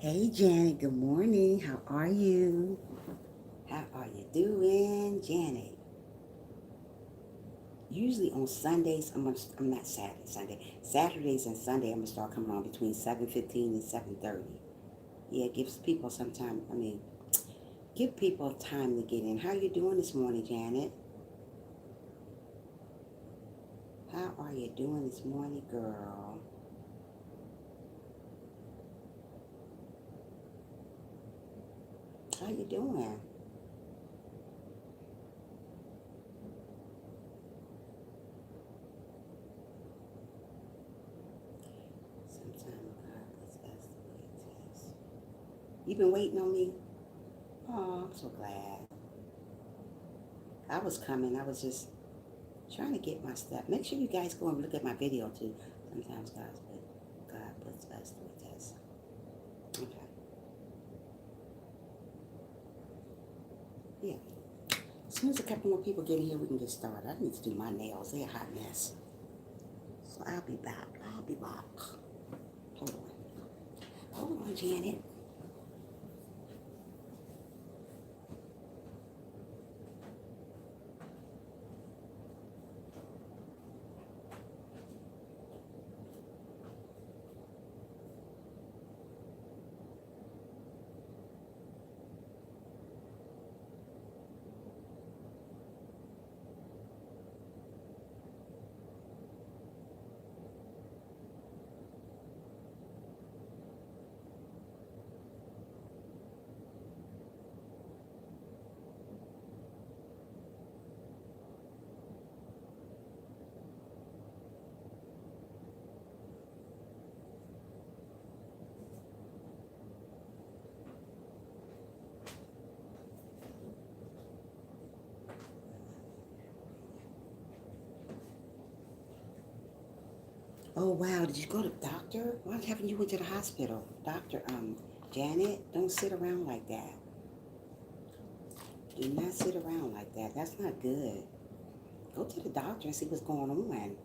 Hey Janet, good morning. How are you? How are you doing, Janet? Usually on Sundays, I'm not Saturdays and Sunday, I'm gonna start coming on between 7:15 and 7:30. Yeah, it gives people some time. Give people time to get in. How you doing this morning, Janet? How are you doing this morning, girl? How you doing? Sometimes God puts us the way it is. You been waiting on me? Oh, I'm so glad. I was coming. I was just trying to get my stuff. Make sure you guys go and look at my video too. Sometimes God puts us through a test. Okay. Yeah. As soon as a couple more people get in here, we can get started. I need to do my nails. They're a hot mess. So I'll be back. I'll be back. Hold on. Hold on, Janet. Oh wow, did you go to the doctor? Why haven't you went to the hospital? Doctor, Janet, don't sit around like that. Do not sit around like that. That's not good. Go to the doctor and see what's going on.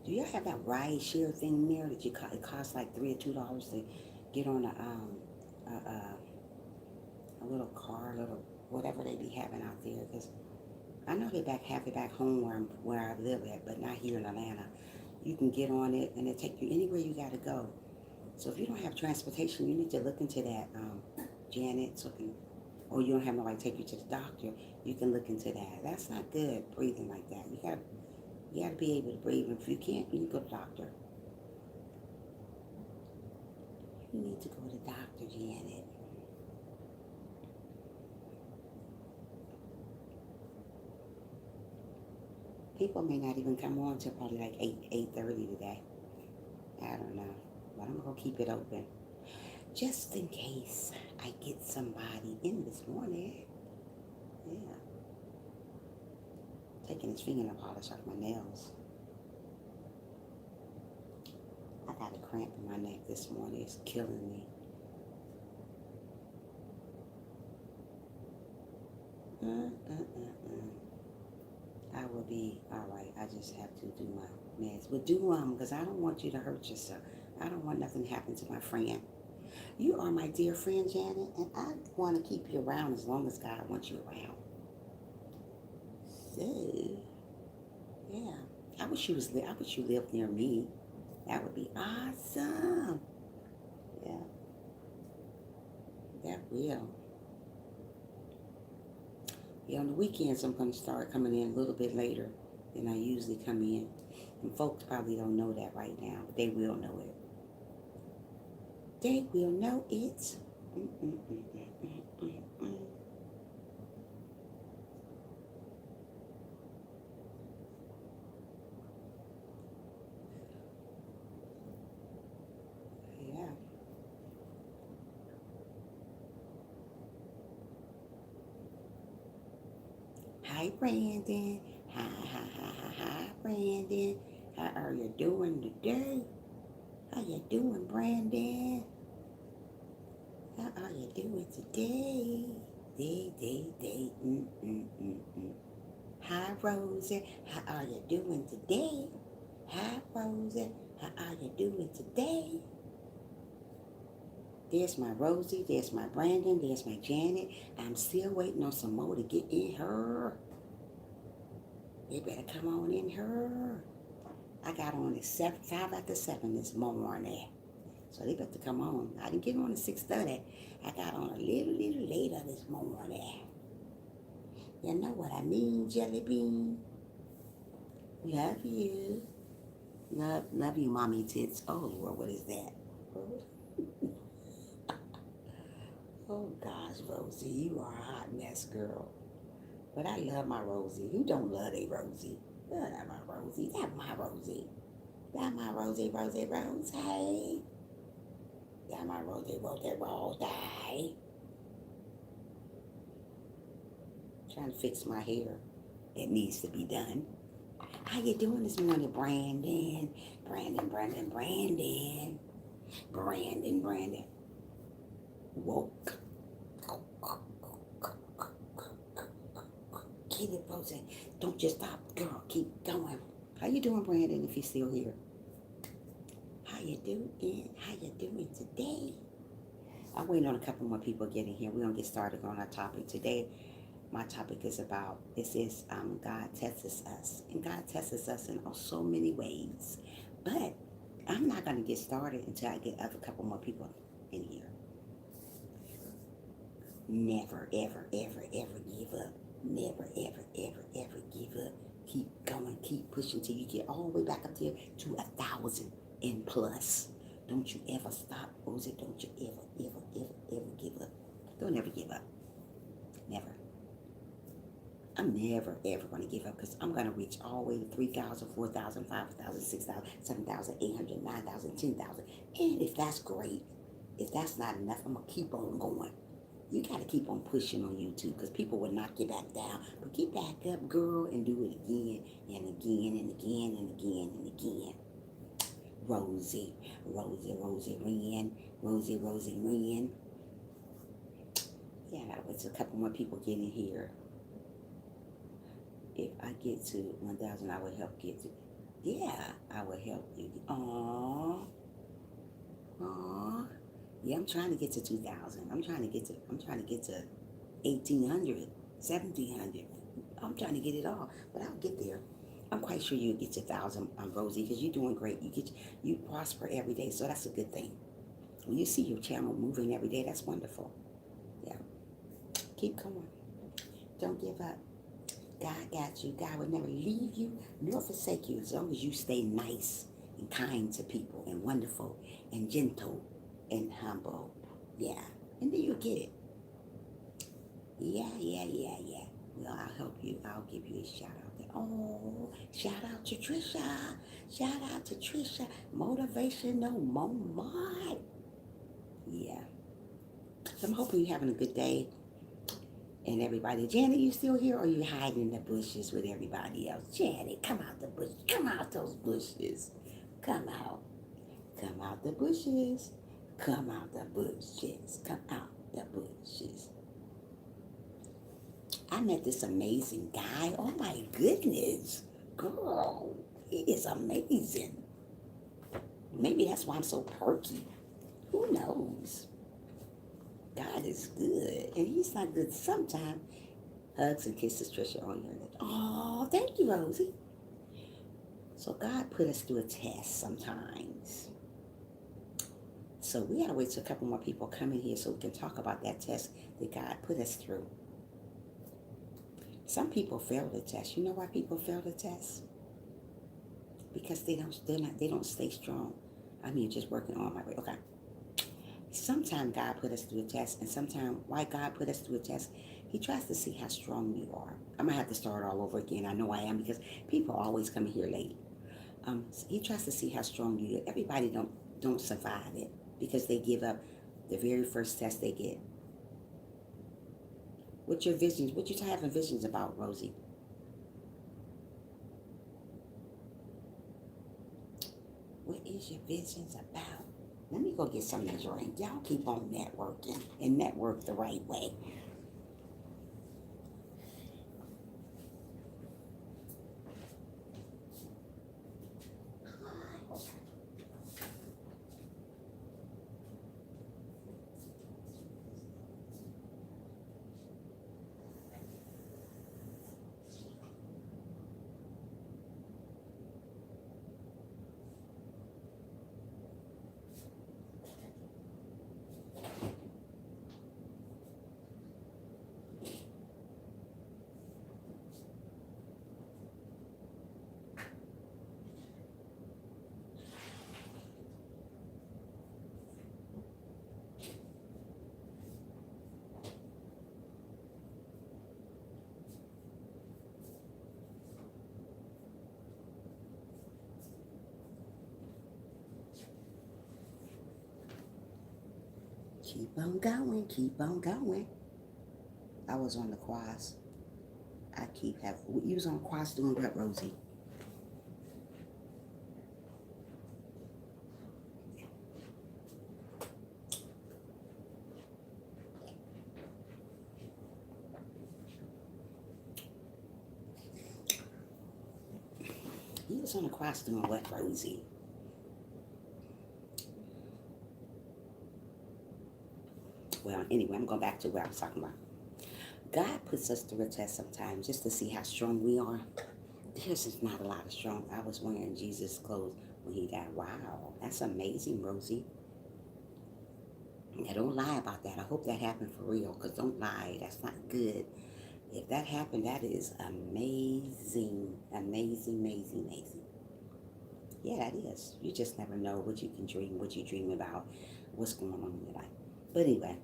Do y'all have that ride share thing there that it costs like $3 or $2 to get on a little car, little whatever they be having out there? Because I know they have it back home where I live at, but not here in Atlanta. You can get on it and it take you anywhere you got to go. So if you don't have transportation, you need to look into that, Janet. Or you don't have nobody take you to the doctor. You can look into that. That's not good breathing like that. You gotta be able to breathe. And if you can't, you can go to the doctor. You need to go to the doctor, Janet. People may not even come on till probably like 8:30 today. I don't know. But I'm gonna keep it open. Just in case I get somebody in this morning. Yeah. Taking his fingernail polish off my nails. I got a cramp in my neck this morning. It's killing me. I will be all right. I just have to do my meds. But do because I don't want you to hurt yourself. I don't want nothing to happen to my friend. You are my dear friend, Janet, and I want to keep you around as long as God wants you around. So, yeah. I wish you lived near me. That would be awesome. Yeah, that will. Yeah, on the weekends I'm gonna start coming in a little bit later than I usually come in. And folks probably don't know that right now, but they will know it. They will know it. Mm-mm-mm-mm-mm-mm. Yeah. Hi, Brandon. Hi, hi, hi, hi, hi, Brandon. How are you doing today? How you doing, Brandon? How are you doing today? Day. Mm. Hi, Rosie. How are you doing today? Hi, Rosie. How are you doing today? There's my Rosie, there's my Brandon, there's my Janet. I'm still waiting on some more to get in her. They better come on in her. I got on at 5 after 7 this morning. So they better come on. I didn't get on at 6:30. I got on a little later this morning. You know what I mean, Jelly Bean? Love you. Love you, Mommy Tits. Oh, Lord, what is that? Oh, gosh, Rosie, you are a hot mess, girl. But I love my Rosie. Who don't love a Rosie? That's my Rosie. That's my Rosie. That's my Rosie, Rosie, Rosie. That's my Rosie, Rosie, Rosie. Trying to fix my hair. It needs to be done. How you doing this morning, Brandon? Brandon. Woke. Get it, Rosie. Don't just stop, girl. Keep going. How you doing, Brandon, if you're still here? How you doing? How you doing today? I'm waiting on a couple more people getting here. We're going to get started on our topic today. My topic is about, God tests us. And God tests us in so many ways. But I'm not going to get started until I get a couple more people in here. Never, ever, ever, ever give up. Never, ever, ever, ever give up. Keep going, keep pushing till you get all the way back up there to 1,000 and plus. Don't you ever stop, Rosie. Don't you ever, ever, ever, ever give up. Don't ever give up. Never. I'm never, ever going to give up because I'm going to reach all the way to 3,000, 4,000, 5,000, 6,000, 7,800, 9,000, 10,000. And if that's great, if that's not enough, I'm going to keep on going. You got to keep on pushing on YouTube because people will knock you back down. But get back up, girl, and do it again and again and again and again and again. Rosie Ryan. Yeah, I gotta wait till a couple more people get in here. If I get to 1,000, I will help get to. Yeah, I will help you. Aww. Yeah, I'm trying to get to 2,000. I'm trying to get to 1,800, 1,700. I'm trying to get it all, but I'll get there. I'm quite sure you'll get to 1,000, Rosie, because you're doing great. You prosper every day, so that's a good thing. When you see your channel moving every day, that's wonderful. Yeah. Keep going. Don't give up. God got you. God will never leave you nor forsake you as long as you stay nice and kind to people and wonderful and gentle and humble. Yeah. And then you'll get it. Yeah. Well, I'll help you. I'll give you a shout out there. Oh, shout out to Trisha. Motivational moment. Yeah. So I'm hoping you're having a good day. And everybody, Janet, you still here or are you hiding in the bushes with everybody else? Janet, come out the bush. Come out those bushes. Come out. Come out the bushes. Come out the bushes. Come out the bushes. I met this amazing guy. Oh my goodness. Girl, he is amazing. Maybe that's why I'm so perky. Who knows? God is good. And he's not good sometimes. Hugs and kisses, Trisha, on your lips. Oh, thank you, Rosie. So God put us through a test sometimes. So we got to wait till a couple more people come in here so we can talk about that test that God put us through. Some people fail the test. You know why people fail the test? Because they don't stay strong. I mean, just working on my way. Okay. Sometimes God put us through a test, and sometimes why God put us through a test, he tries to see how strong you are. I'm going to have to start all over again. I know I am because people always come here late. He tries to see how strong you are. Everybody don't survive it because they give up the very first test they get. What's your visions? What you having visions about, Rosie? What is your visions about? Let me go get some of the drink. Y'all keep on networking and network the right way. Keep on going, keep on going. I was on the cross. I keep having. You was on the cross doing what, Rosie? You was on the cross doing what, Rosie? Well, anyway, I'm going back to what I was talking about. God puts us through a test sometimes just to see how strong we are. There's just not a lot of strong. I was wearing Jesus' clothes when he died. Wow, that's amazing, Rosie. Now, don't lie about that. I hope that happened for real, because don't lie. That's not good. If that happened, that is amazing. Amazing, amazing, amazing. Yeah, that is. You just never know what you can dream, what you dream about, what's going on in your life. But anyway,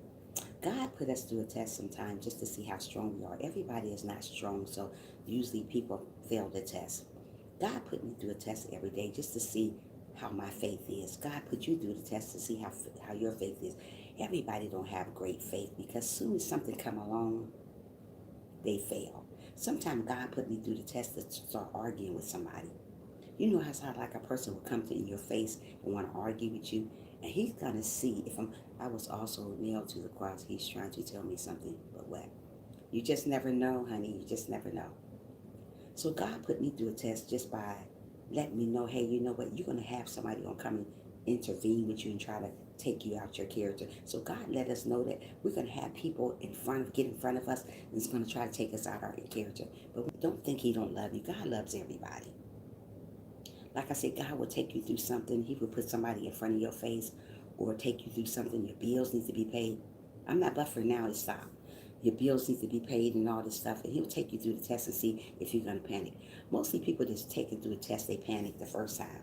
God put us through a test sometimes just to see how strong we are. Everybody is not strong, so usually people fail the test. God put me through a test every day just to see how my faith is. God put you through the test to see how your faith is. Everybody don't have great faith because soon as something come along, they fail. Sometimes God put me through the test to start arguing with somebody. You know how like a person will come to in your face and want to argue with you, and he's gonna see if I was also nailed to the cross. He's trying to tell me something, but what? You just never know, honey. You just never know. So God put me through a test just by letting me know, hey, you know what? You're gonna have somebody gonna come and intervene with you and try to take you out your character. So God let us know that we're gonna have people get in front of us, and it's gonna try to take us out our character. But don't think He don't love you. God loves everybody. Like I said, God will take you through something. He will put somebody in front of your face or take you through something. Your bills need to be paid. I'm not buffering now to stop. Your bills need to be paid and all this stuff. And he'll take you through the test and see if you're going to panic. Mostly people that's taken through a test, they panic the first time.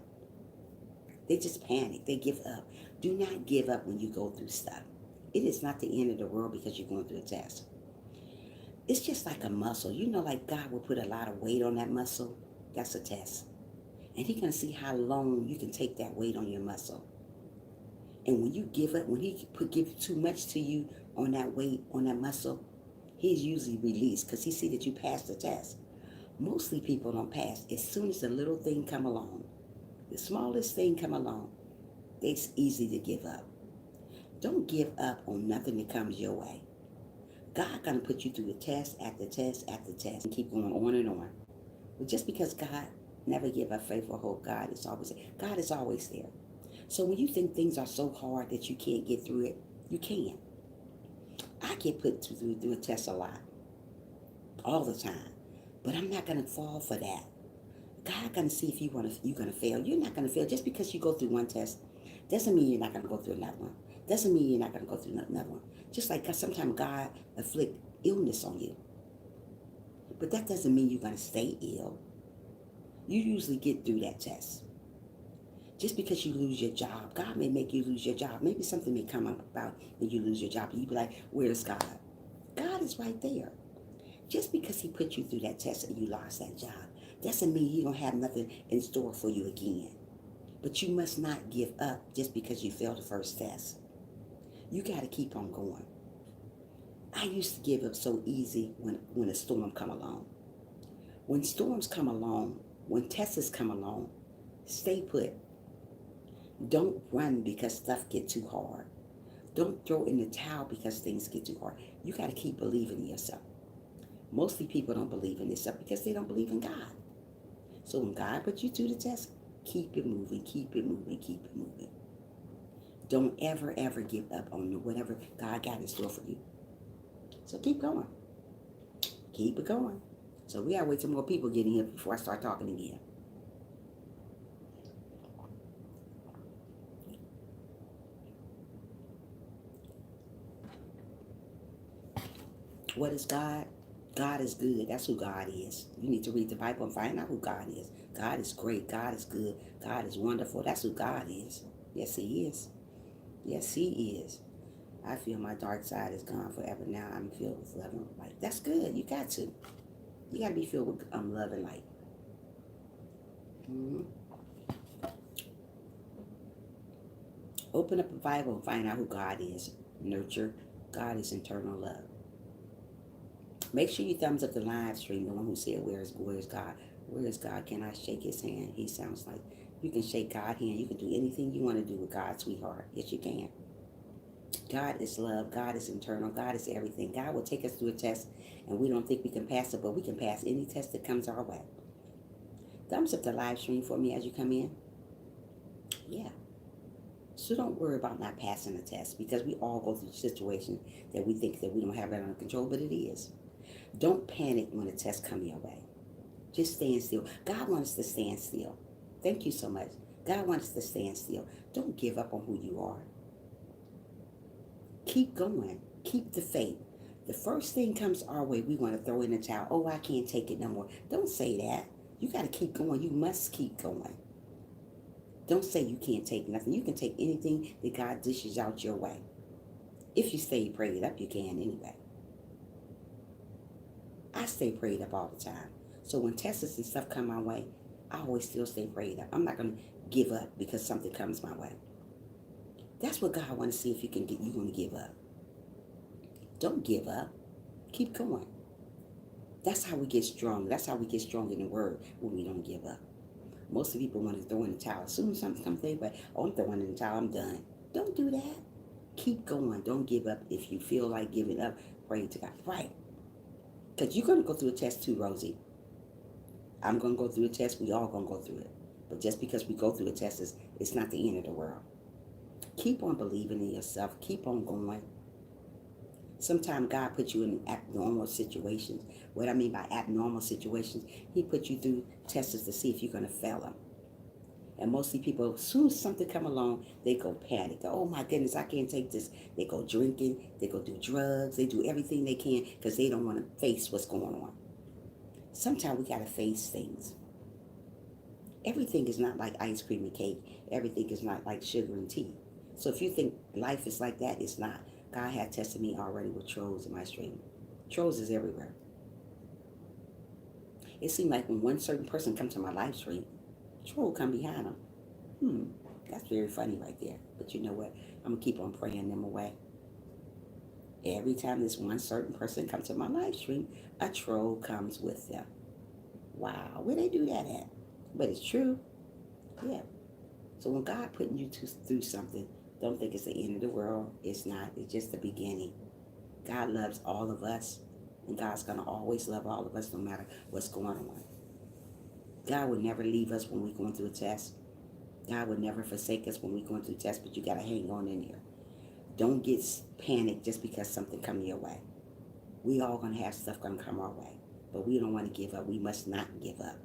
They just panic. They give up. Do not give up when you go through stuff. It is not the end of the world because you're going through a test. It's just like a muscle. You know, like God will put a lot of weight on that muscle. That's a test. And He's going to see how long you can take that weight on your muscle. And when you give up, when He give too much to you on that weight, on that muscle, He's usually released because He see that you passed the test. Mostly people don't pass. As soon as the little thing come along, the smallest thing come along, it's easy to give up. Don't give up on nothing that comes your way. God gonna put you through a test after test after test and keep going on and on. But just because God never give up faith or hope, God is always there. So when you think things are so hard that you can't get through it, you can. I get put through a test a lot, all the time. But I'm not gonna fall for that. God gonna see if you're gonna fail. You're not gonna fail just because you go through one test. Doesn't mean you're not gonna go through another one. Doesn't mean you're not gonna go through another one. Just like sometimes God afflict illness on you, but that doesn't mean you're gonna stay ill. You usually get through that test. Just because you lose your job, God may make you lose your job. Maybe something may come up about when you lose your job, and you be like, "Where's God?" God is right there. Just because He put you through that test and you lost that job, doesn't mean He don't have nothing in store for you again. But you must not give up just because you failed the first test. You got to keep on going. I used to give up so easy when a storm come along. When storms come along, when tests come along, stay put. Don't run because stuff get too hard. Don't throw in the towel because things get too hard. You got to keep believing in yourself. Mostly people don't believe in themselves because they don't believe in God. So when God puts you through the test, keep it moving, keep it moving, keep it moving. Don't ever, ever give up on whatever God got in store for you. So keep going. Keep it going. So we gotta wait till more people get in here before I start talking again. What is God? God is good. That's who God is. You need to read the Bible and find out who God is. God is great. God is good. God is wonderful. That's who God is. Yes, He is. Yes, He is. I feel my dark side is gone forever now. I'm filled with love and light. That's good. You got to. You got to be filled with love and light. Mm-hmm. Open up the Bible and find out who God is. Nurture. God is eternal love. Make sure you thumbs up the live stream. The one who said, where's God? Where is God? Can I shake his hand? He sounds like you can shake God's hand. You can do anything you want to do with God, sweetheart. Yes, you can. God is love. God is eternal. God is everything. God will take us through a test, and we don't think we can pass it, but we can pass any test that comes our way. Thumbs up the live stream for me as you come in. Yeah. So don't worry about not passing the test, because we all go through situations that we think that we don't have it under control, but it is. Don't panic when the test comes your way. Just stand still. God wants us to stand still. Thank you so much. God wants us to stand still. Don't give up on who you are. Keep going. Keep the faith. The first thing comes our way, we want to throw in the towel. Oh, I can't take it no more. Don't say that. You got to keep going. You must keep going. Don't say you can't take nothing. You can take anything that God dishes out your way. If you stay prayed up, you can anyway. I stay prayed up all the time. So when tests and stuff come my way, I always still stay prayed up. I'm not going to give up because something comes my way. That's what God wants to see if you going to give up. Don't give up. Keep going. That's how we get strong. That's how we get strong in the word, when we don't give up. Most of the people want to throw in the towel. As soon as something comes their way, oh, I'm throwing in the towel, I'm done. Don't do that. Keep going. Don't give up. If you feel like giving up, pray to God. Right. Because you're going to go through a test too, Rosie. I'm going to go through a test. We all going to go through it. But just because we go through a test, it's not the end of the world. Keep on believing in yourself. Keep on going. Sometimes God puts you in abnormal situations. What I mean by abnormal situations, he puts you through tests to see if you're going to fail them. And mostly people, as soon as something come along, they go panic. Oh my goodness, I can't take this. They go drinking. They go do drugs. They do everything they can because they don't want to face what's going on. Sometimes we got to face things. Everything is not like ice cream and cake. Everything is not like sugar and tea. So if you think life is like that, it's not. God had tested me already with trolls in my stream. Trolls is everywhere. It seemed like when one certain person comes to my live stream, troll come behind them. That's very funny right there. But you know what? I'm going to keep on praying them away. Every time this one certain person comes to my live stream, a troll comes with them. Wow, where they do that at? But it's true. Yeah. So when God putting you through something, don't think it's the end of the world. It's not. It's just the beginning. God loves all of us, and God's going to always love all of us no matter what's going on. God would never leave us when we're going through a test. God would never forsake us when we're going through a test, but you got to hang on in there. Don't get panicked just because something comes your way. We all going to have stuff going to come our way, but we don't want to give up. We must not give up.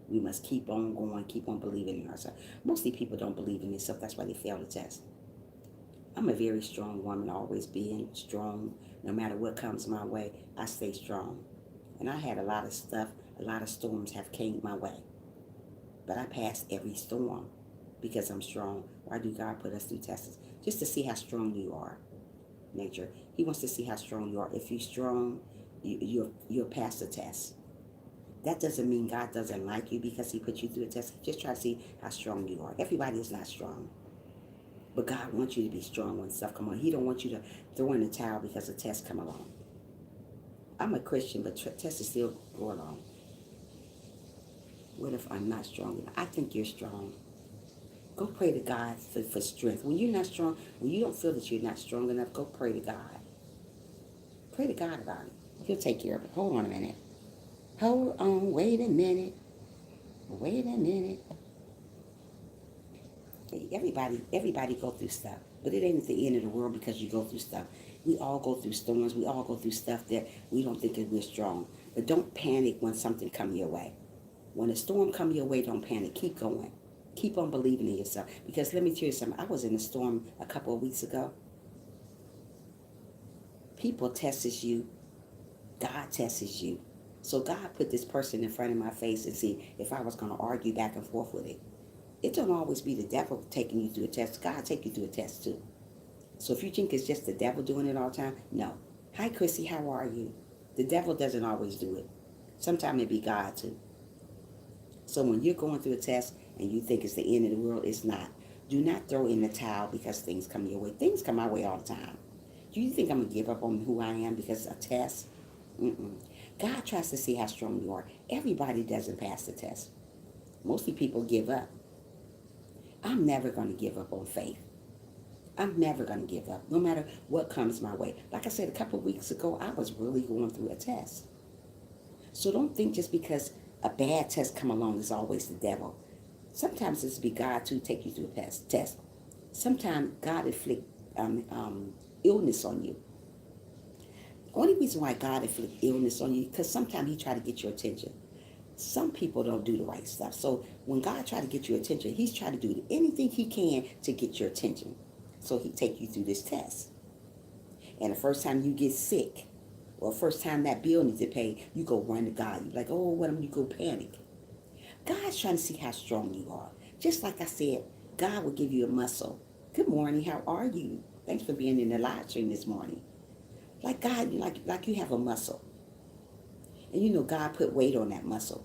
We must keep on going, keep on believing in ourselves. Mostly people don't believe in themselves. That's why they fail the test. I'm a very strong woman, always being strong. No matter what comes my way, I stay strong. And I had a lot of stuff, a lot of storms have came my way. But I passed every storm because I'm strong. Why do God put us through tests? Just to see how strong you are. Nature. He wants to see how strong you are. If you're strong, you'll pass the test. That doesn't mean God doesn't like you because he put you through a test. Just try to see how strong you are. Everybody is not strong. But God wants you to be strong when stuff come on. He don't want you to throw in the towel because a test come along. I'm a Christian, but tests still go along. What if I'm not strong enough? I think you're strong. Go pray to God for strength. When you're not strong, when you don't feel that you're not strong enough, go pray to God. Pray to God about it. He'll take care of it. Hold on a minute. Hold on. Wait a minute. Wait a minute. Everybody go through stuff. But it ain't the end of the world because you go through stuff. We all go through storms. We all go through stuff that we don't think that we're strong. But don't panic when something comes your way. When a storm comes your way, don't panic. Keep going. Keep on believing in yourself. Because let me tell you something. I was in a storm a couple of weeks ago. People tests you. God tests you. So God put this person in front of my face and see if I was going to argue back and forth with it. It don't always be the devil taking you through a test. God take you through a test too. So if you think it's just the devil doing it all the time, no. Hi, Chrissy, how are you? The devil doesn't always do it. Sometimes it be God too. So when you're going through a test and you think it's the end of the world, it's not. Do not throw in the towel because things come your way. Things come my way all the time. Do you think I'm going to give up on who I am because of a test? Mm-mm. God tries to see how strong you are. Everybody doesn't pass the test. Mostly people give up. I'm never going to give up on faith. I'm never going to give up, no matter what comes my way. Like I said a couple of weeks ago, I was really going through a test. So don't think just because a bad test come along is always the devil. Sometimes it's be God to take you through a test. Sometimes God inflict illness on you. Only reason why God inflict illness on you because sometimes He try to get your attention. Some people don't do the right stuff. So when God try to get your attention, He's trying to do anything He can to get your attention. So He take you through this test. And the first time you get sick, or first time that bill needs to pay, you go run to God. You're like, oh, what am I? You go panic. God's trying to see how strong you are. Just like I said, God will give you a muscle. Good morning. How are you? Thanks for being in the live stream this morning. Like God, like you have a muscle. And you know God put weight on that muscle.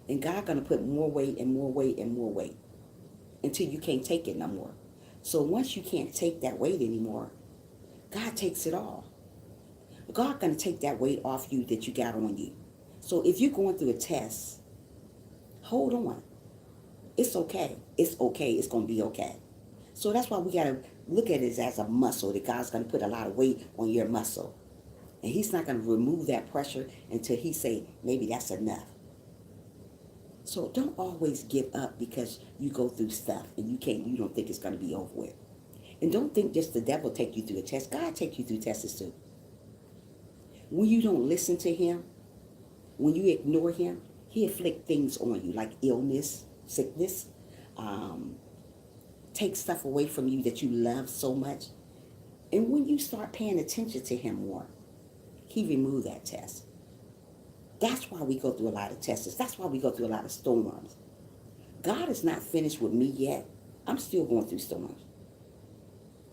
And God gonna put more weight and more weight and more weight until you can't take it no more. So once you can't take that weight anymore, God takes it all. God gonna take that weight off you that you got on you. So if you're going through a test, hold on. It's okay. It's okay. It's gonna be okay. So that's why we gotta look at it as a muscle that God's gonna put a lot of weight on your muscle. And He's not gonna remove that pressure until He say, maybe that's enough. So don't always give up because you go through stuff and you don't think it's gonna be over with. And don't think just the devil take you through a test. God take you through tests too. When you don't listen to Him, when you ignore Him, He inflict things on you like illness, sickness, take stuff away from you that you love so much. And when you start paying attention to Him more, He remove that test. That's why we go through a lot of tests. That's why we go through a lot of storms. God is not finished with me yet. I'm still going through storms.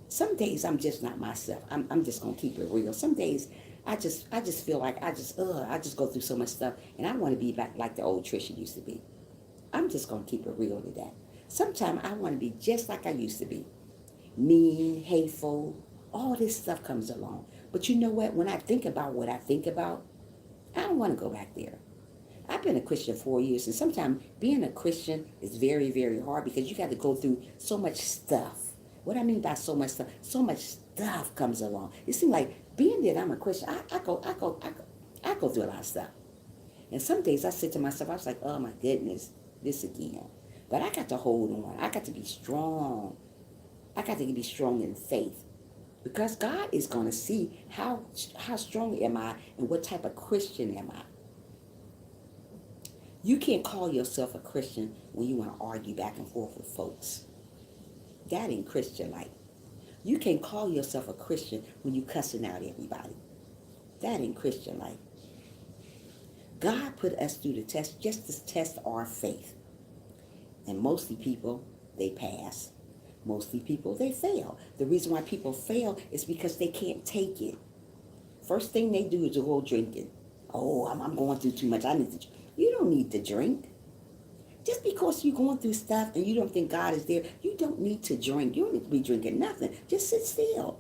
Some days I'm just not myself. I'm just gonna keep it real. Some days I just feel like I just go through so much stuff and I want to be back like the old Trisha used to be. I'm just gonna keep it real today. Sometimes I want to be just like I used to be. Mean, hateful, all this stuff comes along. But you know what? When I think about what I think about, I don't want to go back there. I've been a Christian 4 years, and sometimes being a Christian is very, very hard because you got to go through so much stuff. What I mean by so much stuff comes along. It seems like being that I'm a Christian, I go through a lot of stuff. And some days I sit to myself, I was like, oh my goodness, this again. But I got to hold on. I got to be strong. I got to be strong in faith. Because God is going to see how strong am I and what type of Christian am I. You can't call yourself a Christian when you want to argue back and forth with folks. That ain't Christian life. You can't call yourself a Christian when you cussing out everybody. That ain't Christian life. God put us through the test just to test our faith. And mostly people, they pass. Mostly people, they fail. The reason why people fail is because they can't take it. First thing they do is to go drinking. Oh, I'm going through too much. You don't need to drink. Just because you're going through stuff and you don't think God is there, you don't need to drink. You don't need to be drinking nothing. Just sit still.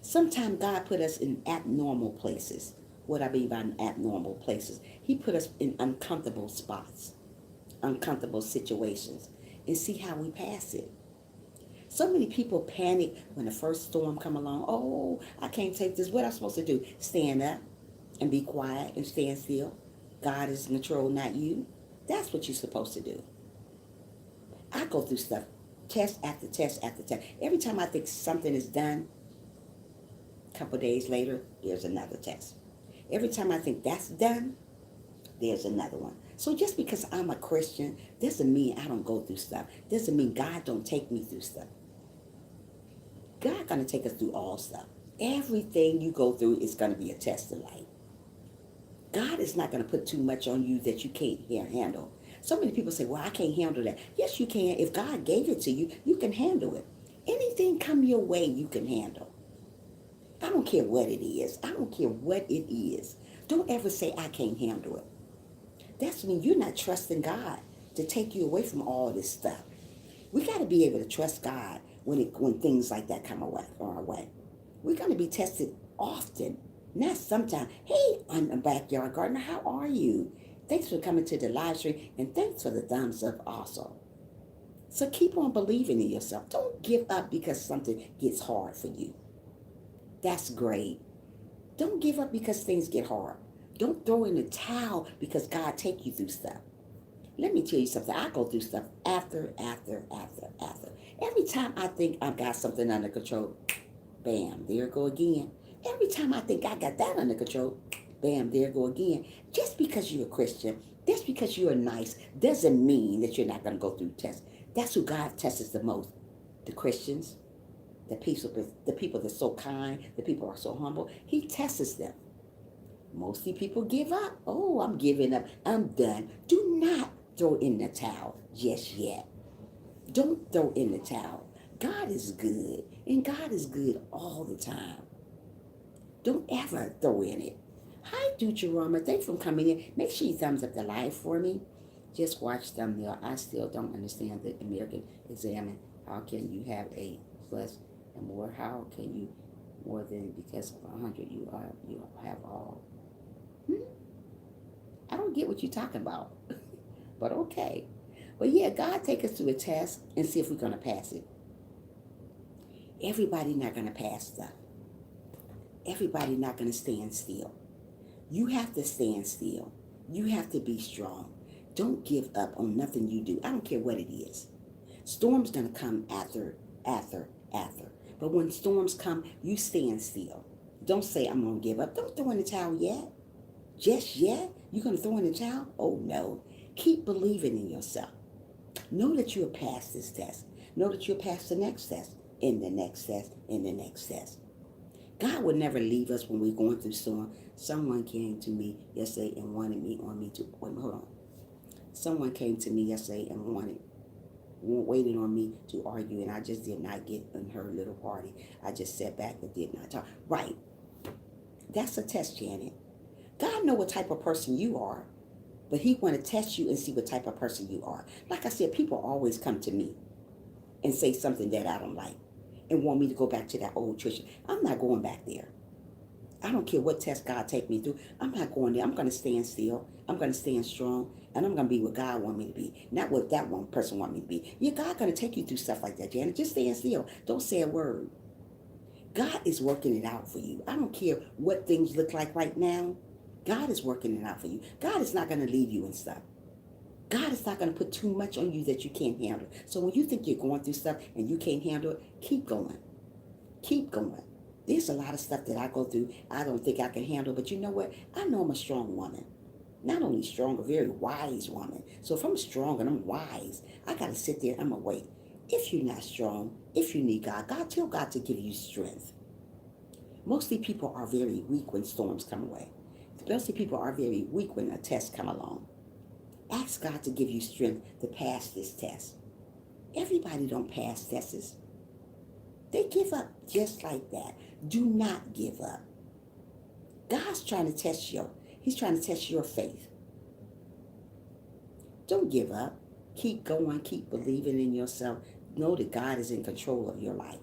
Sometimes God put us in abnormal places. What I mean by abnormal places, He put us in uncomfortable spots, uncomfortable situations, and see how we pass it. So many people panic when the first storm come along. Oh, I can't take this. What am I supposed to do? Stand up and be quiet and stand still. God is in control, not you. That's what you're supposed to do. I go through stuff, test after test after test. Every time I think something is done, a couple days later, there's another test. Every time I think that's done, there's another one. So just because I'm a Christian doesn't mean I don't go through stuff. Doesn't mean God don't take me through stuff. God gonna take us through all stuff. Everything you go through is gonna be a test of life. God is not gonna put too much on you that you can't handle. So many people say, well, I can't handle that. Yes, you can. If God gave it to you, you can handle it. Anything come your way, you can handle. I don't care what it is. I don't care what it is. Don't ever say I can't handle it. That's when you're not trusting God to take you away from all this stuff. We got to be able to trust God when things like that come our way. We're going to be tested often, not sometimes. Hey, I'm a backyard gardener. How are you? Thanks for coming to the live stream, and thanks for the thumbs up also. So keep on believing in yourself. Don't give up because something gets hard for you. That's great. Don't give up because things get hard. Don't throw in the towel because God take you through stuff. Let me tell you something. I go through stuff after. Every time I think I've got something under control, bam, there it go again. Every time I think I got that under control, bam, there it go again. Just because you're a Christian, just because you're nice, doesn't mean that you're not going to go through tests. That's who God tests the most. The Christians, the people that's so kind, the people are so humble. He tests them. Mostly people give up. Oh, I'm giving up. I'm done. Do not throw in the towel just yet. Don't throw in the towel. God is good, and God is good all the time. Don't ever throw in it. Hi, Deuterama. Thanks for coming in. Make sure you thumbs up the live for me. Just watch thumbnail. I still don't understand the American examine. How can you have a plus and more? How can you more than because of 100 you have all? I don't get what you're talking about. But okay. But yeah, God take us through a test and see if we're going to pass it. Everybody not going to pass stuff. Everybody not going to stand still. You have to stand still. You have to be strong. Don't give up on nothing you do. I don't care what it is. Storms going to come after. But when storms come, you stand still. Don't say, I'm going to give up. Don't throw in the towel yet. Just yet? You're going to throw in the towel? Oh, no. Keep believing in yourself. Know that you'll pass this test. Know that you'll pass the next test, and the next test, and the next test. God would never leave us when we're going through storm. Someone came to me yesterday and wanted me to, hold on. Someone came to me yesterday and waited on me to argue, and I just did not get in her little party. I just sat back and did not talk. Right. That's a test, Janet. God knows what type of person you are, but he want to test you and see what type of person you are. Like I said, people always come to me and say something that I don't like and want me to go back to that old tradition. I'm not going back there. I don't care what test God take me through. I'm not going there. I'm going to stand still. I'm going to stand strong, and I'm going to be what God want me to be, not what that one person want me to be. Yeah, God going to take you through stuff like that, Janet. Just stand still. Don't say a word. God is working it out for you. I don't care what things look like right now. God is working it out for you. God is not going to leave you in stuff. God is not going to put too much on you that you can't handle. So when you think you're going through stuff and you can't handle it, keep going. Keep going. There's a lot of stuff that I go through I don't think I can handle. But you know what? I know I'm a strong woman. Not only strong, a very wise woman. So if I'm strong and I'm wise, I got to sit there and I'm going to wait. If you're not strong, if you need God, tell God to give you strength. Mostly people are very weak when storms come away. Mostly people are very weak when a test come along. Ask God to give you strength to pass this test. Everybody don't pass tests. They give up just like that. Do not give up. God's trying to test you. He's trying to test your faith. Don't give up. Keep going. Keep believing in yourself. Know that God is in control of your life.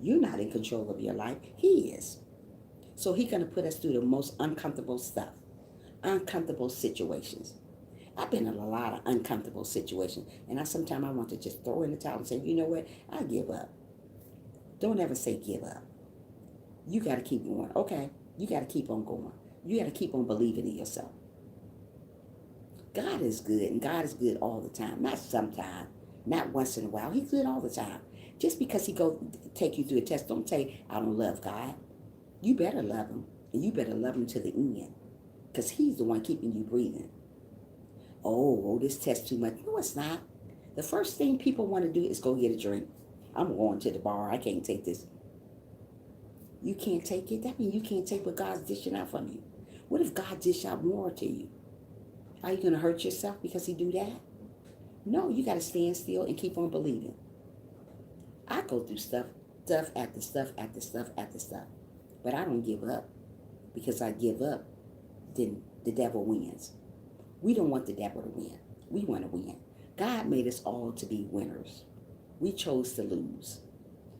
You're not in control of your life. He is. So he's going to put us through the most uncomfortable stuff. Uncomfortable situations. I've been in a lot of uncomfortable situations. And sometimes I want to just throw in the towel and say, you know what? I give up. Don't ever say give up. You got to keep going. Okay. You got to keep on going. You got to keep on believing in yourself. God is good, and God is good all the time. Not sometimes. Not once in a while. He's good all the time. Just because he go take you through a test, don't say, I don't love God. You better love him, and you better love him to the end, because he's the one keeping you breathing. Oh, this test too much. No, it's not. The first thing people want to do is go get a drink. I'm going to the bar. I can't take this. You can't take it? That means you can't take what God's dishing out from you. What if God dish out more to you? Are you going to hurt yourself because he do that? No, you got to stand still and keep on believing. I go through stuff after stuff. But I don't give up, because I give up, then the devil wins. We don't want the devil to win. We want to win. God made us all to be winners. We chose to lose.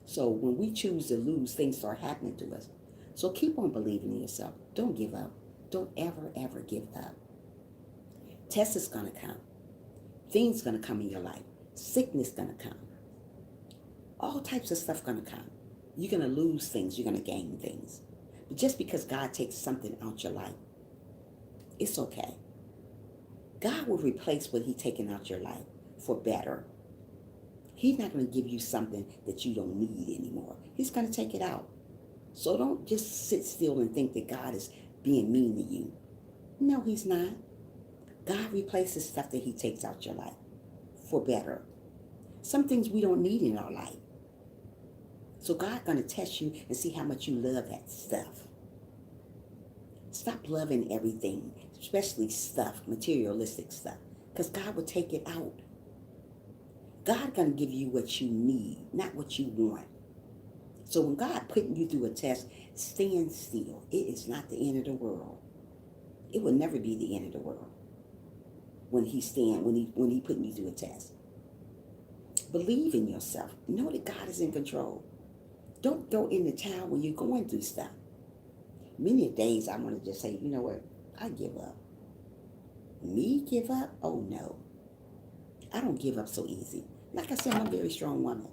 So when we choose to lose, things start happening to us. So keep on believing in yourself. Don't give up. Don't ever, ever give up. Tests is going to come. Things going to come in your life. Sickness going to come. All types of stuff going to come. You're going to lose things. You're going to gain things. But just because God takes something out your life, it's okay. God will replace what He's taken out your life for better. He's not going to give you something that you don't need anymore. He's going to take it out. So don't just sit still and think that God is being mean to you. No, He's not. God replaces stuff that He takes out your life for better. Some things we don't need in our life. So God's going to test you and see how much you love that stuff. Stop loving everything, especially stuff, materialistic stuff, because God will take it out. God's going to give you what you need, not what you want. So when God putting you through a test, stand still. It is not the end of the world. It will never be the end of the world when He putting you through a test. Believe in yourself. Know that God is in control. Don't throw in the towel when you're going through stuff. Many days I want to just say, you know what? I give up. Me give up? Oh no. I don't give up so easy. Like I said, I'm a very strong woman.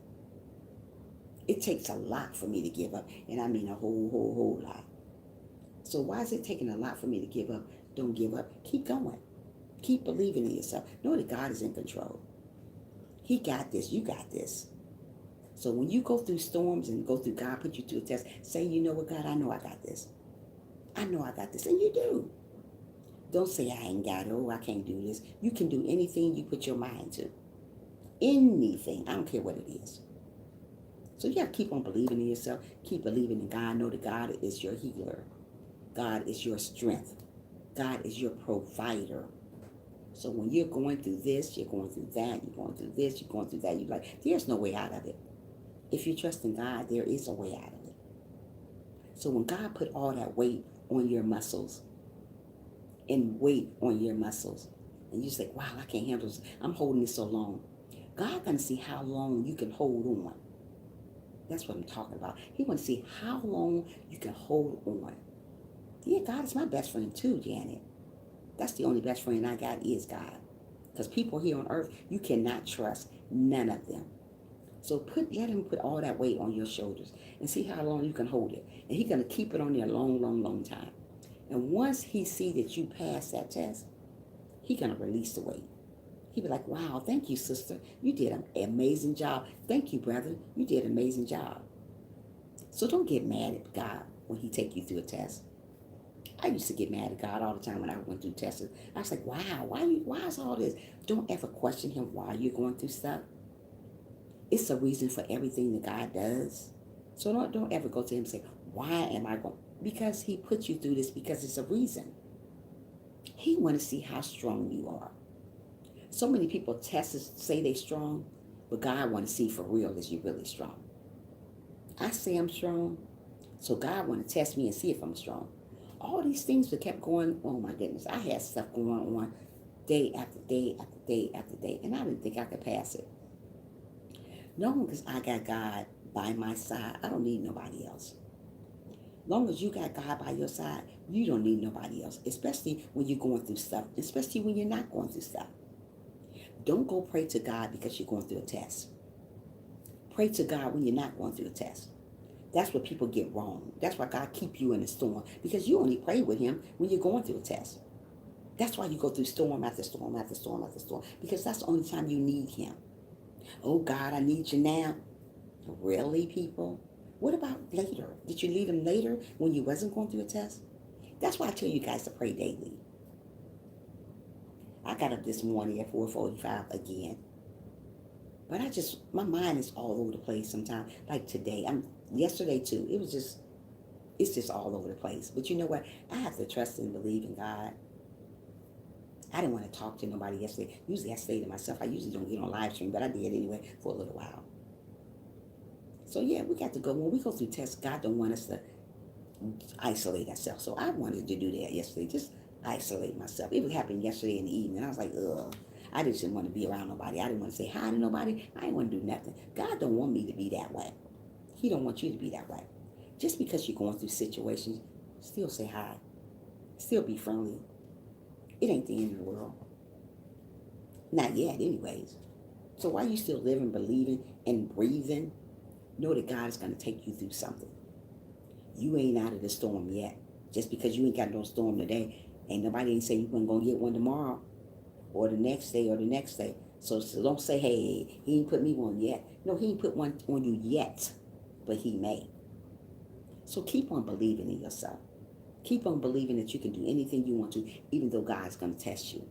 It takes a lot for me to give up. And I mean a whole lot. So why is it taking a lot for me to give up? Don't give up. Keep going. Keep believing in yourself. Know that God is in control. He got this. You got this. So when you go through storms and go through, God put you through a test, say, you know what, God, I know I got this. I know I got this. And you do. Don't say I ain't got it. Oh, I can't do this. You can do anything you put your mind to. Anything. I don't care what it is. So you got to keep on believing in yourself. Keep believing in God. Know that God is your healer. God is your strength. God is your provider. So when you're going through this, you're going through that, you're going through this, you're going through that, you're like, there's no way out of it. If you trust in God, there is a way out of it. So when God put all that weight on your muscles, and weight on your muscles, and you say, wow, I can't handle this. I'm holding this so long. God's going to see how long you can hold on. That's what I'm talking about. He wants to see how long you can hold on. Yeah, God is my best friend too, Janet. That's the only best friend I got is God. Because people here on earth, you cannot trust none of them. So let Him put all that weight on your shoulders and see how long you can hold it. And He's going to keep it on there a long, long, long time. And once He see that you pass that test, He's going to release the weight. He'll be like, wow, thank you, sister. You did an amazing job. Thank you, brother. You did an amazing job. So don't get mad at God when He take you through a test. I used to get mad at God all the time when I went through tests. I was like, wow, why is all this? Don't ever question Him why you're going through stuff. It's a reason for everything that God does. So don't ever go to Him and say, why am I going? Because He put you through this because it's a reason. He want to see how strong you are. So many people say they're strong, but God want to see for real is you really strong. I say I'm strong, so God want to test me and see if I'm strong. All these things that kept going, oh my goodness, I had stuff going on day after day after day after day, and I didn't think I could pass it. No, because I got God by my side, I don't need nobody else. Long as you got God by your side, you don't need nobody else, especially when you're going through stuff, especially when you're not going through stuff. Don't go pray to God because you're going through a test. Pray to God when you're not going through a test. That's what people get wrong. That's why God keep you in a storm, because you only pray with Him when you're going through a test. That's why you go through storm after storm after storm after storm, because that's the only time you need Him. Oh God, I need you now. Really, people? What about later? Did you need Him later when you wasn't going through a test? That's why I tell you guys to pray daily. I got up this morning at 4:45 again. But my mind is all over the place sometimes. Like today, yesterday too. It's just all over the place. But you know what? I have to trust and believe in God. I didn't want to talk to nobody yesterday. Usually I stay to myself. I usually don't get on live stream, but I did anyway for a little while. So yeah, we got to go. When we go through tests, God don't want us to isolate ourselves. So I wanted to do that yesterday. Just isolate myself. It happened yesterday in the evening. I was like, ugh. I just didn't want to be around nobody. I didn't want to say hi to nobody. I didn't want to do nothing. God don't want me to be that way. He don't want you to be that way. Just because you're going through situations, still say hi. Still be friendly. It ain't the end of the world. Not yet, anyways. So why you still living, believing, and breathing? Know that God is going to take you through something. You ain't out of the storm yet. Just because you ain't got no storm today, ain't nobody ain't say you ain't going to get one tomorrow or the next day or the next day. So don't say, hey, he ain't put me one yet. No, he ain't put one on you yet, but he may. So keep on believing in yourself. Keep on believing that you can do anything you want to, even though God's going to test you.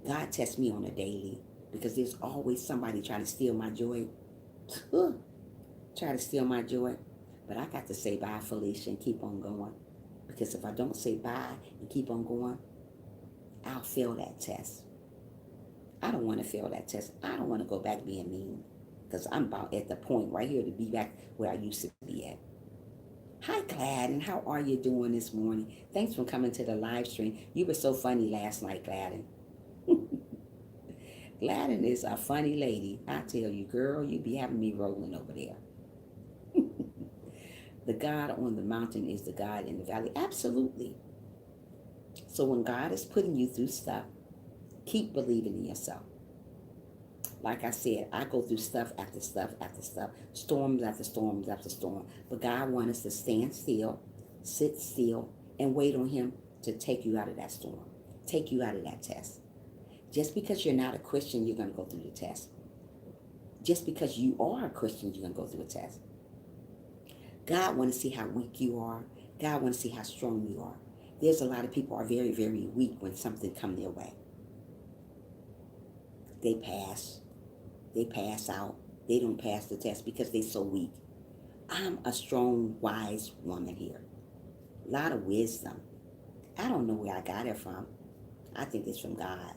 God tests me on a daily because there's always somebody trying to steal my joy. Try to steal my joy. But I got to say bye, Felicia, and keep on going. Because if I don't say bye and keep on going, I'll fail that test. I don't want to fail that test. I don't want to go back being mean. Because I'm about at the point right here to be back where I used to be at. Hi, Gladden. How are you doing this morning? Thanks for coming to the live stream. You were so funny last night, Gladden. Gladden is a funny lady. I tell you, girl, you be having me rolling over there. The God on the mountain is the God in the valley. Absolutely. So when God is putting you through stuff, keep believing in yourself. Like I said, I go through stuff after stuff after stuff, storms after storms after storm. But God wants us to stand still, sit still, and wait on him to take you out of that storm, take you out of that test. Just because you're not a Christian, you're going to go through the test. Just because you are a Christian, you're going to go through a test. God wants to see how weak you are. God wants to see how strong you are. There's a lot of people are very, very weak when something comes their way. They pass out. They don't pass the test because they're so weak. I'm a strong, wise woman here. A lot of wisdom. I don't know where I got it from. I think it's from God.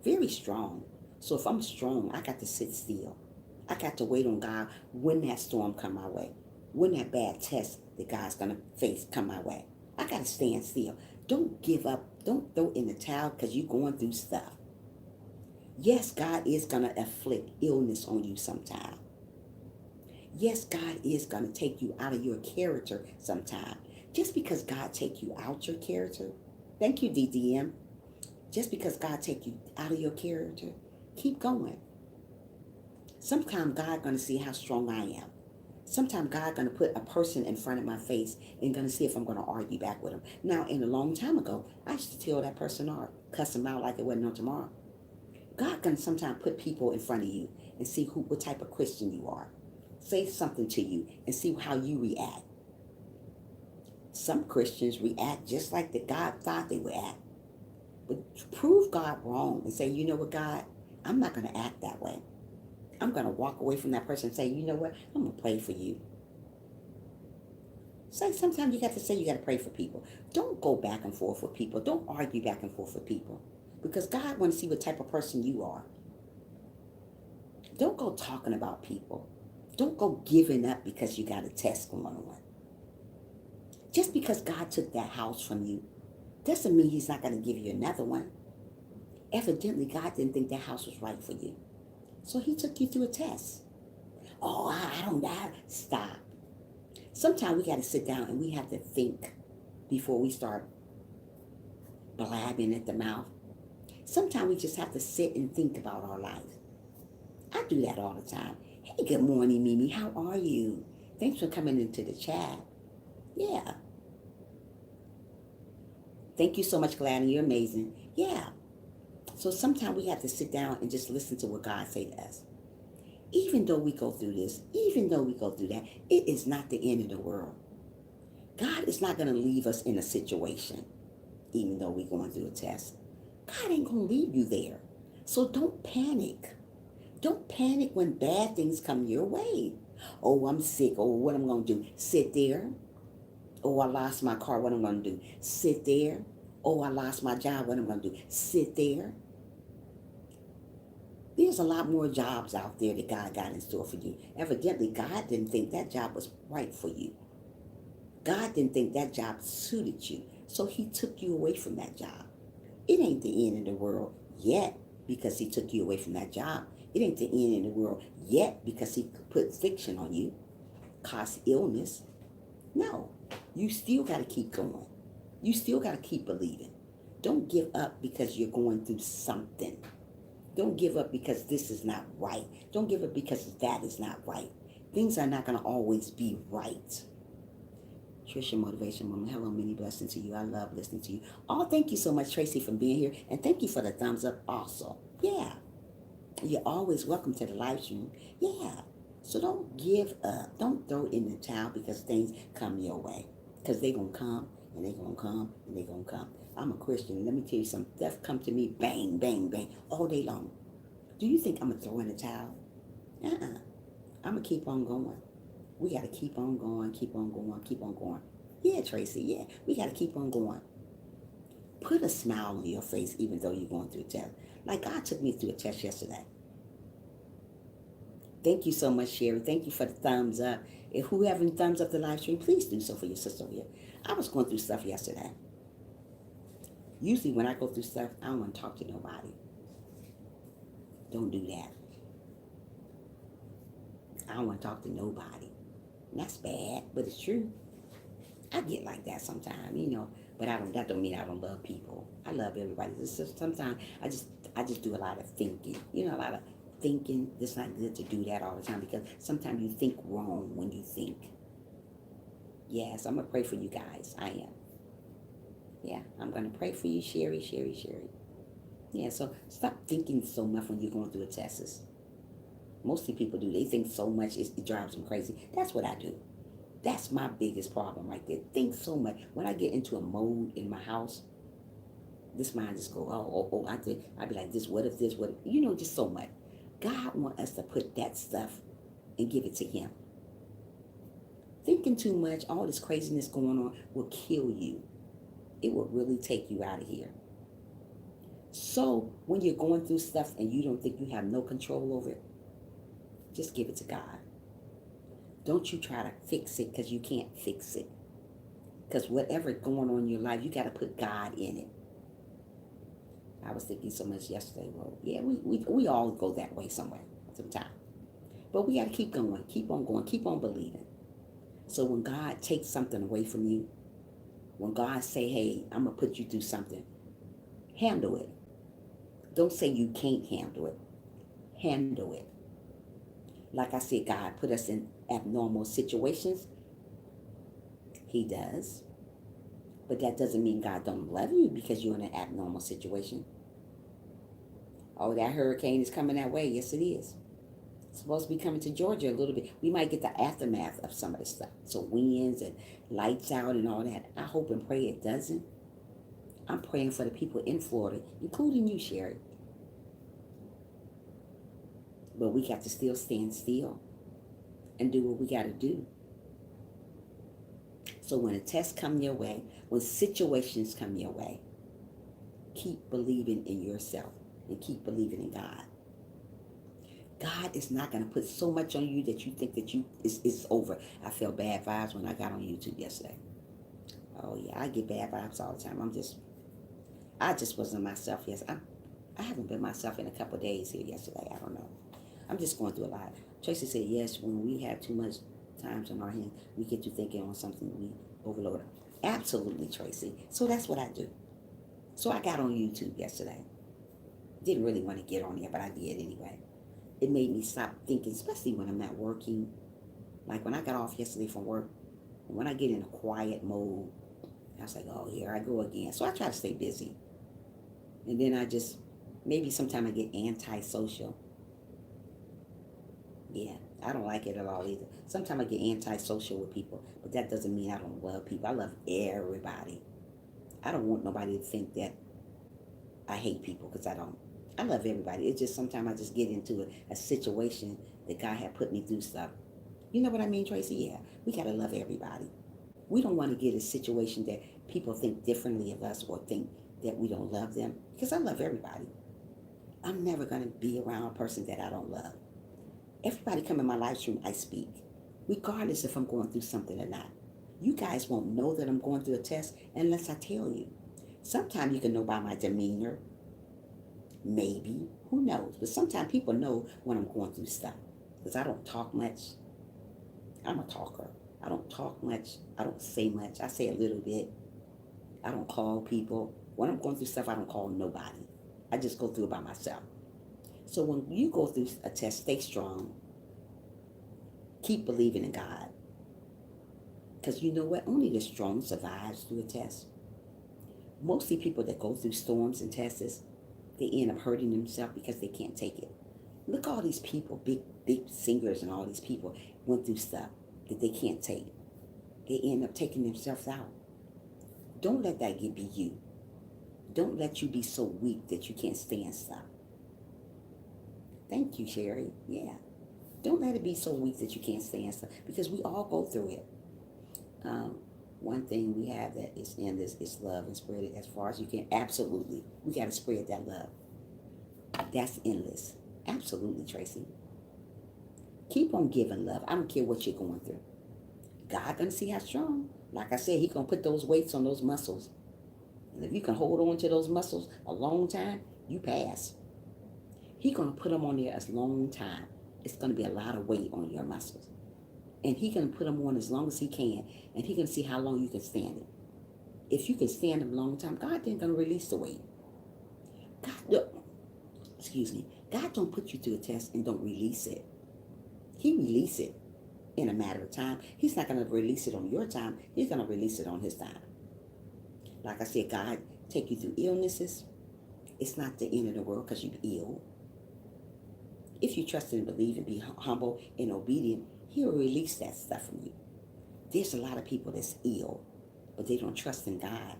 Very strong. So if I'm strong, I got to sit still. I got to wait on God when that storm come my way. When that bad test that God's going to face come my way. I got to stand still. Don't give up. Don't throw in the towel because you're going through stuff. Yes, God is going to afflict illness on you sometime. Yes, God is going to take you out of your character sometime. Just because God take you out your character, thank you, DDM. Just because God take you out of your character, keep going. Sometimes God going to see how strong I am. Sometimes God going to put a person in front of my face and going to see if I'm going to argue back with him. Now, in a long time ago, I used to tell that person off, cuss him out like it wasn't no tomorrow. God can sometimes put people in front of you and see what type of Christian you are. Say something to you and see how you react. Some Christians react just like the God thought they would act. But prove God wrong and say, you know what, God, I'm not going to act that way. I'm going to walk away from that person and say, you know what, I'm going to pray for you. So sometimes you got to say you got to pray for people. Don't go back and forth with people. Don't argue back and forth with people. Because God wants to see what type of person you are. Don't go talking about people. Don't go giving up because you got a test going on. Just because God took that house from you doesn't mean he's not going to give you another one. Evidently, God didn't think that house was right for you. So he took you through a test. Oh, I don't know. Stop. Sometimes we got to sit down and we have to think before we start blabbing at the mouth. Sometimes we just have to sit and think about our life. I do that all the time. Hey, good morning, Mimi. How are you? Thanks for coming into the chat. Yeah. Thank you so much, Gladys. You're amazing. Yeah. So sometimes we have to sit down and just listen to what God say to us. Even though we go through this, even though we go through that, it is not the end of the world. God is not going to leave us in a situation, even though we're going through a test. God ain't going to leave you there. So don't panic. Don't panic when bad things come your way. Oh, I'm sick. Oh, what am I going to do? Sit there. Oh, I lost my car. What am I going to do? Sit there. Oh, I lost my job. What am I going to do? Sit there. There's a lot more jobs out there that God got in store for you. Evidently, God didn't think that job was right for you. God didn't think that job suited you. So he took you away from that job. It ain't the end of the world yet because he took you away from that job. It ain't the end of the world yet because he put affliction on you. cause illness. No, you still got to keep going. You still got to keep believing. Don't give up because you're going through something. Don't give up because this is not right. Don't give up because that is not right. Things are not going to always be right. Trisha Motivation Woman, hello, many blessings to you. I love listening to you. Oh, thank you so much, Tracy, for being here. And thank you for the thumbs up also. Yeah. You're always welcome to the live stream. Yeah. So don't give up. Don't throw in the towel because things come your way. Because they're going to come, and they're going to come, and they're going to come. I'm a Christian. Let me tell you something. Death come to me, bang, bang, bang, all day long. Do you think I'm going to throw in the towel? I'm going to keep on going. We got to keep on going, keep on going, keep on going. Yeah, Tracy, yeah. We got to keep on going. Put a smile on your face even though you're going through a test. Like God took me through a test yesterday. Thank you so much, Sherry. Thank you for the thumbs up. If who haven't thumbs up the live stream, please do so for your sister here. I was going through stuff yesterday. Usually when I go through stuff, I don't want to talk to nobody. Don't do that. I don't want to talk to nobody. And that's bad, but it's true. I get like that sometimes, but that don't mean I don't love people. I love everybody. It's just sometimes I just do a lot of thinking. A lot of thinking. It's not good to do that all the time because sometimes you think wrong when you think. Yes, I'm gonna pray for you guys. I am. Yeah, I'm gonna pray for you, Sherry. Yeah, so stop thinking so much when you're going through a test. Mostly people do. They think so much it drives them crazy. That's what I do. That's my biggest problem right there. Think so much. When I get into a mode in my house, this mind just go, I'd be like this, what if, just so much. God wants us to put that stuff and give it to him. Thinking too much, all this craziness going on will kill you. It will really take you out of here. So when you're going through stuff and you don't think you have no control over it, just give it to God. Don't you try to fix it because you can't fix it. Because whatever's going on in your life, you got to put God in it. I was thinking so much yesterday. Well, yeah, we all go that way somewhere, sometime. But we got to keep going, keep on going, keep on believing. So when God takes something away from you, when God say, hey, I'm going to put you through something, handle it. Don't say you can't handle it. Handle it. Like I said, God put us in abnormal situations. He does. But that doesn't mean God don't love you because you're in an abnormal situation. Oh, that hurricane is coming that way. Yes, it is. It's supposed to be coming to Georgia a little bit. We might get the aftermath of some of this stuff. So winds and lights out and all that. I hope and pray it doesn't. I'm praying for the people in Florida, including you, Sherry. But we got to still stand still and do what we got to do. So when a test come your way, when situations come your way, keep believing in yourself and keep believing in God. God is not going to put so much on you that you think that it's over. I felt bad vibes when I got on YouTube yesterday. Oh yeah, I get bad vibes all the time. I just wasn't myself yesterday. I haven't been myself in a couple of days here yesterday. I don't know. I'm just going through a lot. Tracy said, yes, when we have too much times on our hands, we get to thinking on something, we overload it. Absolutely, Tracy. So that's what I do. So I got on YouTube yesterday. Didn't really want to get on there, but I did anyway. It made me stop thinking, especially when I'm not working. Like when I got off yesterday from work, and when I get in a quiet mode, I was like, oh, here I go again. So I try to stay busy. And then maybe sometimes I get antisocial. Yeah, I don't like it at all either. Sometimes I get antisocial with people, but that doesn't mean I don't love people. I love everybody. I don't want nobody to think that I hate people because I don't. I love everybody. It's just sometimes I just get into a situation that God had put me through stuff. You know what I mean, Tracy? Yeah, we got to love everybody. We don't want to get a situation that people think differently of us or think that we don't love them because I love everybody. I'm never going to be around a person that I don't love. Everybody come in my live stream, I speak, regardless if I'm going through something or not. You guys won't know that I'm going through a test unless I tell you. Sometimes you can know by my demeanor. Maybe. Who knows? But sometimes people know when I'm going through stuff because I don't talk much. I'm a talker. I don't talk much. I don't say much. I say a little bit. I don't call people. When I'm going through stuff, I don't call nobody. I just go through it by myself. So when you go through a test, stay strong. Keep believing in God. Because you know what? Only the strong survives through a test. Mostly people that go through storms and tests, they end up hurting themselves because they can't take it. Look, all these people, big singers and all these people went through stuff that they can't take. They end up taking themselves out. Don't let that be you. Don't let you be so weak that you can't stand stuff. Thank you, Sherry. Yeah. Don't let it be so weak that you can't stand stuff, because we all go through it. One thing we have that is endless is love, and spread it as far as you can. Absolutely. We got to spread that love. That's endless. Absolutely, Tracy. Keep on giving love. I don't care what you're going through. God gonna see how strong. Like I said, He gonna put those weights on those muscles. And if you can hold on to those muscles a long time, you pass. He gonna put them on there as long time. It's gonna be a lot of weight on your muscles. And He gonna put them on as long as He can. And He gonna see how long you can stand it. If you can stand them a long time, God ain't gonna release the weight. God don't put you through a test and don't release it. He release it in a matter of time. He's not going to release it on your time. He's going to release it on His time. Like I said, God take you through illnesses. It's not the end of the world because you're ill. If you trust and believe and be humble and obedient, He'll release that stuff from you. There's a lot of people that's ill, but they don't trust in God.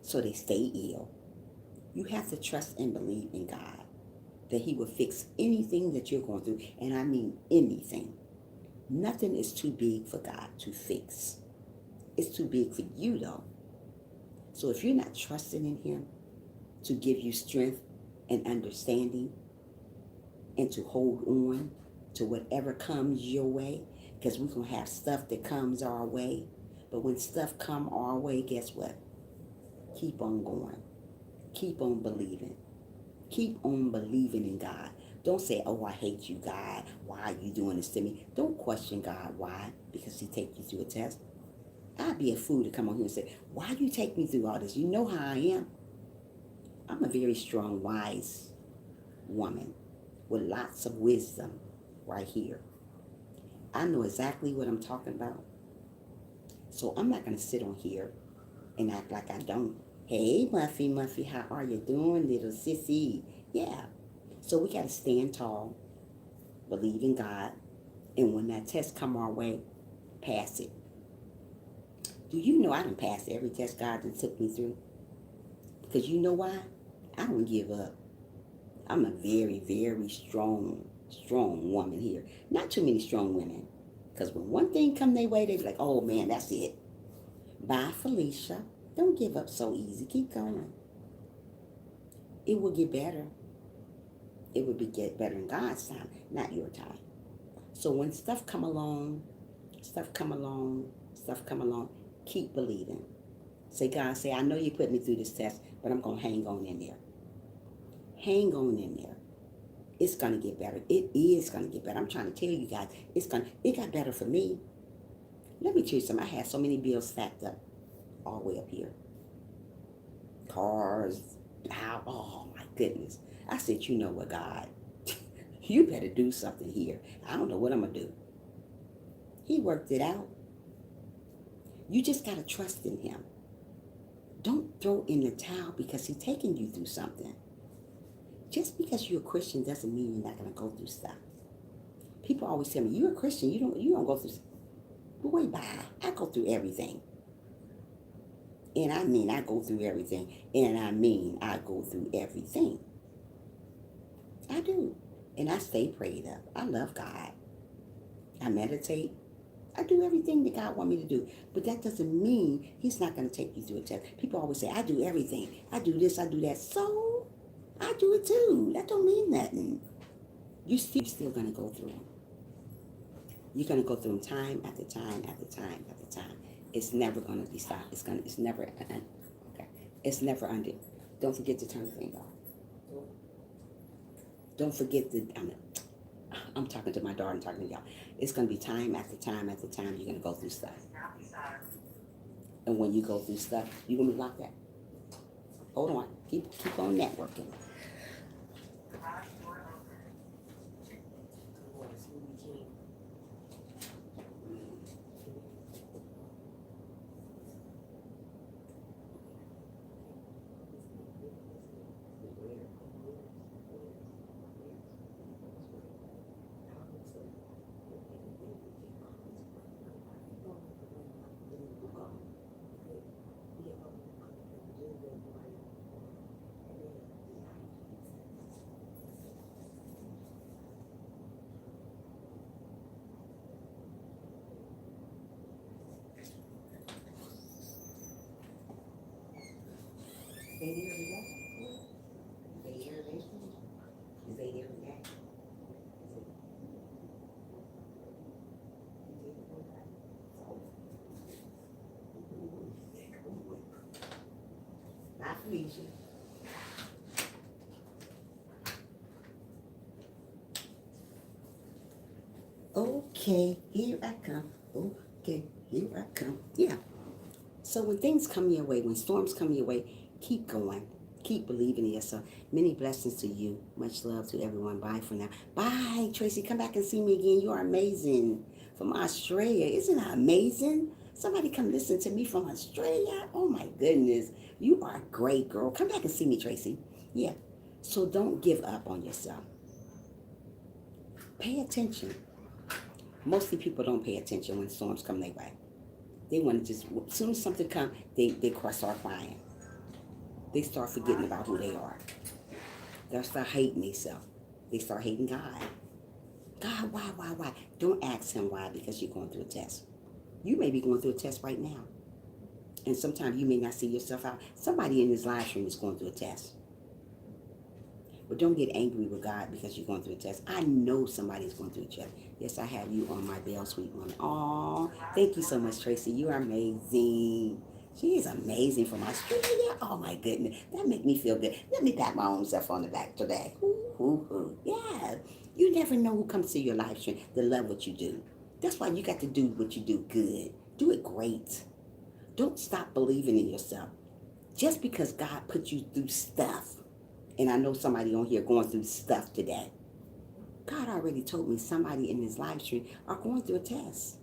So they stay ill. You have to trust and believe in God, that He will fix anything that you're going through. And I mean anything. Nothing is too big for God to fix. It's too big for you, though. So if you're not trusting in Him to give you strength and understanding and to hold on to whatever comes your way, because we're going to have stuff that comes our way. But when stuff come our way, guess what? Keep on going. Keep on believing. Keep on believing in God. Don't say, oh, I hate you, God. Why are you doing this to me? Don't question God. Why? Because He take you through a test. I'd be a fool to come on here and say, why do you take me through all this? You know how I am. I'm a very strong, wise woman with lots of wisdom right here. I know exactly what I'm talking about. So I'm not going to sit on here and act like I don't. Hey, Muffy, how are you doing, little sissy? Yeah. So we got to stand tall, believe in God, and when that test come our way, pass it. Do you know I done passed every test God done took me through? Because you know why? I don't give up. I'm a very, very strong woman here. Not too many strong women. Because when one thing come their way, they be like, oh man, that's it. Bye, Felicia. Don't give up so easy. Keep going. It will get better. It will get better in God's time, not your time. So when stuff come along, keep believing. Say, God, I know you put me through this test, but I'm going to hang on in there. Hang on in there. It's going to get better. It is going to get better. I'm trying to tell you guys, it got better for me. Let me tell you something. I had so many bills stacked up all the way up here. Cars, how, oh my goodness. I said, you know what, God, you better do something here. I don't know what I'm going to do. He worked it out. You just got to trust in Him. Don't throw in the towel because He's taking you through something. Just because you're a Christian doesn't mean you're not going to go through stuff. People always tell me, you're a Christian, you don't go through stuff. But wait, I go through everything. And I mean, I go through everything. And I mean, I go through everything. I do. And I stay prayed up. I love God. I meditate. I do everything that God wants me to do. But that doesn't mean He's not going to take you through a test. People always say, I do everything. I do this, I do that. So, I do it too. That don't mean nothing. You're still going to go through them. You're going to go through them time after time after time after time. It's never going to be stopped. It's never, okay. It's never ending. Don't forget to turn the thing off. Don't forget I'm talking to my daughter, I'm talking to y'all. It's going to be time after time after time you're going to go through stuff. And when you go through stuff, you're going to be like that. Hold on. Keep on networking. They there today? They here today? Is they there today? Not Felicia. Okay, here I come. Okay, here I come. Yeah. So when things come your way, when storms come your way, keep going. Keep believing in yourself. Many blessings to you. Much love to everyone. Bye for now. Bye, Tracy. Come back and see me again. You are amazing. From Australia. Isn't that amazing? Somebody come listen to me from Australia. Oh my goodness. You are a great girl. Come back and see me, Tracy. Yeah. So don't give up on yourself. Pay attention. Mostly people don't pay attention when storms come their way. They want to just, as soon as something comes, they start crying. They start forgetting about who they are. They start hating themselves. They start hating God. God, why? Don't ask him why because you're going through a test. You may be going through a test right now. And sometimes you may not see yourself out. Somebody in this live stream is going through a test. But don't get angry with God because you're going through a test. I know somebody's going through a test. Yes, I have you on my Bell Sweet Woman. Oh, thank you so much, Tracy. You are amazing. She is amazing from Australia. Oh, my goodness. That make me feel good. Let me pat my own self on the back today. Ooh. Yeah. You never know who comes to your live stream to love what you do. That's why you got to do what you do good. Do it great. Don't stop believing in yourself. Just because God put you through stuff, and I know somebody on here going through stuff today. God already told me somebody in this live stream are going through a test.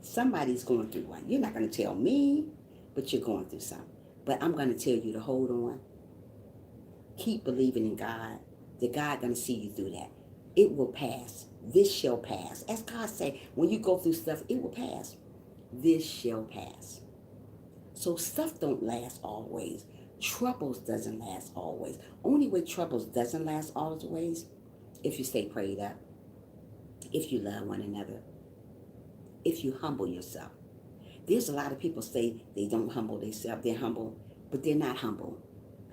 Somebody's going through one. You're not going to tell me, but you're going through something. But I'm going to tell you to hold on. Keep believing in God. That God going to see you through that. It will pass. This shall pass. As God say, when you go through stuff, it will pass. This shall pass. So stuff don't last always. Troubles doesn't last always. Only way troubles doesn't last always if you stay prayed up, if you love one another, if you humble yourself. There's a lot of people say they don't humble themselves. They're humble, but they're not humble.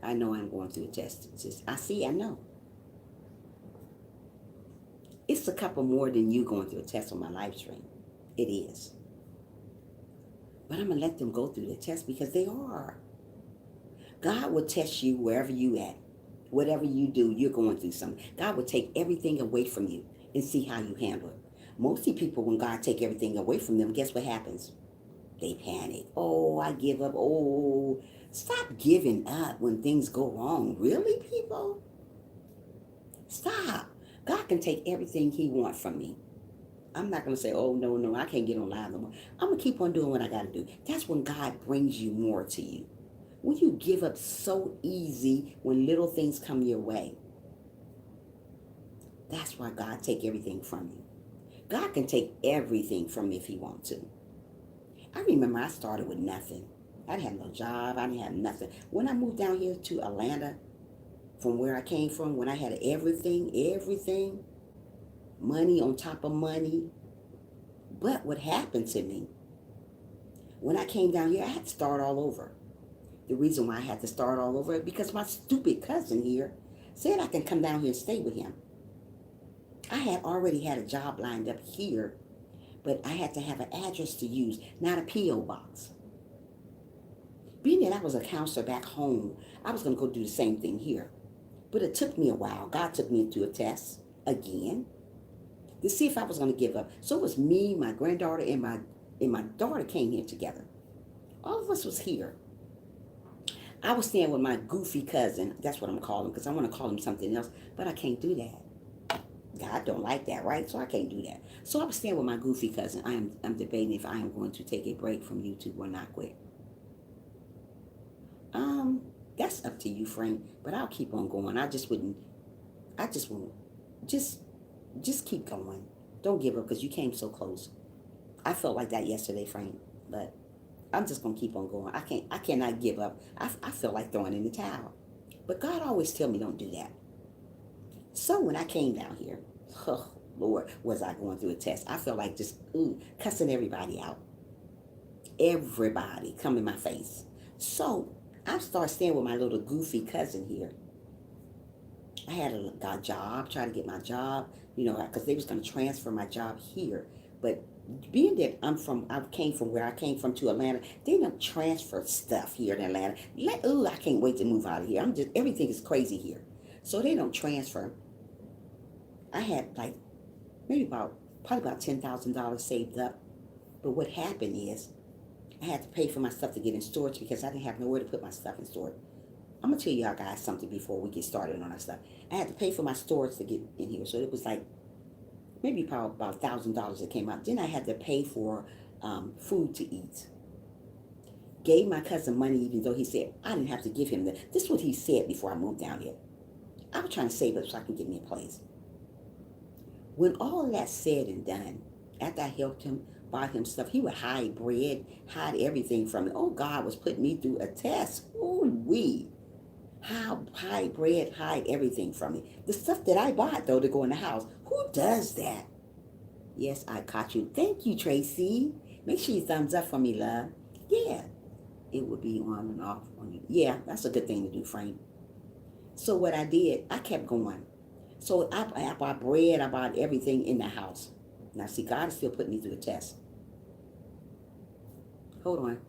I know I'm going through a test. I know. It's a couple more than you going through a test on my live stream. It is. But I'm going to let them go through the test because they are. God will test you wherever you at. Whatever you do, you're going through something. God will take everything away from you and see how you handle it. Mostly people, when God take everything away from them, guess what happens? They panic. Oh, I give up. Oh, stop giving up when things go wrong. Really, people? Stop. God can take everything he wants from me. I'm not going to say, oh, no, I can't get on live no more. I'm going to keep on doing what I got to do. That's when God brings you more to you. When you give up so easy when little things come your way, that's why God take everything from you. God can take everything from me if he wants to. I remember I started with nothing. I didn't have no job. I didn't have nothing. When I moved down here to Atlanta, from where I came from, when I had everything, money on top of money. But what happened to me, when I came down here, I had to start all over. The reason why I had to start all over is because my stupid cousin here said I can come down here and stay with him. I had already had a job lined up here, but I had to have an address to use, not a P.O. box. Being that I was a counselor back home, I was going to go do the same thing here. But it took me a while. God took me through a test again. to see if I was going to give up. So it was me, my granddaughter, and my daughter came here together. All of us was here. I was staying with my goofy cousin. That's what I'm calling him because I want to call him something else, but I can't do that. God don't like that, right? So I can't do that. So I was staying with my goofy cousin. I'm debating if I am going to take a break from YouTube or not quit. That's up to you, Frank. But I'll keep on going. I just wouldn't. I just won't. Just just keep going. Don't give up because you came so close. I felt like that yesterday, Frank. But I'm just gonna keep on going. I cannot give up. I feel like throwing in the towel. But God always tell me don't do that. So when I came down here, oh Lord, was I going through a test. I felt like just cussing everybody out. Everybody come in my face. So I started staying with my little goofy cousin here. I had a job, trying to get my job, because they was going to transfer my job here. But being that I came from where I came from to Atlanta, they don't transfer stuff here in Atlanta. I can't wait to move out of here. Everything is crazy here. So they don't transfer. I had probably about $10,000 saved up. But what happened is I had to pay for my stuff to get in storage because I didn't have nowhere to put my stuff in storage. I'm going to tell y'all guys something before we get started on our stuff. I had to pay for my storage to get in here. So it was like maybe probably about $1,000 that came out. Then I had to pay for food to eat. Gave my cousin money even though he said I didn't have to give him that. This is what he said before I moved down here. I was trying to save up so I can get me a place. When all of that said and done, after I helped him, bought him stuff, he would hide bread, hide everything from me. Oh, God was putting me through a test. Ooh-wee. Hide bread, hide everything from me. The stuff that I bought, though, to go in the house, who does that? Yes, I caught you. Thank you, Tracy. Make sure you thumbs up for me, love. Yeah, it would be on and off on you. Yeah, that's a good thing to do, Frank. So what I did, I kept going. So I bought bread, I bought everything in the house. Now, see, God is still putting me through a test. Hold on.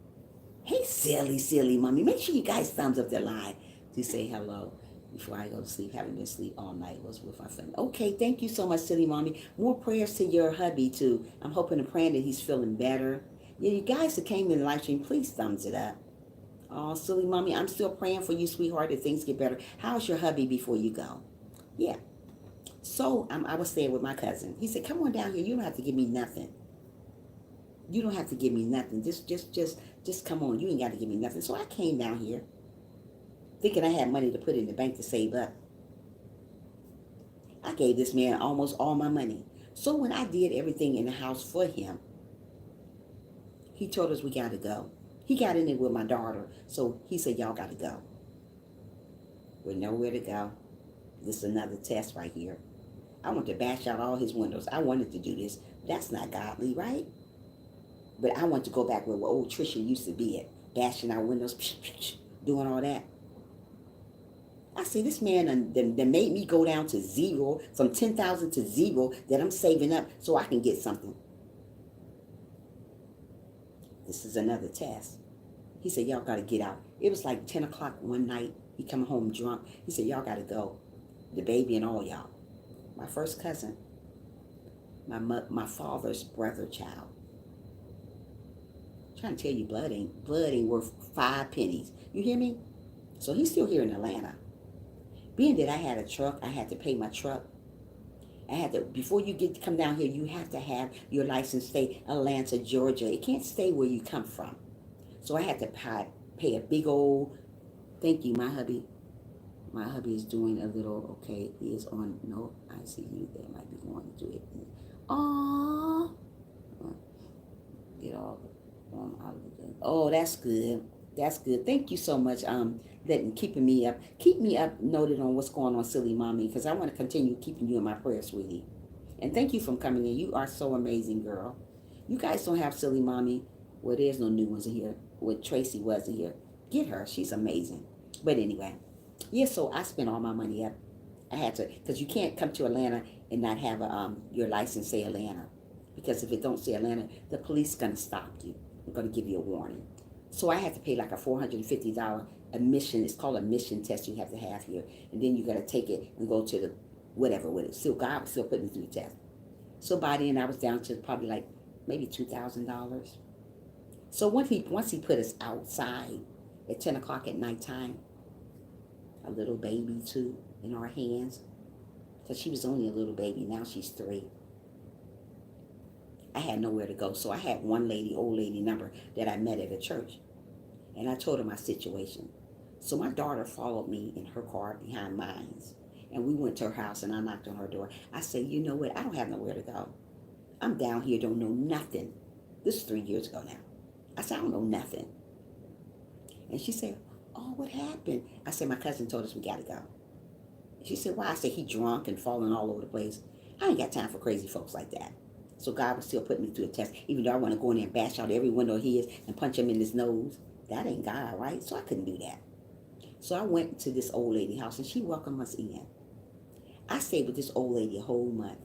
Hey, silly mommy. Make sure you guys thumbs up the line to say hello before I go to sleep. Haven't been asleep all night. Was with my family. Okay, thank you so much, silly mommy. More prayers to your hubby, too. I'm hoping and praying that he's feeling better. Yeah, you guys that came in the live stream, please thumbs it up. Oh, silly mommy, I'm still praying for you, sweetheart, that things get better. How's your hubby before you go? Yeah. So I was staying with my cousin. He said, come on down here. You don't have to give me nothing. You don't have to give me nothing. Just come on. You ain't got to give me nothing. So I came down here thinking I had money to put in the bank to save up. I gave this man almost all my money. So when I did everything in the house for him, he told us we got to go. He got in there with my daughter. So he said, y'all got to go. We're nowhere to go. This is another test right here. I want to bash out all his windows. I wanted to do this. That's not godly, right? But I want to go back where old Trisha used to be at. Bashing out windows, doing all that. I see this man that made me go down to zero, from 10,000 to zero, that I'm saving up so I can get something. This is another test. He said, y'all got to get out. It was like 10 o'clock one night. He come home drunk. He said, y'all got to go. The baby and all y'all. My first cousin. My father's brother child. I'm trying to tell you, blood ain't worth 5 pennies. You hear me? So he's still here in Atlanta. Being that I had a truck, I had to pay my truck. Before you get to come down here, you have to have your license stay Atlanta, Georgia. It can't stay where you come from. So I had to pay a big old, thank you, my hubby. My hubby is doing a little, okay, he is on, no, I see you, that might be going to it. Aww. Get all out of the, oh, that's good. That's good. Thank you so much, keeping me up. Keep me up noted on what's going on, silly mommy, because I want to continue keeping you in my prayers, sweetie. And thank you for coming in. You are so amazing, girl. You guys don't have silly mommy. Well, there's no new ones in here. Well, Tracy wasn't here. Get her. She's amazing. But anyway, yeah, so I spent all my money up. I had to, because you can't come to Atlanta and not have your license say Atlanta. Because if it don't say Atlanta, the police going to stop you. They're going to give you a warning. So I had to pay like a $450 admission. It's called a admission test you have to have here. And then you got to take it and go to the whatever with it. Still, God was still putting me through the test. So by then I was down to probably like maybe $2,000. So once he put us outside at 10 o'clock at nighttime, a little baby too in our hands, because she was only a little baby. Now she's 3. I had nowhere to go. So I had one lady, old lady number that I met at a church. And I told her my situation. So my daughter followed me in her car behind mine. And we went to her house and I knocked on her door. I said, you know what? I don't have nowhere to go. I'm down here, don't know nothing. This is 3 years ago now. I said, I don't know nothing. And she said, oh, what happened? I said, my cousin told us we got to go. She said, why? I said, he drunk and falling all over the place. I ain't got time for crazy folks like that. So God was still putting me through a test, even though I want to go in there and bash out every window of his and punch him in his nose. That ain't God, right? So I couldn't do that. So I went to this old lady house and she welcomed us in. I stayed with this old lady a whole month.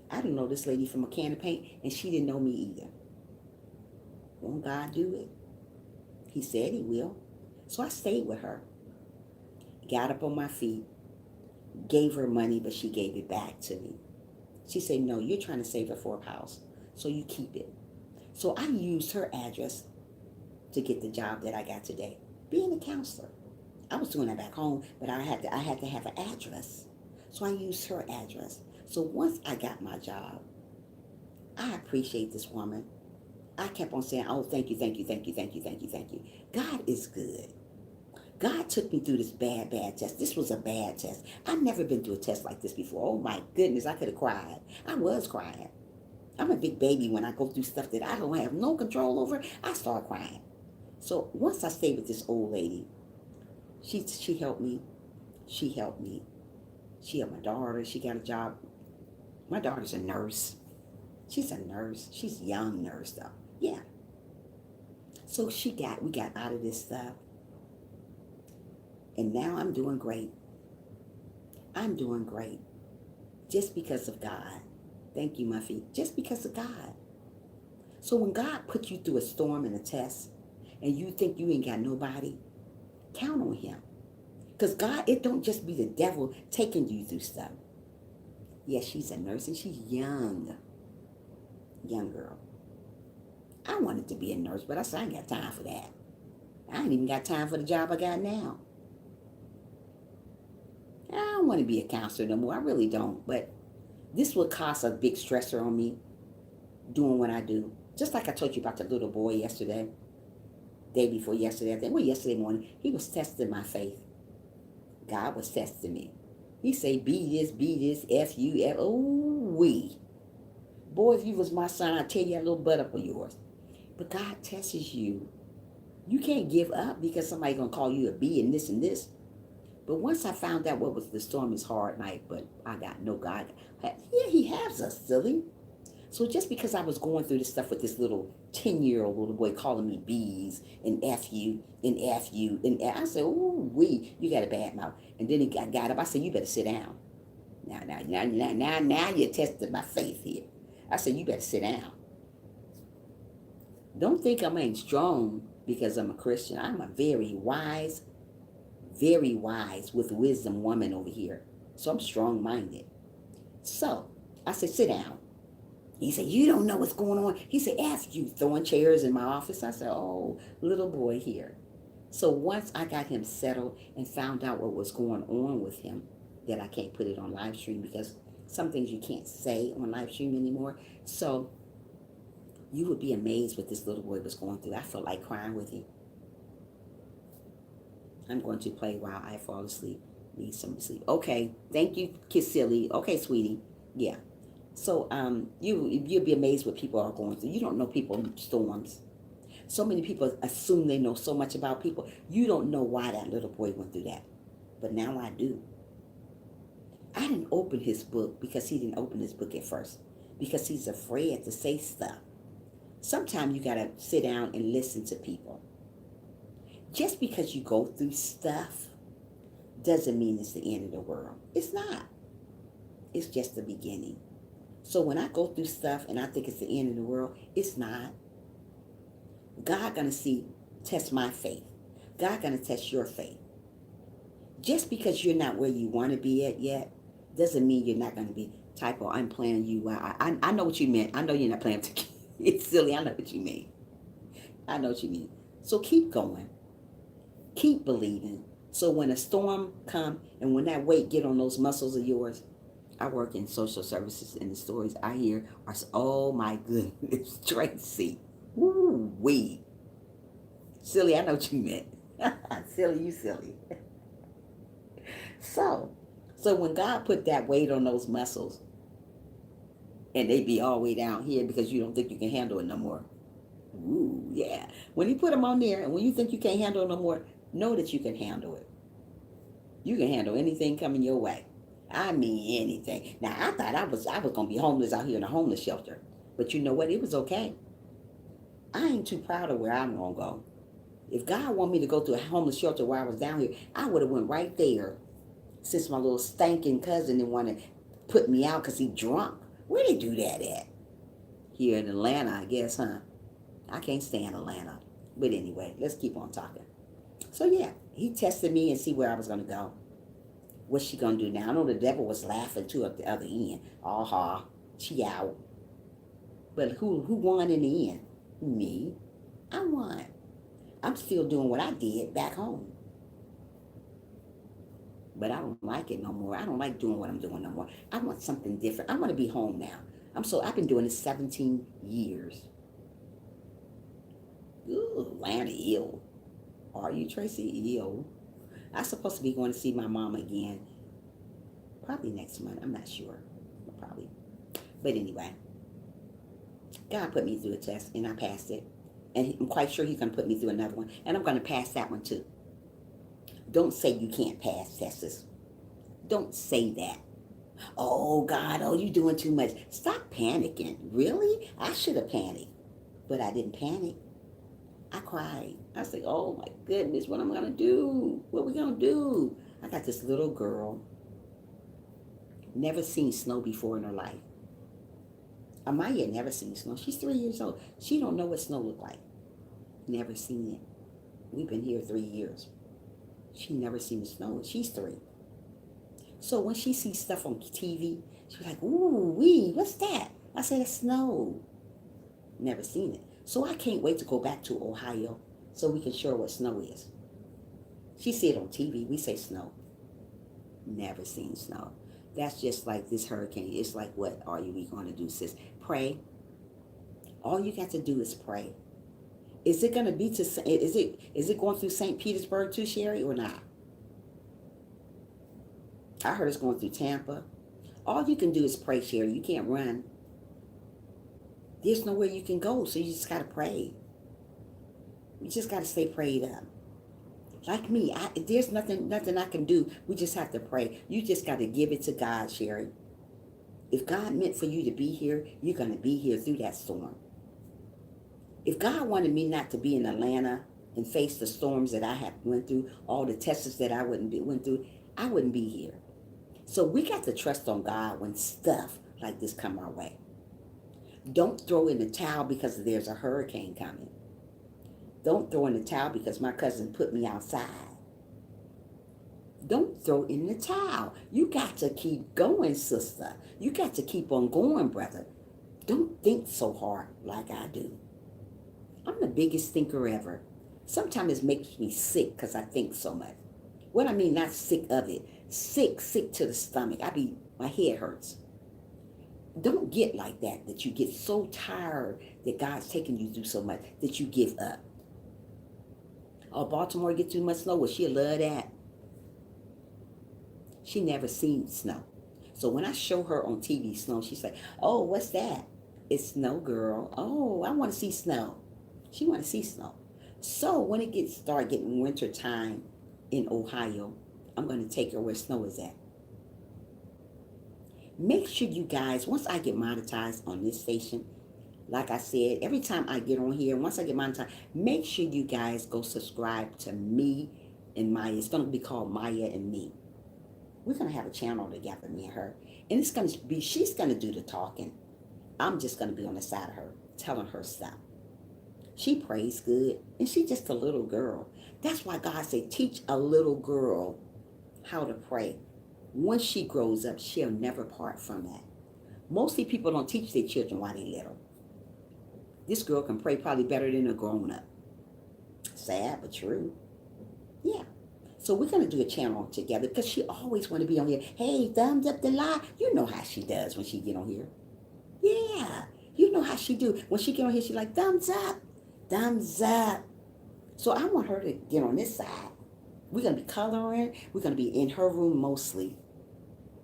I didn't know this lady from a can of paint and she didn't know me either. Won't God do it? He said he will. So I stayed with her. Got up on my feet. Gave her money, but she gave it back to me. She said, no, you're trying to save it for a house, so you keep it. So I used her address to get the job that I got today, being a counselor. I was doing that back home, but I had to have an address. So I used her address. So once I got my job, I appreciate this woman. I kept on saying, oh, thank you, thank you, thank you, thank you, thank you, thank you. God is good. God took me through this bad test. This was a bad test. I've never been through a test like this before. Oh my goodness, I could have cried. I was crying. I'm a big baby when I go through stuff that I don't have no control over. I start crying. So once I stayed with this old lady, she helped me. She helped me. She helped my daughter. She got a job. My daughter's a nurse. She's a nurse. She's a young nurse though. Yeah. So we got out of this stuff. And now I'm doing great. I'm doing great. Just because of God. Thank you, Muffy. Just because of God. So when God puts you through a storm and a test, and you think you ain't got nobody, count on him. Because God, it don't just be the devil taking you through stuff. Yes, she's a nurse and she's young. Young girl. I wanted to be a nurse, but I said I ain't got time for that. I ain't even got time for the job I got now. I don't want to be a counselor no more. I really don't. But this will cause a big stressor on me doing what I do. Just like I told you about the little boy yesterday. Day before yesterday. I think, well, yesterday morning. He was testing my faith. God was testing me. He say, be this, F you, F, oh, we. Boy, if you was my son, I'd tear that little butt up of yours. But God tests you. You can't give up because somebody's going to call you a B and this and this. But once I found out what was the storm is hard night, but I got no God. Yeah, he has us, silly. So just because I was going through this stuff with this little 10-year-old little boy calling me B's and F you and F you, and I said, ooh, you got a bad mouth. And then he got up. I said, you better sit down. Now you're testing my faith here. I said, you better sit down. Don't think I ain't strong because I'm a Christian. I'm a very wise with wisdom woman over here. So I'm strong-minded. So I said, sit down. He said, you don't know what's going on. He said, F you, throwing chairs in my office. I said, oh, little boy here. So once I got him settled and found out what was going on with him, that I can't put it on live stream because some things you can't say on live stream anymore. So you would be amazed what this little boy was going through. I felt like crying with him. I'm going to play while I fall asleep. Need some sleep. Okay. Thank you, Kiss Silly. Okay, sweetie. Yeah. So you'll be amazed what people are going through. You don't know people in storms. So many people assume they know so much about people. You don't know why that little boy went through that. But now I do. I didn't open his book because he didn't open his book at first. Because he's afraid to say stuff. Sometimes you got to sit down and listen to people. Just because you go through stuff doesn't mean it's the end of the world. It's not. It's just the beginning. So when I go through stuff and I think it's the end of the world, it's not. God gonna test my faith. God gonna test your faith. Just because you're not where you want to be at yet, Doesn't mean you're not going to be type of I'm playing you. I know what you meant. I know you're not playing to it's silly. I know what you mean. I know what you mean. So keep going. Keep believing. So when a storm come and when that weight get on those muscles of yours, I work in social services and the stories I hear are, oh my goodness, Tracy. Woo wee. Silly, I know what you meant. Silly, you silly. So, so when God put that weight on those muscles and they be all the way down here because you don't think you can handle it no more. Ooh, yeah. When he put them on there and when you think you can't handle it no more, know that you can handle it. You can handle anything coming your way. I mean anything. Now I thought I was gonna be homeless out here in a homeless shelter. But you know what? It was okay. I ain't too proud of where I'm gonna go. If God wanted me to go to a homeless shelter while I was down here, I would have went right there. Since my little stinking cousin didn't want to put me out because he drunk. Where they do that at? Here in Atlanta, I guess, huh? I can't stand Atlanta. But anyway, let's keep on talking. So yeah, he tested me and see where I was gonna go. What's she gonna do now? I know the devil was laughing too at the other end. Aha, she out. But who won in the end? Me. I won. I'm still doing what I did back home. But I don't like it no more. I don't like doing what I'm doing no more. I want something different. I want to be home now. I've been doing this 17 years. Ooh, Atlanta ill. Are you, Tracy? Ill. I'm supposed to be going to see my mom again. Probably next month. I'm not sure. Probably. But anyway, God put me through a test and I passed it. And I'm quite sure he's going to put me through another one. And I'm going to pass that one too. Don't say you can't pass tests. Don't say that. Oh, God, oh, you're doing too much. Stop panicking. Really? I should have panicked. But I didn't panic. I cried. I said, oh, my goodness, what am I going to do? What are we going to do? I got this little girl, never seen snow before in her life. Amaya never seen snow. She's 3 years old. She don't know what snow look like. Never seen it. We've been here 3 years. She never seen the snow. She's 3. So when she sees stuff on TV, she's like, ooh, wee, what's that? I said, it's snow. Never seen it. So I can't wait to go back to Ohio so we can show her what snow is. She see it on TV. We say snow. Never seen snow. That's just like this hurricane. It's like, what are we going to do, sis? Pray. All you got to do is pray. Is it going to be to, is it going through St. Petersburg too, Sherry, or not? I heard it's going through Tampa. All you can do is pray, Sherry. You can't run. There's nowhere you can go, so you just got to pray. You just got to stay prayed up. Like me, there's nothing I can do. We just have to pray. You just got to give it to God, Sherry. If God meant for you to be here, you're going to be here through that storm. If God wanted me not to be in Atlanta and face the storms that I have went through, all the tests that I went through, I wouldn't be here. So we got to trust on God when stuff like this come our way. Don't throw in the towel because there's a hurricane coming. Don't throw in the towel because my cousin put me outside. Don't throw in the towel. You got to keep going, sister. You got to keep on going, brother. Don't think so hard like I do. I'm the biggest thinker ever. Sometimes it makes me sick because I think so much. What I mean, not sick of it. Sick to the stomach. My head hurts. Don't get like that you get so tired that God's taking you through so much that you give up. Oh, Baltimore get too much snow. Well, she'll love that. She never seen snow. So when I show her on TV snow, she's like, oh, what's that? It's snow, girl. Oh, I want to see snow. She want to see snow. So when it start getting winter time in Ohio, I'm going to take her where snow is at. Make sure you guys, once I get monetized on this station, like I said, every time I get on here, once I get monetized, make sure you guys go subscribe to me and Maya. It's going to be called Maya and Me. We're going to have a channel together, me and her. And it's going to be, she's going to do the talking. I'm just going to be on the side of her, telling her stuff. She prays good, and she's just a little girl. That's why God said, teach a little girl how to pray. Once she grows up, she'll never part from that. Mostly people don't teach their children while they're little. This girl can pray probably better than a grown up. Sad but true. Yeah. So we're gonna do a channel together because she always want to be on here. Hey, thumbs up the line. You know how she does when she get on here. Yeah. You know how she do. When she get on here, she like thumbs up. Thumbs up. So I want her to get on this side. We're gonna be coloring. We're gonna be in her room mostly.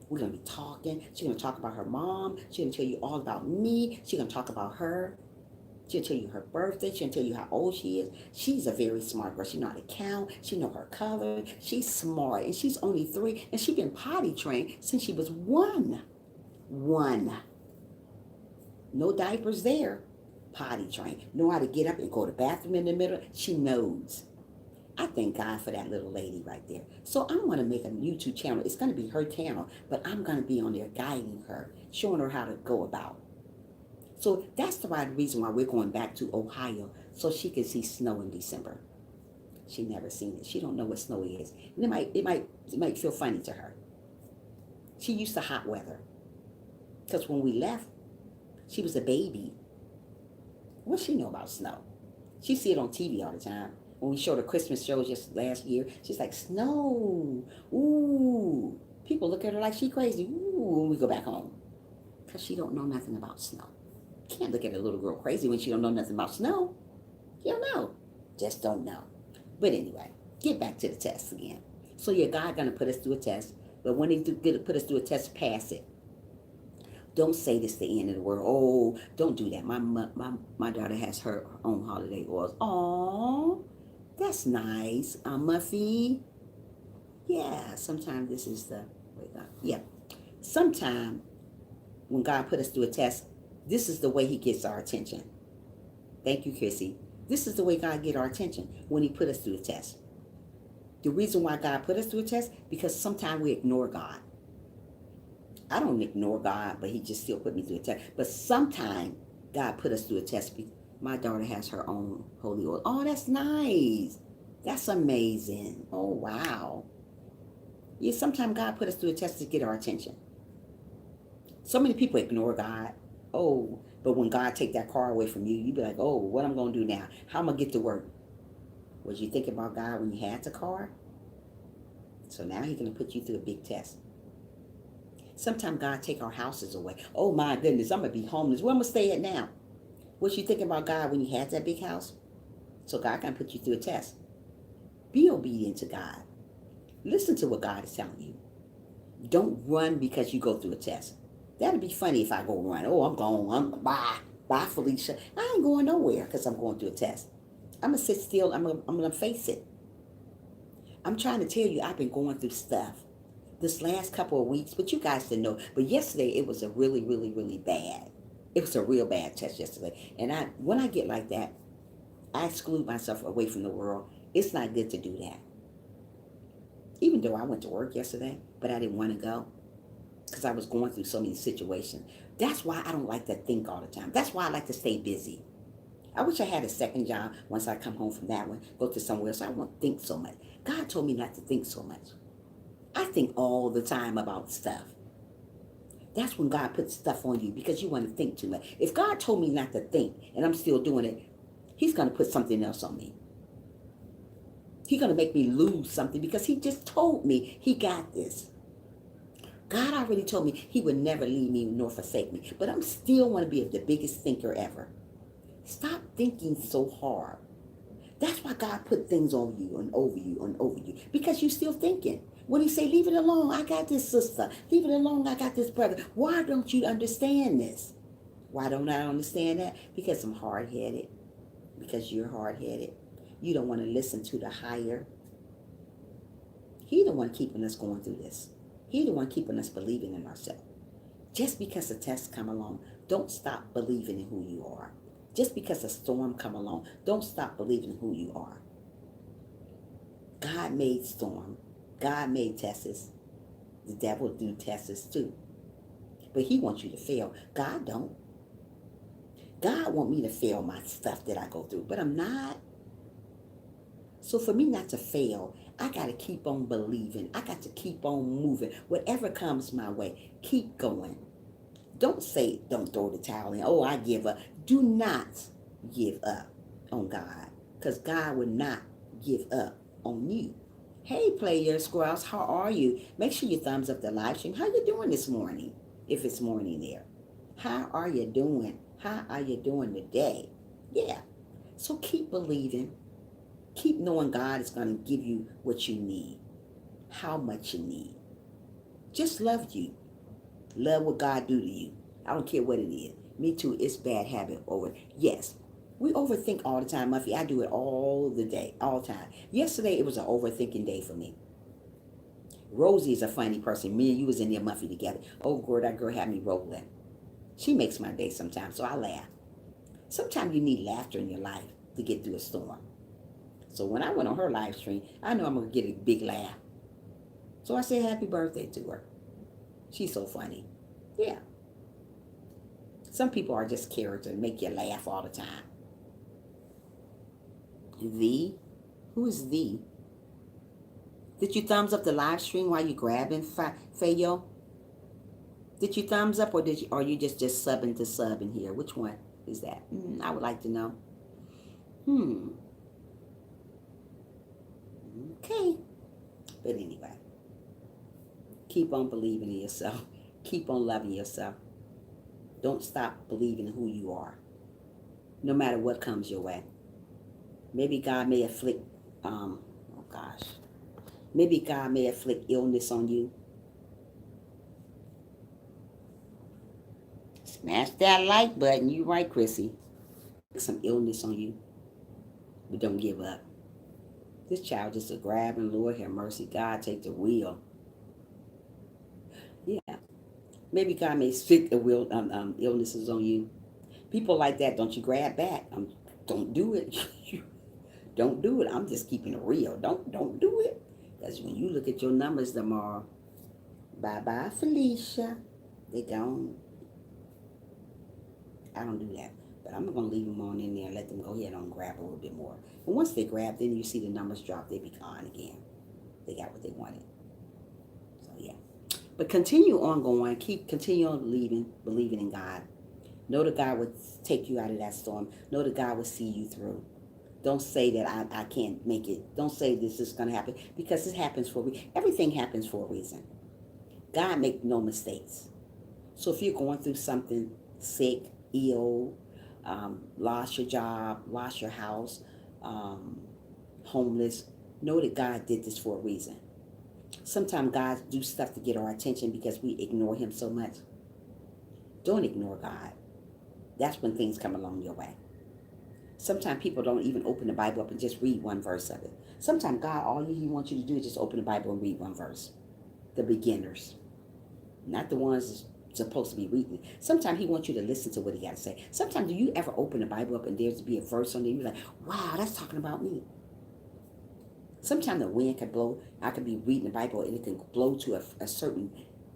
We're gonna be talking. She's gonna talk about her mom. She's gonna tell you all about me. She's gonna talk about her. She'll tell you her birthday. She'll tell you how old she is. She's a very smart girl. She know how to count. She know her color. She's smart. And she's only 3. And she been potty trained since she was 1. 1. No diapers there. Potty trained. Know how to get up and go to the bathroom in the middle. She knows. I thank God for that little lady right there. So I'm going to make a YouTube channel. It's going to be her channel. But I'm going to be on there guiding her. Showing her how to go about. So that's the right reason why we're going back to Ohio, so she can see snow in December. She never seen it. She don't know what snow is. And it might feel funny to her. She used to hot weather. Because when we left, she was a baby. What she know about snow? She see it on TV all the time. When we showed her Christmas shows just last year, she's like, snow. Ooh. People look at her like she crazy. Ooh, when we go back home. Because she don't know nothing about snow. Can't look at a little girl crazy when she don't know nothing about snow. You don't know. Just don't know. But anyway, get back to the test again. So yeah, God gonna put us through a test. But when he put us through a test, pass it. Don't say this the end of the world. Oh, don't do that. My daughter has her own holiday oils. Oh, that's nice. Muffy. Yeah, sometimes this is the wait. Yeah, sometime when God put us through a test, this is the way he gets our attention. Thank you, Chrissy. This is the way God get our attention when he put us through a test. The reason why God put us through a test, because sometimes we ignore God. I don't ignore God, but he just still put me through a test. But sometimes God put us through a test. My daughter has her own holy oil. Oh, that's nice. That's amazing. Oh, wow. Yeah, sometimes God put us through a test to get our attention. So many people ignore God. Oh, but when God take that car away from you, you be like, oh, what I'm going to do now? How am I going to get to work? Was you thinking about God when you had the car? So now he's going to put you through a big test. Sometimes God take our houses away. Oh my goodness, I'm going to be homeless. Where am I going to stay at now? Was you thinking about God when you had that big house? So God can put you through a test. Be obedient to God. Listen to what God is telling you. Don't run because you go through a test. That'd be funny if I go run. Oh, I'm going. Bye, Felicia. I ain't going nowhere because I'm going through a test. I'm going to sit still. I'm going to face it. I'm trying to tell you, I've been going through stuff this last couple of weeks, but you guys didn't know. But yesterday, it was a really, really, really bad. It was a real bad test yesterday. And when I get like that, I exclude myself away from the world. It's not good to do that. Even though I went to work yesterday, but I didn't want to go because I was going through so many situations. That's why I don't like to think all the time. That's why I like to stay busy. I wish I had a second job once I come home from that one, go to somewhere else. I won't think so much. God told me not to think so much. I think all the time about stuff. That's when God puts stuff on you because you want to think too much. If God told me not to think and I'm still doing it, he's going to put something else on me. He's going to make me lose something because he just told me he got this. God already told me he would never leave me nor forsake me. But I'm still want to be the biggest thinker ever. Stop thinking so hard. That's why God put things on you and over you and over you. Because you're still thinking. When he say, leave it alone, I got this sister. Leave it alone, I got this brother. Why don't you understand this? Why don't I understand that? Because I'm hard-headed. Because you're hard-headed. You don't want to listen to the higher. He the one keeping us going through this. He the one keeping us believing in ourselves. Just because the tests come along, don't stop believing in who you are. Just because a storm come along, don't stop believing in who you are. God made storm. God made tests. The devil do tests too. But he wants you to fail. God don't. God want me to fail my stuff that I go through, but I'm not. So for me not to fail, I got to keep on believing. I got to keep on moving. Whatever comes my way, keep going. Don't say, don't throw the towel in. Oh, I give up. Do not give up on God, because God will not give up on you. Hey, player squirrels, how are you? Make sure you thumbs up the live stream. How you doing this morning? If it's morning there. How are you doing? How are you doing today? Yeah. So keep believing. Keep knowing God is going to give you what you need, how much you need. Just love you. Love what God do to you. I don't care what it is. Me too, it's bad habit over. Yes, we overthink all the time, Muffy. I do it all the day, all the time. Yesterday, it was an overthinking day for me. Rosie is a funny person. Me and you was in there, Muffy, together. Oh, girl, that girl had me rolling. She makes my day sometimes, so I laugh. Sometimes you need laughter in your life to get through a storm. So when I went on her live stream, I know I'm going to get a big laugh. So I said happy birthday to her. She's so funny. Yeah. Some people are just character and make you laugh all the time. The? Who is the? Did you thumbs up the live stream while you grabbing Fayo? Did you thumbs up, or did you, or you just subbing to sub in here? Which one is that? I would like to know. Okay. But anyway, keep on believing in yourself. Keep on loving yourself. Don't stop believing in who you are, no matter what comes your way. Maybe God may afflict, maybe God may afflict illness on you. Smash that like button. You right, Chrissy. Some illness on you, but don't give up. This child just a grabbing. Lord have mercy. God, take the wheel. Yeah. Maybe God may stick the wheel illnesses on you. People like that, don't you grab back. Don't do it. Don't do it. I'm just keeping it real. Don't do it. Because when you look at your numbers tomorrow, bye-bye, Felicia. They gone. I don't do that. But I'm going to leave them on in there and let them go ahead and grab a little bit more. And once they grab, then you see the numbers drop. They be gone again. They got what they wanted. So, yeah. But continue on going. Continue on believing in God. Know that God would take you out of that storm. Know that God will see you through. Don't say that I can't make it. Don't say this is going to happen, because it happens for a reason. Everything happens for a reason. God make no mistakes. So if you're going through something, sick, ill, lost your job, lost your house, homeless, know that God did this for a reason. Sometimes God do stuff to get our attention because we ignore him so much. Don't ignore God. That's when things come along your way. Sometimes people don't even open the Bible up and just read one verse of it. Sometimes God, all he wants you to do is just open the Bible and read one verse. The beginners. Not the ones that's supposed to be reading. Sometimes he wants you to listen to what he got to say. Sometimes do you ever open the Bible up and there's to be a verse on there, you're like, wow, that's talking about me. Sometimes the wind can blow. I could be reading the Bible and it can blow to a certain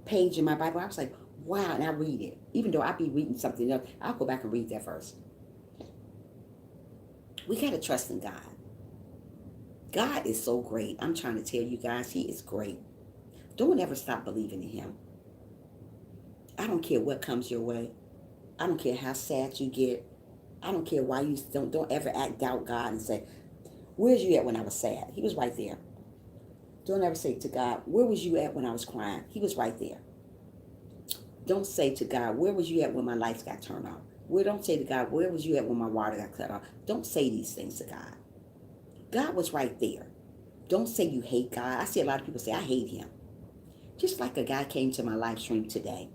page in my Bible. I was like, wow, and I read it. Even though I be reading something else, I'll go back and read that verse. We got to trust in God. God is so great. I'm trying to tell you guys, he is great. Don't ever stop believing in him. I don't care what comes your way. I don't care how sad you get. I don't care why you don't ever doubt God and say, where's you at when I was sad? He was right there. Don't ever say to God, where was you at when I was crying? He was right there. Don't say to God, where was you at when my lights got turned off? Don't say to God, where was you at when my water got cut off? Don't say these things to God. God was right there. Don't say you hate God. I see a lot of people say, I hate him. Just like a guy came to my live stream today.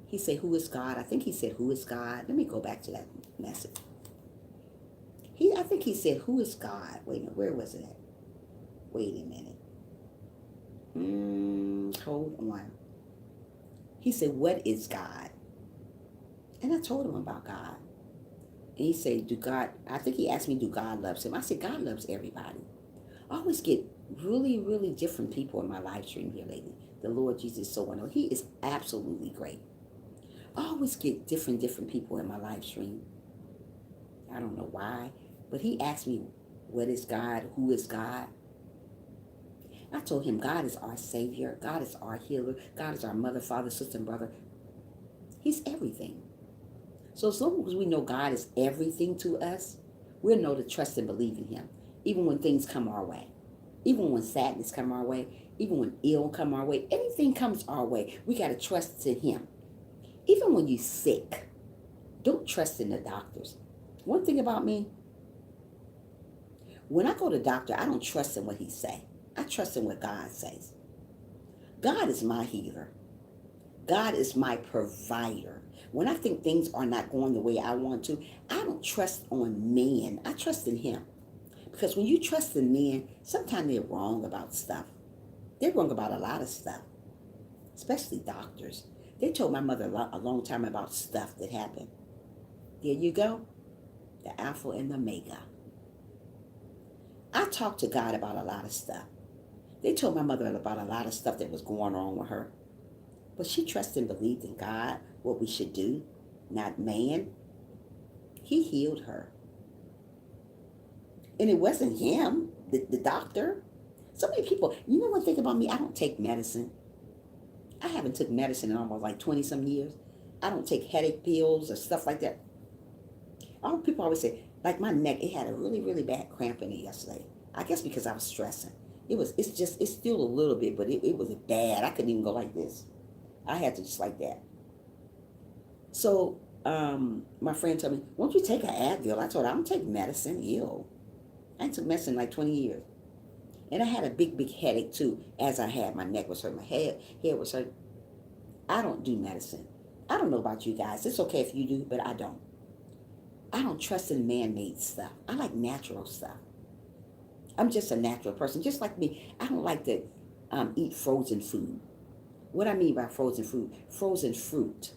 He said, who is God? I think he said, who is God? Let me go back to that message. I think he said, who is God? Wait a minute, where was it at? Wait a minute. Hold on. He said, what is God? And I told him about God. And he said, I think he asked me, do God loves him? I said, God loves everybody. I always get really, really different people in my live stream here lately. The Lord Jesus is so wonderful. He is absolutely great. I always get different people in my live stream. I don't know why, but he asked me, what is God? Who is God? I told him God is our Savior. God is our healer. God is our mother, father, sister, and brother. He's everything. So as long as we know God is everything to us, we'll know to trust and believe in him. Even when things come our way. Even when sadness come our way. Even when ill come our way. Anything comes our way. We got to trust in him. Even when you're sick, don't trust in the doctors. One thing about me, when I go to the doctor, I don't trust in what he say. I trust in what God says. God is my healer. God is my provider. When I think things are not going the way I want to, I don't trust on man. I trust in him. Because when you trust in men, sometimes they're wrong about stuff. They're wrong about a lot of stuff, especially doctors. They told my mother a long time about stuff that happened. There you go, the Alpha and the Omega. I talked to God about a lot of stuff. They told my mother about a lot of stuff that was going on with her. But she trusted and believed in God, what we should do, not man. He healed her. And it wasn't him, the doctor. So many people, you know one thing about me, I don't take medicine. I haven't took medicine in almost like 20 some years. I don't take headache pills or stuff like that. All people always say, like my neck, it had a really, really bad cramp in it yesterday. I guess because I was stressing. It's still a little bit, but it was bad. I couldn't even go like this. I had to just like that. So my friend told me, won't you take an Advil? I told her, I don't take medicine. Ew. I took medicine like 20 years. And I had a big, big headache too, as I had. My neck was hurt, my head was hurt. I don't do medicine. I don't know about you guys. It's okay if you do, but I don't. I don't trust in man-made stuff. I like natural stuff. I'm just a natural person. Just like me, I don't like to eat frozen food. What I mean by frozen food, frozen fruit.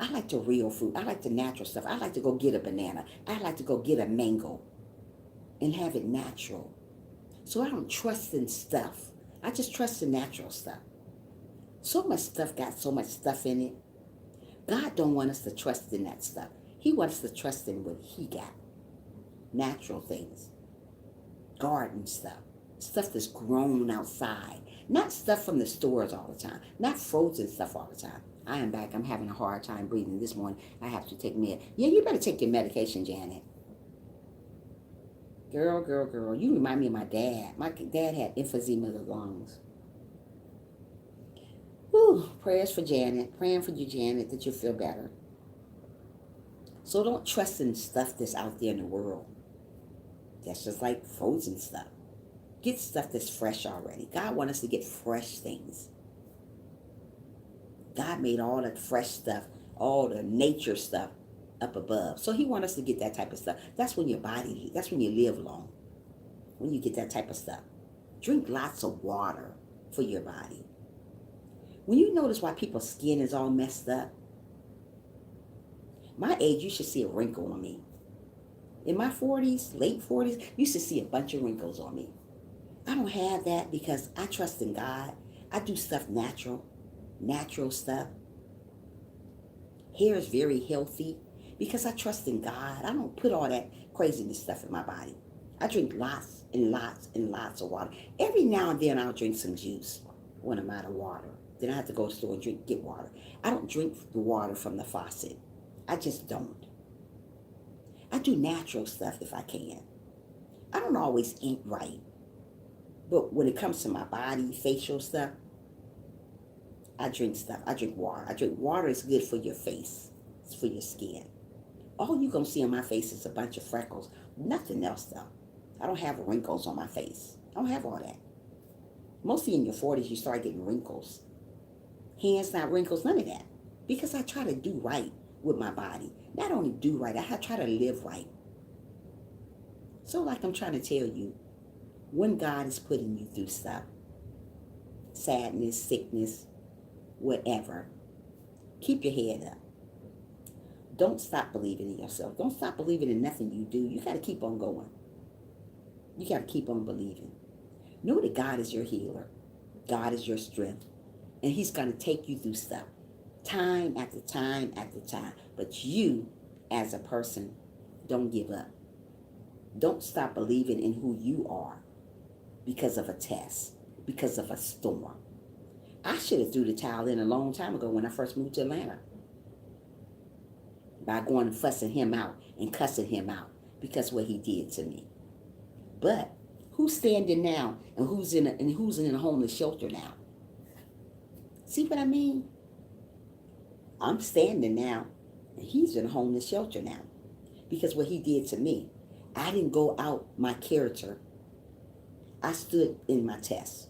I like the real fruit. I like the natural stuff. I like to go get a banana. I like to go get a mango and have it natural. So I don't trust in stuff. I just trust in natural stuff. So much stuff got so much stuff in it. God don't want us to trust in that stuff. He wants us to trust in what he got. Natural things. Garden stuff. Stuff that's grown outside. Not stuff from the stores all the time. Not frozen stuff all the time. I am back. I'm having a hard time breathing this morning. I have to take med. Yeah, you better take your medication, Janet. Girl. You remind me of my dad. My dad had emphysema of the lungs. Whew, prayers for Janet. Praying for you, Janet, that you feel better. So don't trust in stuff that's out there in the world. That's just like frozen stuff. Get stuff that's fresh already. God wants us to get fresh things. God made all the fresh stuff, all the nature stuff up above. So he wants us to get that type of stuff. That's when that's when you live long. When you get that type of stuff. Drink lots of water for your body. When you notice why people's skin is all messed up, my age, you should see a wrinkle on me. In my 40s, late 40s, you should see a bunch of wrinkles on me. I don't have that because I trust in God. I do stuff natural stuff. Hair is very healthy because I trust in God. I don't put all that craziness stuff in my body. I drink lots and lots and lots of water. Every now and then I'll drink some juice when I'm out of water. Then I have to go to the store and get water. I don't drink the water from the faucet. I just don't. I do natural stuff if I can. I don't always eat right. But when it comes to my body, facial stuff, I drink stuff. I drink water. Water is good for your face. It's for your skin. All you're going to see on my face is a bunch of freckles. Nothing else, though. I don't have wrinkles on my face. I don't have all that. Mostly in your 40s, you start getting wrinkles. Hands, not wrinkles, none of that. Because I try to do right with my body. Not only do right, I try to live right. So like I'm trying to tell you, when God is putting you through stuff, sadness, sickness, whatever, keep your head up. Don't stop believing in yourself. Don't stop believing in nothing you do. You got to keep on going. You got to keep on believing. Know that God is your healer. God is your strength. And he's going to take you through stuff. Time after time after time. But you, as a person, don't give up. Don't stop believing in who you are. because of a test, because of a storm. I should have threw the towel in a long time ago when I first moved to Atlanta by going and fussing him out and cussing him out because of what he did to me. But who's standing now and who's in a homeless shelter now? See what I mean? I'm standing now and he's in a homeless shelter now because what he did to me. I didn't go out my character. I stood in my test.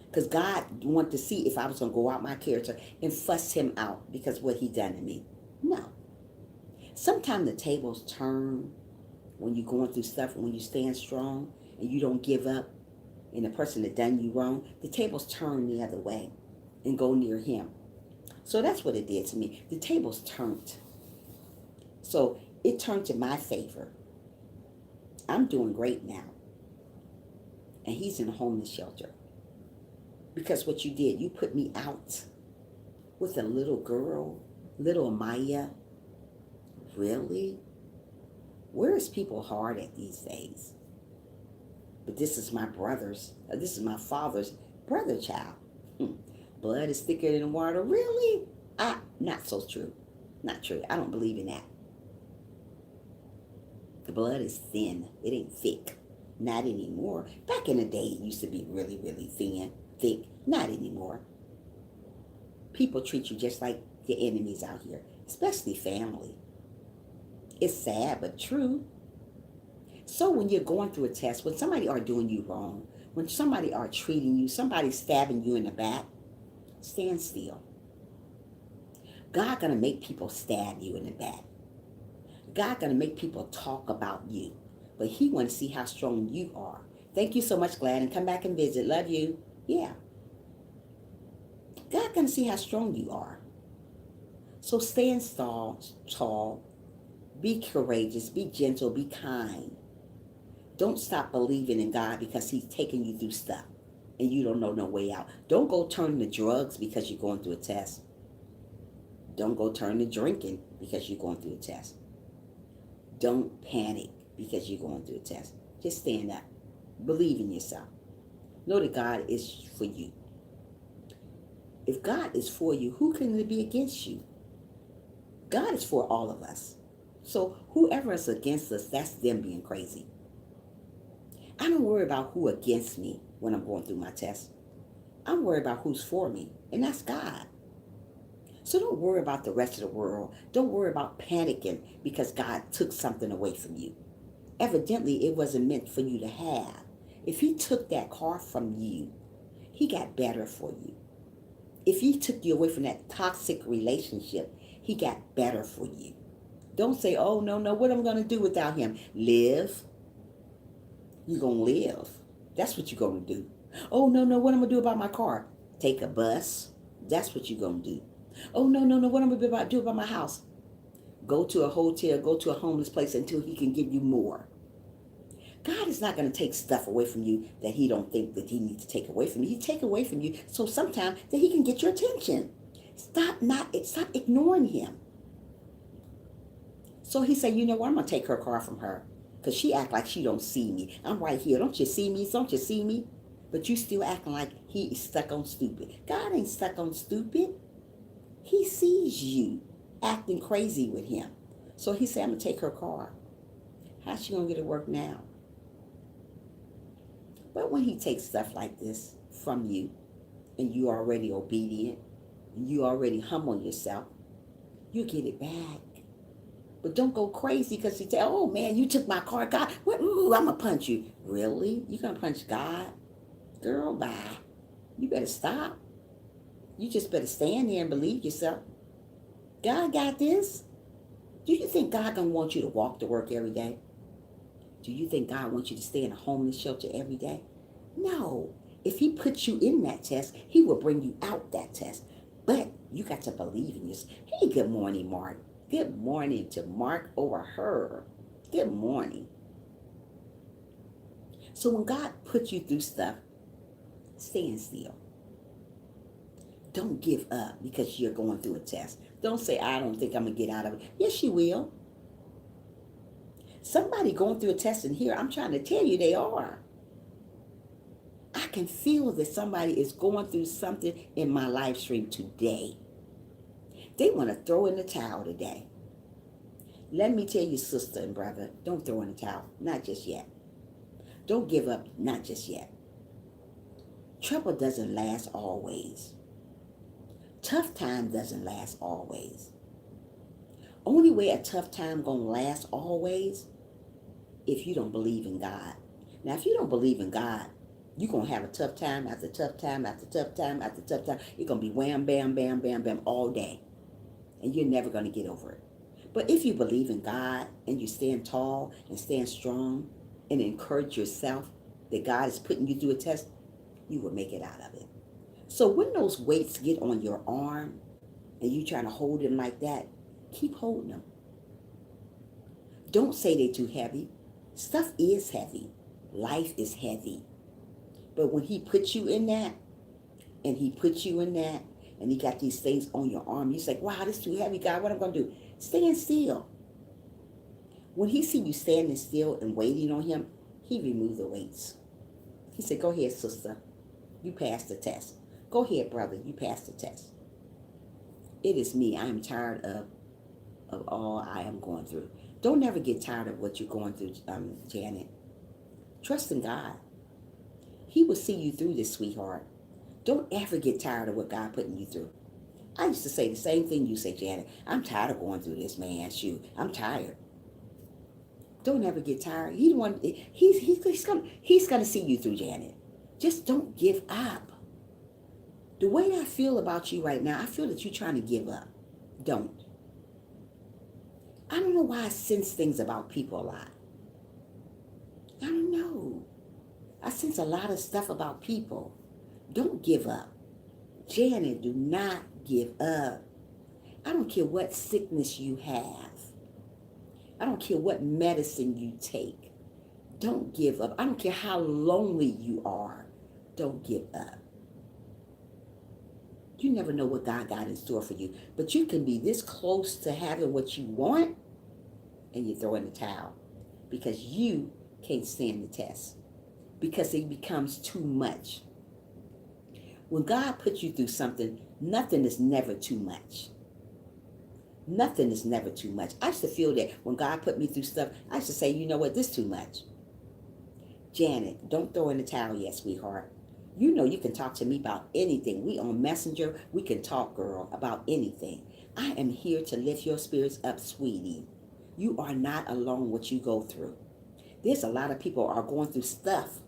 Because God wanted to see if I was going to go out my character and fuss him out because of what he done to me. No. Sometimes the tables turn when you're going through stuff, when you stand strong and you don't give up, and the person that done you wrong, the tables turn the other way and go near him. So that's what it did to me. The tables turned. So it turned to my favor. I'm doing great now. And he's in a homeless shelter. Because what you did, you put me out with a little girl, little Maya. Really? Where is people hard at these days? But this is my father's brother child. Blood is thicker than water. Really? Not so true. Not true. I don't believe in that. The blood is thin. It ain't thick. Not anymore. Back in the day, it used to be really, really thin, thick. Not anymore. People treat you just like your enemies out here, especially family. It's sad, but true. So when you're going through a test, when somebody are doing you wrong, when somebody are treating you, somebody stabbing you in the back, stand still. God gonna make people stab you in the back. God gonna make people talk about you. But he want to see how strong you are. Thank you so much, Glad, and come back and visit. Love you. Yeah. God gonna see how strong you are. So stand tall, be courageous, be gentle, be kind. Don't stop believing in God because he's taking you through stuff and you don't know no way out. Don't go turn to drugs because you're going through a test. Don't go turn to drinking because you're going through a test. Don't panic because you're going through a test. Just stand up. Believe in yourself. Know that God is for you. If God is for you, who can be against you? God is for all of us. So whoever is against us, that's them being crazy. I don't worry about who against me when I'm going through my test. I'm worried about who's for me, and that's God. So don't worry about the rest of the world. Don't worry about panicking because God took something away from you. Evidently, it wasn't meant for you to have. If he took that car from you, he got better for you. If he took you away from that toxic relationship, he got better for you. Don't say, oh, no, what am I going to do without him? Live. You're going to live. That's what you're going to do. Oh, no, what am I going to do about my car? Take a bus. That's what you're going to do. Oh, no, what am I going to do about my house? Go to a hotel, go to a homeless place until he can give you more. God is not going to take stuff away from you that he don't think that he needs to take away from you. He take away from you so sometimes that he can get your attention. Stop ignoring him. So he said, you know what, I'm going to take her car from her because she act like she don't see me. I'm right here. Don't you see me? Don't you see me? But you still acting like he is stuck on stupid. God ain't stuck on stupid. He sees you acting crazy with him. So he said, I'm going to take her car. How's she going to get to work now? But when he takes stuff like this from you, and you are already obedient, and you already humble yourself, you get it back. But don't go crazy because you say, oh man, you took my car, God, ooh, I'm going to punch you. Really? You going to punch God? Girl, bye. You better stop. You just better stand there and believe yourself. God got this. Do you think God gonna want you to walk to work every day? Do you think God wants you to stay in a homeless shelter every day? No. If he puts you in that test, he will bring you out that test. But you got to believe in yourself. Hey, good morning, Mark. Good morning to Mark over her. Good morning. So when God puts you through stuff, stand still. Don't give up because you're going through a test. Don't say, I don't think I'm going to get out of it. Yes, you will. Somebody going through a test in here, I'm trying to tell you they are. can feel that somebody is going through something in my live stream today. They want to throw in the towel today. Let me tell you, sister and brother, don't throw in the towel. Not just yet. Don't give up. Not just yet. Trouble doesn't last always. Tough time doesn't last always. Only way a tough time gonna last always if you don't believe in God. Now, if you don't believe in God, you're gonna have a tough time after tough time after tough time after tough time. It's gonna be wham, bam, bam, bam, bam all day. And you're never gonna get over it. But if you believe in God and you stand tall and stand strong and encourage yourself that God is putting you through a test, you will make it out of it. So when those weights get on your arm and you trying to hold them like that, keep holding them. Don't say they're too heavy. Stuff is heavy. Life is heavy. But when he puts you in that, and he puts you in that, and he got these things on your arm, you say, wow, this is too heavy, God, what am I going to do? Stand still. When he see you standing still and waiting on him, he removed the weights. He said, go ahead, sister. You passed the test. Go ahead, brother. You passed the test. It is me. I am tired of all I am going through. Don't ever get tired of what you're going through, Janet. Trust in God. He will see you through this, sweetheart. Don't ever get tired of what God putting you through. I used to say the same thing you say, Janet. I'm tired of going through this, man. Shoot, I'm tired. Don't ever get tired. He's gonna see you through, Janet. Just don't give up. The way I feel about you right now, I feel that you're trying to give up. Don't. I don't know why I sense things about people a lot. I don't know. I sense a lot of stuff about people. Don't give up. Janet, do not give up. I don't care what sickness you have. I don't care what medicine you take. Don't give up. I don't care how lonely you are. Don't give up. You never know what God got in store for you. But you can be this close to having what you want and you throw in the towel because you can't stand the test. Because it becomes too much. When God puts you through something, nothing is never too much. Nothing is never too much. I used to feel that when God put me through stuff, I used to say, you know what, this is too much. Janet, don't throw in the towel yet, sweetheart. You know you can talk to me about anything. We on Messenger, we can talk, girl, about anything. I am here to lift your spirits up, sweetie. You are not alone what you go through. There's a lot of people are going through stuff.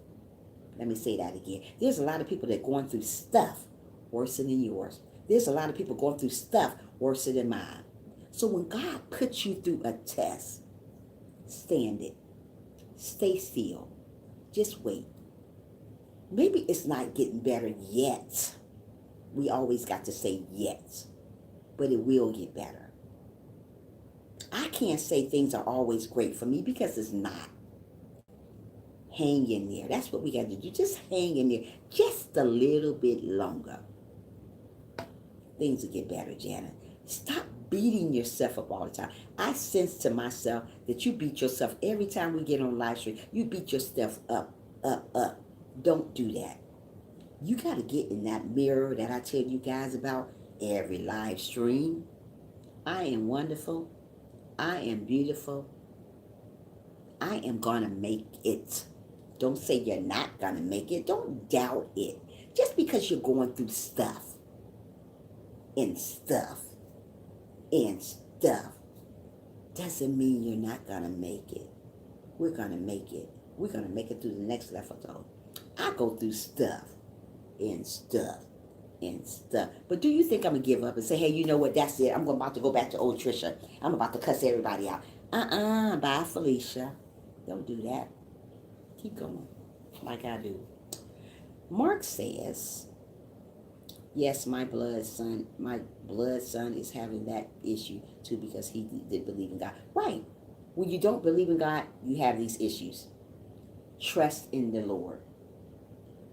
Let me say that again. There's a lot of people that are going through stuff worse than yours. There's a lot of people going through stuff worse than mine. So when God puts you through a test, stand it. Stay still. Just wait. Maybe it's not getting better yet. We always got to say yet. But it will get better. I can't say things are always great for me because it's not. Hang in there. That's what we got to do. Just hang in there just a little bit longer. Things will get better, Janet. Stop beating yourself up all the time. I sense to myself that you beat yourself every time we get on live stream. You beat yourself up. Don't do that. You got to get in that mirror that I tell you guys about every live stream. I am wonderful. I am beautiful. I am going to make it. Don't say you're not going to make it. Don't doubt it. Just because you're going through stuff doesn't mean you're not going to make it. We're going to make it. We're going to make it through the next level, though. I go through stuff. But do you think I'm going to give up and say, hey, you know what, that's it. I'm about to go back to old Trisha. I'm about to cuss everybody out. Bye, Felicia. Don't do that. Keep going like I do. Mark says, yes, my blood son is having that issue too because he did believe in God. Right. When you don't believe in God, you have these issues. Trust in the Lord.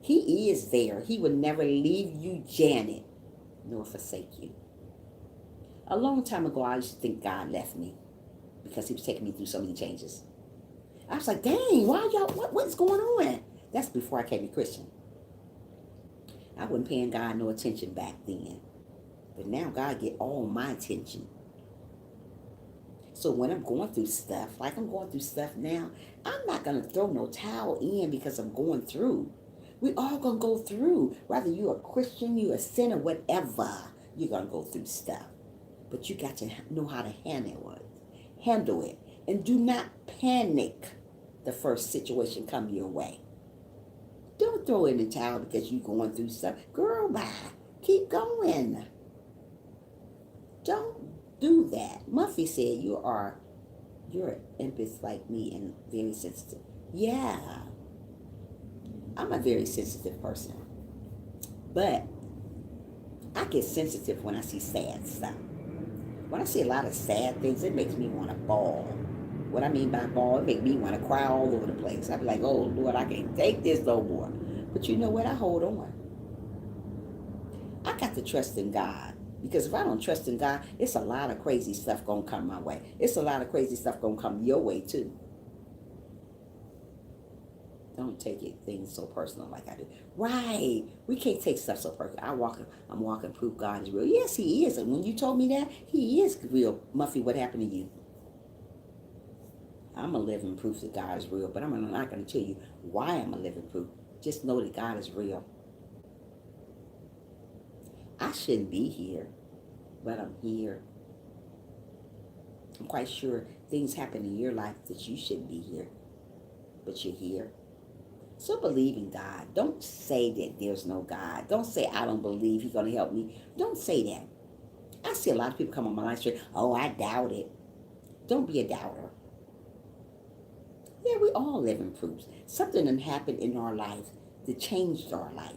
He is there. He will never leave you, Janet, nor forsake you. A long time ago, I used to think God left me because he was taking me through so many changes. I was like, dang, why y'all, what's going on? That's before I became a Christian. I wasn't paying God no attention back then. But now God get all my attention. So when I'm going through stuff, like I'm going through stuff now, I'm not going to throw no towel in because I'm going through. We all going to go through. Whether you're a Christian, you're a sinner, whatever, you're going to go through stuff. But you got to know how to handle it. Handle it. And do not panic the first situation come your way. Don't throw in the towel because you're going through stuff. Girl, bye. Keep going. Don't do that. Muffy said you're an empath like me and very sensitive. Yeah, I'm a very sensitive person. But I get sensitive when I see sad stuff. When I see a lot of sad things, it makes me want to bawl. What I mean by bawl, it makes me want to cry all over the place. I be like, oh Lord, I can't take this no more. But you know what? I hold on. I got to trust in God. Because if I don't trust in God, it's a lot of crazy stuff going to come my way. It's a lot of crazy stuff going to come your way too. Don't take it things so personal like I do. Right. We can't take stuff so personal. I'm walking proof God is real. Yes, he is. And when you told me that, he is real. Muffy, what happened to you? I'm a living proof that God is real. But I'm not going to tell you why I'm a living proof. Just know that God is real. I shouldn't be here, but I'm here. I'm quite sure things happen in your life that you shouldn't be here, but you're here. So believe in God. Don't say that there's no God. Don't say I don't believe he's going to help me. Don't say that. I see a lot of people come on my live stream, oh, I doubt it. Don't be a doubter. Yeah, we all live in proofs. Something that happened in our life that changed our life.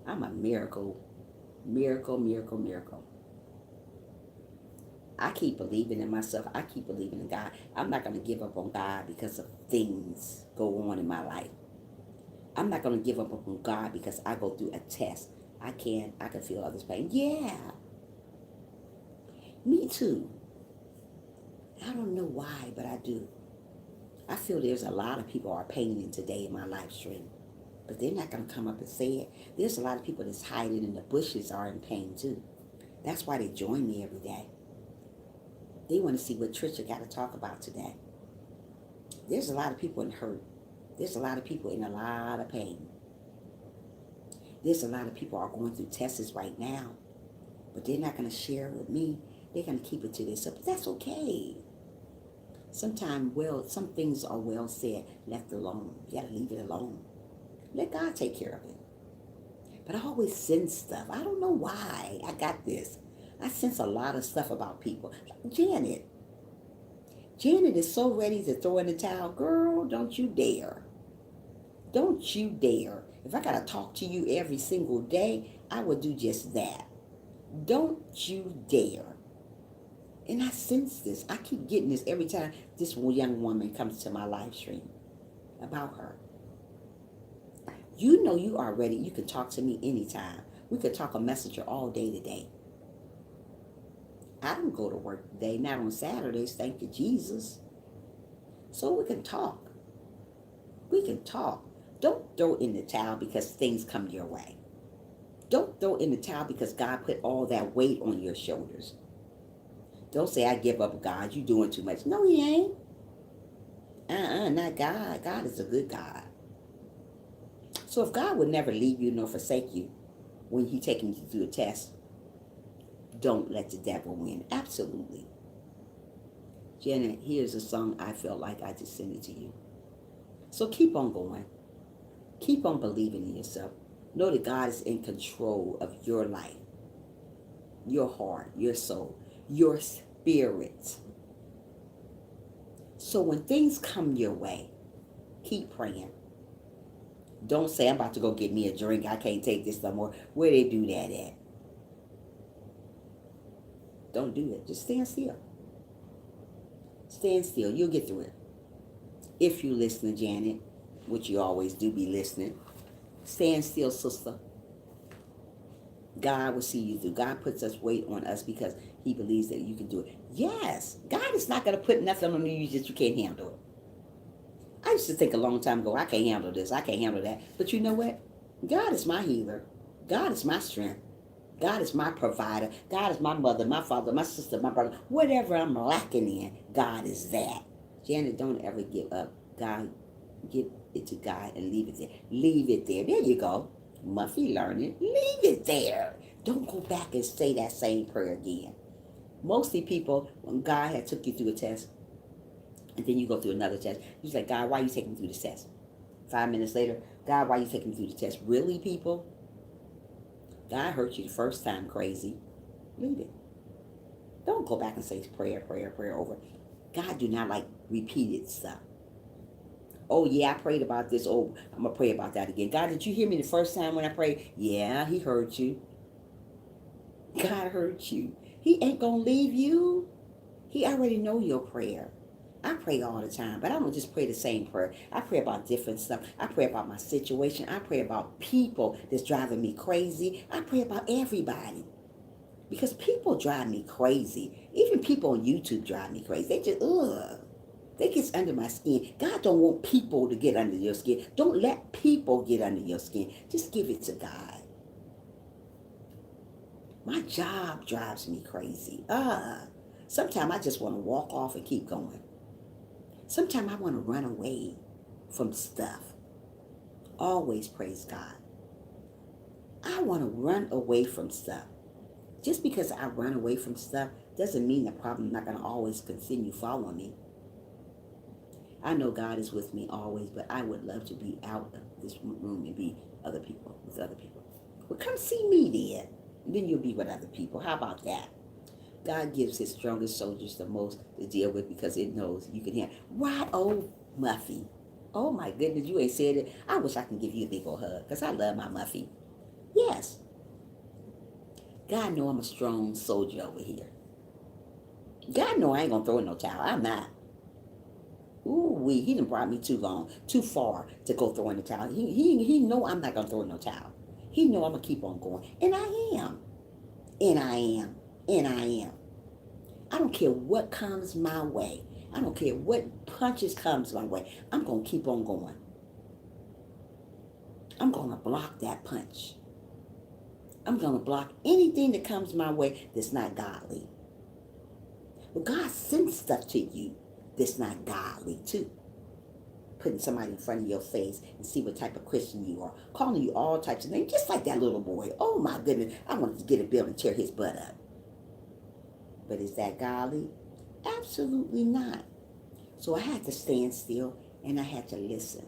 I'm a miracle. Miracle, miracle, miracle. I keep believing in myself. I keep believing in God. I'm not going to give up on God because of things go on in my life. I'm not going to give up on God because I go through a test. I can feel others' pain. Yeah. Me too. I don't know why, but I do. I feel there's a lot of people are paining today in my live stream. But they're not going to come up and say it. There's a lot of people that's hiding in the bushes are in pain too. That's why they join me every day. They want to see what Trisha got to talk about today. There's a lot of people in hurt. There's a lot of people in a lot of pain. There's a lot of people are going through tests right now. But they're not going to share with me. They're going to keep it to themselves. But that's okay. Sometimes, some things are well said, left alone. You got to leave it alone. Let God take care of it. But I always sense stuff. I don't know why I got this. I sense a lot of stuff about people. Janet. Janet is so ready to throw in the towel. Girl, don't you dare. Don't you dare. If I got to talk to you every single day, I would do just that. Don't you dare. And I sense this. I keep getting this every time this young woman comes to my live stream about her. You know you are ready. You can talk to me anytime. We could talk a messenger all day today. I don't go to work today, not on Saturdays, thank you, Jesus. So we can talk. We can talk. Don't throw in the towel because things come your way. Don't throw in the towel because God put all that weight on your shoulders. Don't say, I give up, God, you doing too much. No, he ain't. Not God. God is a good God. So if God would never leave you nor forsake you when he's taking you through a test, don't let the devil win. Absolutely. Janet, here's a song I felt like I just sent it to you. So keep on going. Keep on believing in yourself. Know that God is in control of your life, your heart, your soul, your spirit. So when things come your way, keep praying. Don't say, I'm about to go get me a drink. I can't take this no more. Where they do that at? Don't do that. Just stand still. Stand still. You'll get through it. If you listen to Janet, which you always do be listening, stand still, sister. God will see you through. God puts us weight on us because he believes that you can do it. Yes. God is not going to put nothing on you that you can't handle it. I used to think a long time ago, I can't handle this, I can't handle that. But you know what? God is my healer. God is my strength. God is my provider. God is my mother, my father, my sister, my brother. Whatever I'm lacking in, God is that. Janet, don't ever give up. God, give it to God and leave it there. Leave it there. There you go. Muffy learning. Leave it there. Don't go back and say that same prayer again. Mostly people, when God had took you through a test, and then you go through another test, you're like, God, why are you taking me through this test? 5 minutes later, God, why are you taking me through the test? Really, people? God hurt you the first time, crazy. Leave it. Don't go back and say prayer over. God do not like repeated stuff. Oh, yeah, I prayed about this. Oh, I'm going to pray about that again. God, did you hear me the first time when I prayed? Yeah, he heard you. God heard you. He ain't going to leave you. He already know your prayer. I pray all the time, but I don't just pray the same prayer. I pray about different stuff. I pray about my situation. I pray about people that's driving me crazy. I pray about everybody. Because people drive me crazy. Even people on YouTube drive me crazy. They just, they get under my skin. God don't want people to get under your skin. Don't let people get under your skin. Just give it to God. My job drives me crazy. Sometimes I just want to walk off and keep going. Sometimes I want to run away from stuff. Always praise God. I want to run away from stuff. Just because I run away from stuff doesn't mean the problem is not going to always continue following me. I know God is with me always, but I would love to be out of this room and be with other people. Well, come see me then. And then you'll be with other people. How about that? God gives his strongest soldiers the most to deal with because it knows you can handle. Why, oh, Muffy? Oh, my goodness, you ain't said it. I wish I can give you a big old hug because I love my Muffy. Yes. God know I'm a strong soldier over here. God know I ain't going to throw in no towel. I'm not. Ooh-wee, he done brought me too far to go throw in the towel. He know I'm not going to throw in no towel. He know I'm going to keep on going. And I am. And I am. And I am. I don't care what comes my way. I don't care what punches comes my way. I'm going to keep on going. I'm going to block that punch. I'm going to block anything that comes my way that's not godly. But God sends stuff to you that's not godly too. Putting somebody in front of your face and see what type of Christian you are. Calling you all types of names, just like that little boy. Oh my goodness, I wanted to get a bill and tear his butt up. But is that godly? Absolutely not. So I had to stand still and I had to listen.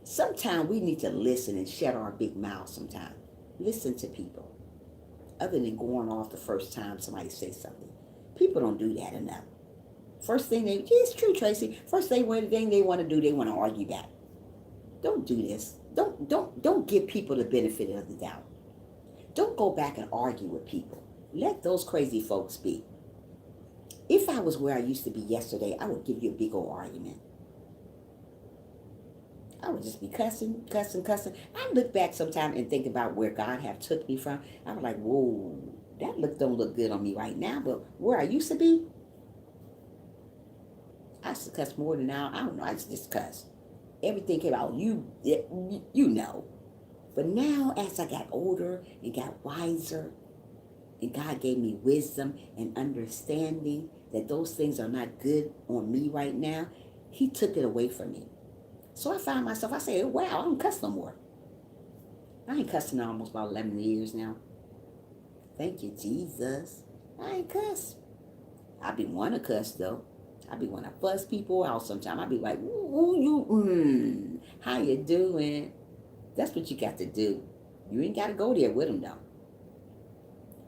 Sometimes we need to listen and shut our big mouth sometimes. Listen to people. Other than going off the first time somebody says something. People don't do that enough. First thing it's true, Tracy. First thing they want to do, they want to argue back. Don't do this. Don't give people the benefit of the doubt. Don't go back and argue with people. Let those crazy folks be. If I was where I used to be yesterday, I would give you a big old argument. I would just be cussing. I look back sometime and think about where God have took me from. I was like, whoa, that don't look good on me right now. But where I used to be, I used to cuss more than now. I don't know. I just cuss. Everything came out. You know. But now, as I got older and got wiser, and God gave me wisdom and understanding that those things are not good on me right now, he took it away from me. So I found myself, I said, wow, I don't cuss no more. I ain't cussing almost about 11 years now. Thank you, Jesus. I ain't cuss. I be want to cuss, though. I be want to fuss people out sometimes. I be like, how you doing? That's what you got to do. You ain't got to go there with them, though.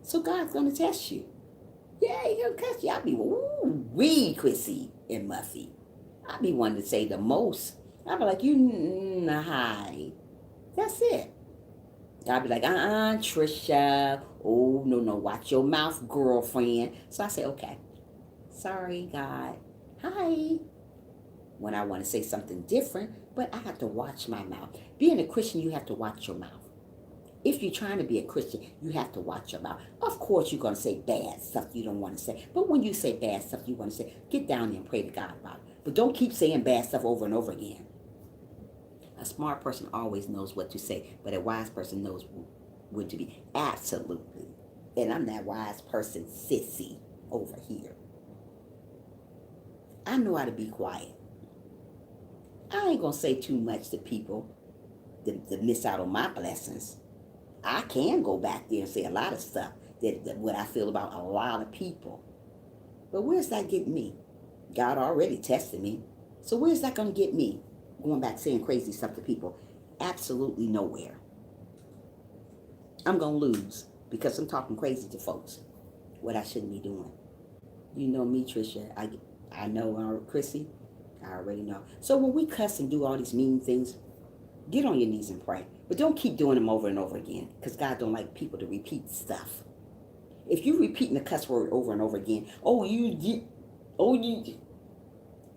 So God's going to test you. Yeah, He's going to test you. I be, wee, Quissy and Muffy. I be wanting to say the most. I be like, hi. That's it. I be like, Trisha. Oh, no, watch your mouth, girlfriend. So I say, okay. Sorry, God. Hi. When I want to say something different, but I have to watch my mouth. Being a Christian, you have to watch your mouth. If you're trying to be a Christian, you have to watch your mouth. Of course, you're going to say bad stuff you don't want to say. But when you say bad stuff you want to say, get down there and pray to God about it. But don't keep saying bad stuff over and over again. A smart person always knows what to say, but a wise person knows when to be. Absolutely. And I'm that wise person, sissy, over here. I know how to be quiet. I ain't going to say too much to people to miss out on my blessings. I can go back there and say a lot of stuff that what I feel about a lot of people. But where's that getting me? God already tested me. So where's that going to get me? Going back saying crazy stuff to people? Absolutely nowhere. I'm going to lose because I'm talking crazy to folks. What I shouldn't be doing. You know me, Trisha. I know Chrissy. I already know. So when we cuss and do all these mean things, get on your knees and pray. But don't keep doing them over and over again, because God don't like people to repeat stuff. If you're repeating the cuss word over and over again,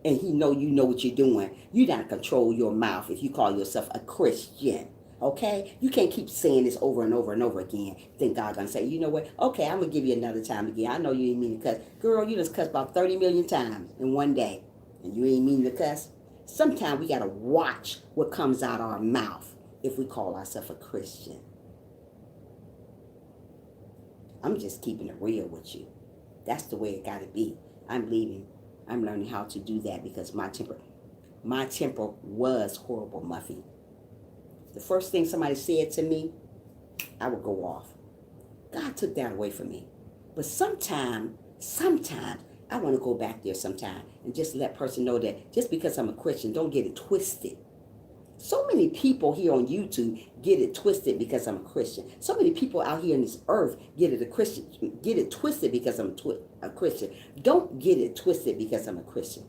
and he know you know what you're doing, you gotta control your mouth if you call yourself a Christian. Okay? You can't keep saying this over and over and over again. Think God gonna say, you know what? Okay, I'm gonna give you another time again. I know you ain't mean to cuss. Girl, you just cussed about 30 million times in one day. And you ain't mean to cuss. Sometimes we gotta watch what comes out our mouth if we call ourselves a Christian. I'm just keeping it real with you. That's the way it gotta be. I'm learning how to do that because my temper was horrible, Muffy. The first thing somebody said to me, I would go off. God took that away from me. But sometimes, I want to go back there sometime and just let person know that just because I'm a Christian, don't get it twisted. So many people here on YouTube get it twisted because I'm a Christian. So many people out here in this earth get it twisted because I'm a Christian. Don't get it twisted because I'm a Christian.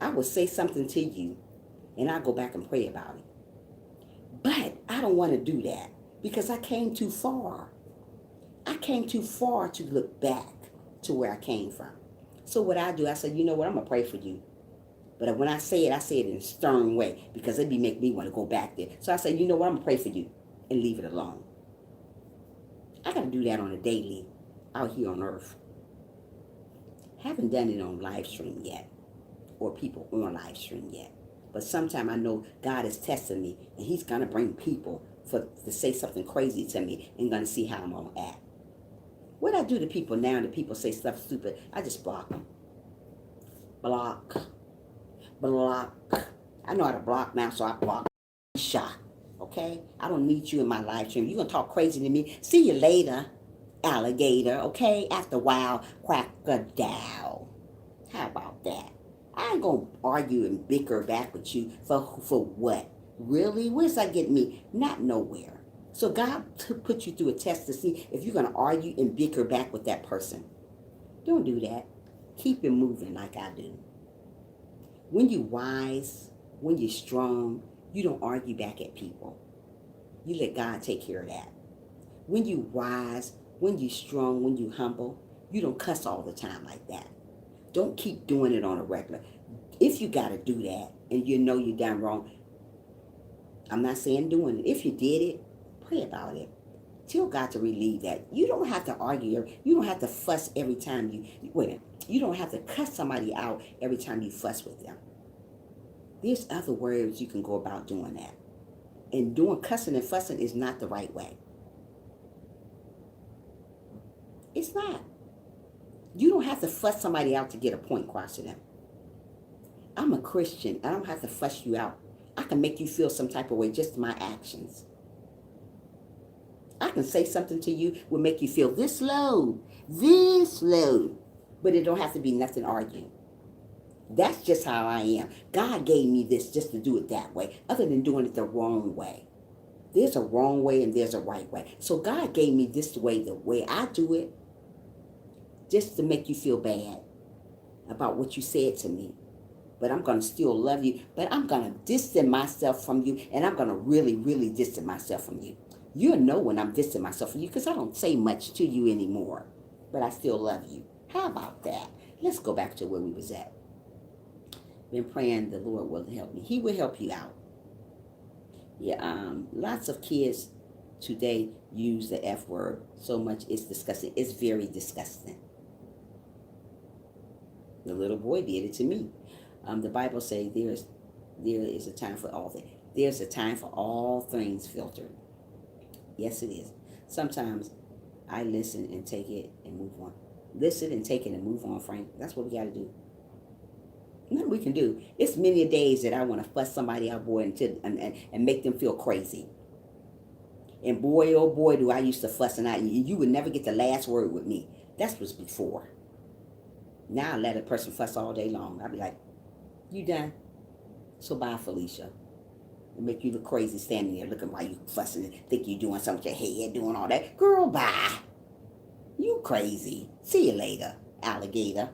I will say something to you, and I'll go back and pray about it. But I don't want to do that because I came too far. I came too far to look back to where I came from. So what I do, I say, you know what, I'm going to pray for you. But when I say it in a stern way because it'd make me want to go back there. So I say, you know what, I'm going to pray for you and leave it alone. I got to do that on a daily out here on earth. Haven't done it on live stream yet or people on live stream yet. But sometime I know God is testing me and he's going to bring people to say something crazy to me and going to see how I'm going to act. What I do to people now that people say stuff stupid, I just block them. Block. I know how to block now, so I block. Shot. Okay? I don't need you in my live stream. You're going to talk crazy to me. See you later, alligator. Okay? After a while, crocodile. How about that? I ain't going to argue and bicker back with you for what? Really? Where's that getting me? Not nowhere. So God put you through a test to see if you're going to argue and bicker back with that person. Don't do that. Keep it moving like I do. When you're wise, when you're strong, you don't argue back at people. You let God take care of that. When you're wise, when you're strong, when you're humble, you don't cuss all the time like that. Don't keep doing it on a regular. If you got to do that and you know you're done wrong, I'm not saying doing it. If you did it, pray about it. Tell God to relieve that. You don't have to argue. You don't have to fuss every time you don't have to cuss somebody out every time you fuss with them. There's other words you can go about doing that. And doing cussing and fussing is not the right way. It's not. You don't have to fuss somebody out to get a point across to them. I'm a Christian. I don't have to fuss you out. I can make you feel some type of way just my actions. I can say something to you will make you feel this low, but it don't have to be nothing arguing. That's just how I am. God gave me this just to do it that way, other than doing it the wrong way. There's a wrong way and there's a right way. So God gave me this way, the way I do it, just to make you feel bad about what you said to me. But I'm going to still love you, but I'm going to distance myself from you, and I'm going to really, really distance myself from you. You'll know when I'm distancing myself from you because I don't say much to you anymore, but I still love you. How about that? Let's go back to where we was at. Been praying the Lord will help me. He will help you out. Yeah, lots of kids today use the F word so much. It's disgusting. It's very disgusting. The little boy did it to me. The Bible says there is a time for all things. There's a time for all things filtered. Yes, it is. Sometimes I listen and take it and move on. Listen and take it and move on, Frank. That's what we got to do. Nothing we can do. It's many days that I want to fuss somebody out, boy, and make them feel crazy. And boy, oh boy, do I used to fuss and you would never get the last word with me. That was before. Now I let a person fuss all day long. I'd be like, you done? So bye, Felicia. And make you look crazy standing there looking while you fussing and think you doing something with your head, doing all that. Girl, bye. You crazy. See you later, alligator.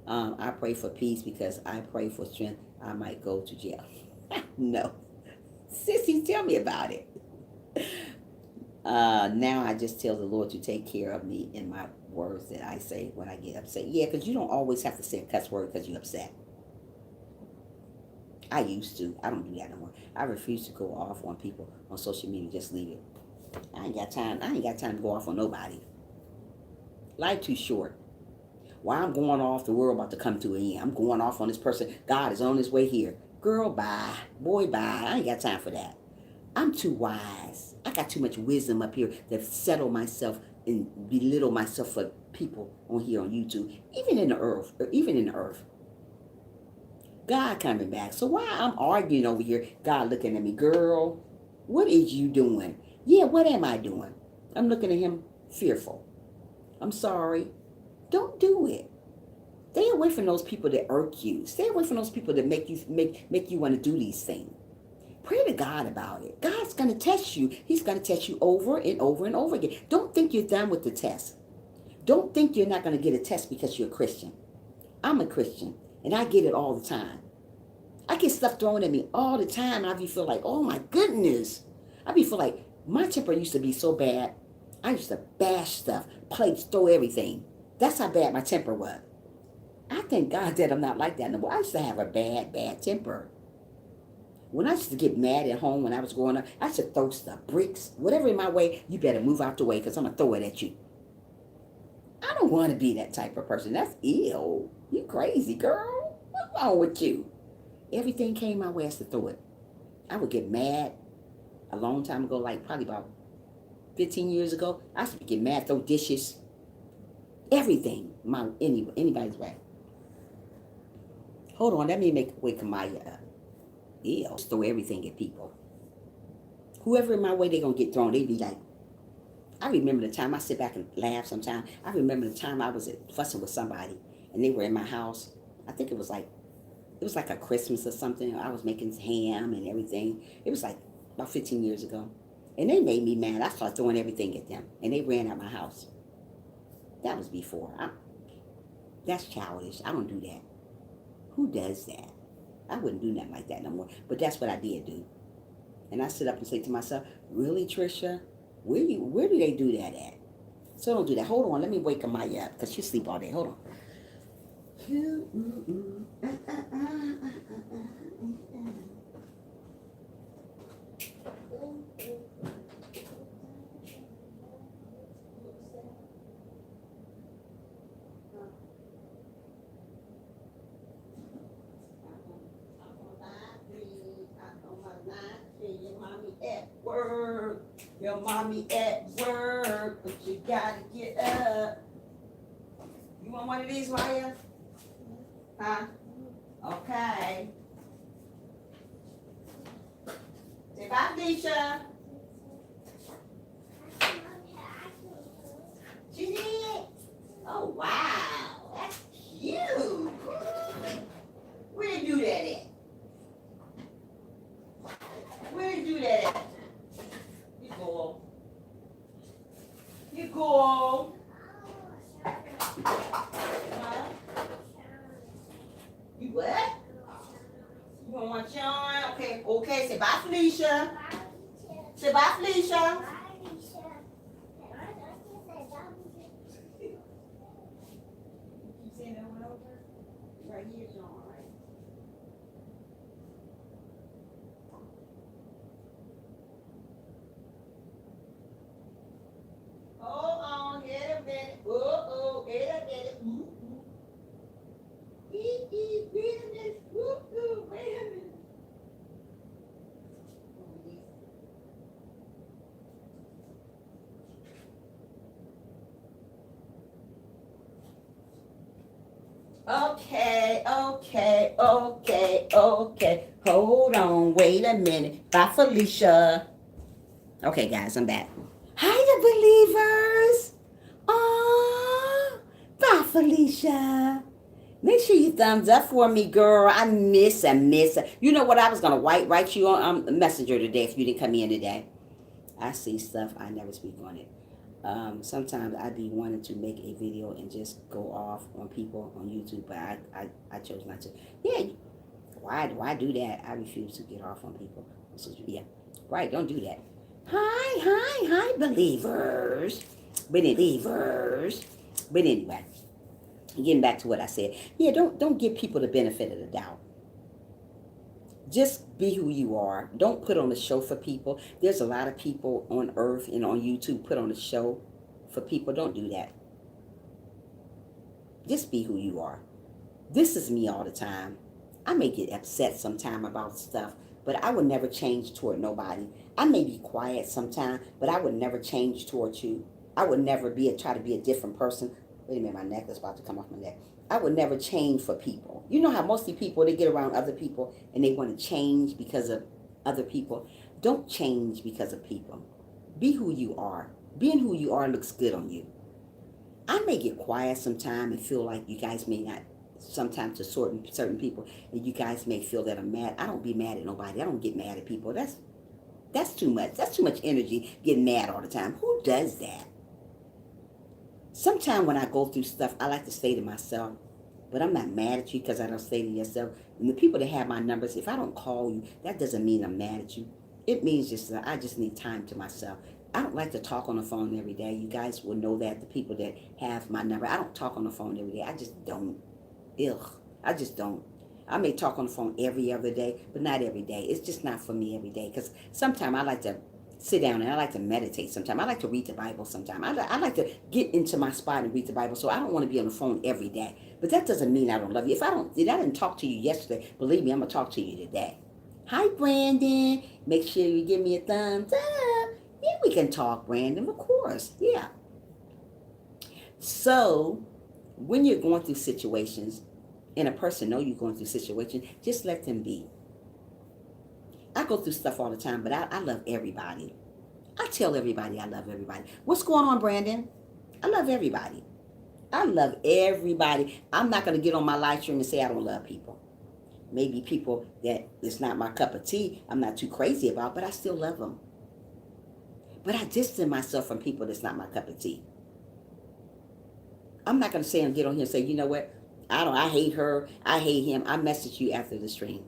I pray for peace because I pray for strength. I might go to jail. No. Sissy, tell me about it. Now I just tell the Lord to take care of me in my words that I say when I get upset. Yeah, because you don't always have to say a cuss word because you're upset. I used to. I don't do that no more. I refuse to go off on people on social media. Just leave it. I ain't got time. I ain't got time to go off on nobody. Life too short. Why I'm going off, the world about to come to an end. I'm going off on this person. God is on his way here. Girl, bye. Boy, bye. I ain't got time for that. I'm too wise. I got too much wisdom up here to settle myself and belittle myself for people on here on YouTube. Even in the earth. God coming back. So why I'm arguing over here, God looking at me, girl, what is you doing? Yeah, what am I doing? I'm looking at him fearful. I'm sorry. Don't do it. Stay away from those people that irk you. Stay away from those people that make you want to do these things. Pray to God about it. God's going to test you. He's going to test you over and over and over again. Don't think you're done with the test. Don't think you're not going to get a test because you're a Christian. I'm a Christian, and I get it all the time. I get stuff thrown at me all the time, and I be feel like, oh my goodness. I be feel like my temper used to be so bad. I used to bash stuff, plates, throw everything. That's how bad my temper was. I thank God that I'm not like that no more. I used to have a bad temper. When I used to get mad at home when I was growing up, I used to throw stuff, bricks, whatever in my way. You better move out the way because I'm going to throw it at you. I don't want to be that type of person. That's ill. You crazy, girl. What's wrong with you? Everything came my way, I used to throw it. I would get mad a long time ago, like probably about 15 years ago. I used to get mad, throw dishes, everything, anybody's way. Hold on, let me wake Maya up. Yeah, I'll throw everything at people. Whoever in my way, they're going to get thrown. They be like, I remember the time, I sit back and laugh sometimes. I remember the time I was fussing with somebody and they were in my house. I think it was like a Christmas or something. I was making ham and everything. It was like about 15 years ago. And they made me mad. I started throwing everything at them. And they ran out of my house. That was before. That's childish. I don't do that. Who does that? I wouldn't do nothing like that no more. But that's what I did do. And I sit up and say to myself, really, Trisha? Where do they do that at? So don't do that. Hold on. Let me wake Amaya up because she sleep all day. Hold on. Your mommy at work, but you gotta get up. You want one of these, Maya? Huh? Okay. Say bye, Felicia. She did? Oh, wow. That's cute. Where you do that at? Where you do that at? You go. Huh? You what? You want one Sean? Okay, okay. Say bye, Felicia. Say bye, Felicia. You saying that one over? Right here, Sean, right? Hold on, get a minute. Get a minute. Wait a minute. Okay. Hold on, wait a minute. Bye, Felicia. Okay, guys, I'm back. Hi, the believers. Aww. Bye, Felicia. Make sure you thumbs up for me, girl. I miss her. You know what? I was gonna write you on Messenger today if you didn't come in today. I see stuff. I never speak on it. Sometimes I be wanting to make a video and just go off on people on YouTube, but I chose not to. Yeah, why do that? I refuse to get off on people. Yeah, right. Don't do that. Hi, believers. Believers. But anyway, getting back to what I said. Yeah, don't give people the benefit of the doubt. Just be who you are. Don't put on a show for people. There's a lot of people on earth and on YouTube put on a show for people. Don't do that. Just be who you are. This is me all the time. I may get upset sometime about stuff, but I would never change toward nobody. I may be quiet sometime, but I would never change towards you. I would never try to be a different person. Wait a minute, my necklace about to come off my neck. I would never change for people. You know how mostly people, they get around other people and they want to change because of other people. Don't change because of people. Be who you are. Being who you are looks good on you. I may get quiet sometime and feel like you guys may not, sometimes to certain people, and you guys may feel that I'm mad. I don't be mad at nobody. I don't get mad at people. That's too much. That's too much energy getting mad all the time. Who does that? Sometimes when I go through stuff, I like to say to myself, but I'm not mad at you because I don't say to yourself. And the people that have my numbers, if I don't call you, that doesn't mean I'm mad at you. It means just that I just need time to myself. I don't like to talk on the phone every day. You guys will know that, the people that have my number. I don't talk on the phone every day. I just don't. Ugh. I just don't. I may talk on the phone every other day, but not every day. It's just not for me every day because sometimes I like to sit down and I like to meditate sometimes. I like to read the Bible sometimes. I like to get into my spot and read the Bible. So I don't want to be on the phone every day. But that doesn't mean I don't love you. If I didn't talk to you yesterday, believe me, I'm going to talk to you today. Hi, Brandon. Make sure you give me a thumbs up. Yeah, we can talk, Brandon, of course. Yeah. So when you're going through situations and a person know you're going through situations, just let them be. I go through stuff all the time, but I love everybody. I tell everybody I love everybody. What's going on, Brandon? I love everybody. I love everybody. I'm not going to get on my live stream and say I don't love people. Maybe people that it's not my cup of tea, I'm not too crazy about, but I still love them. But I distance myself from people that's not my cup of tea. I'm not going to say and get on here and say, you know what? I hate her. I hate him. I message you after the stream.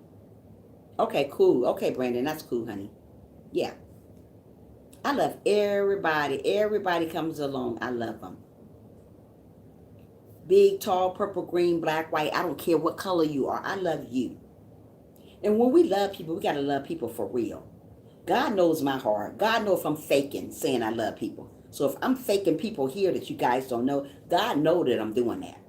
Okay, cool. Okay, Brandon, that's cool, honey. Yeah. I love everybody. Everybody comes along. I love them. Big, tall, purple, green, black, white. I don't care what color you are. I love you. And when we love people, we got to love people for real. God knows my heart. God knows if I'm faking saying I love people. So if I'm faking people here that you guys don't know, God knows that I'm doing that.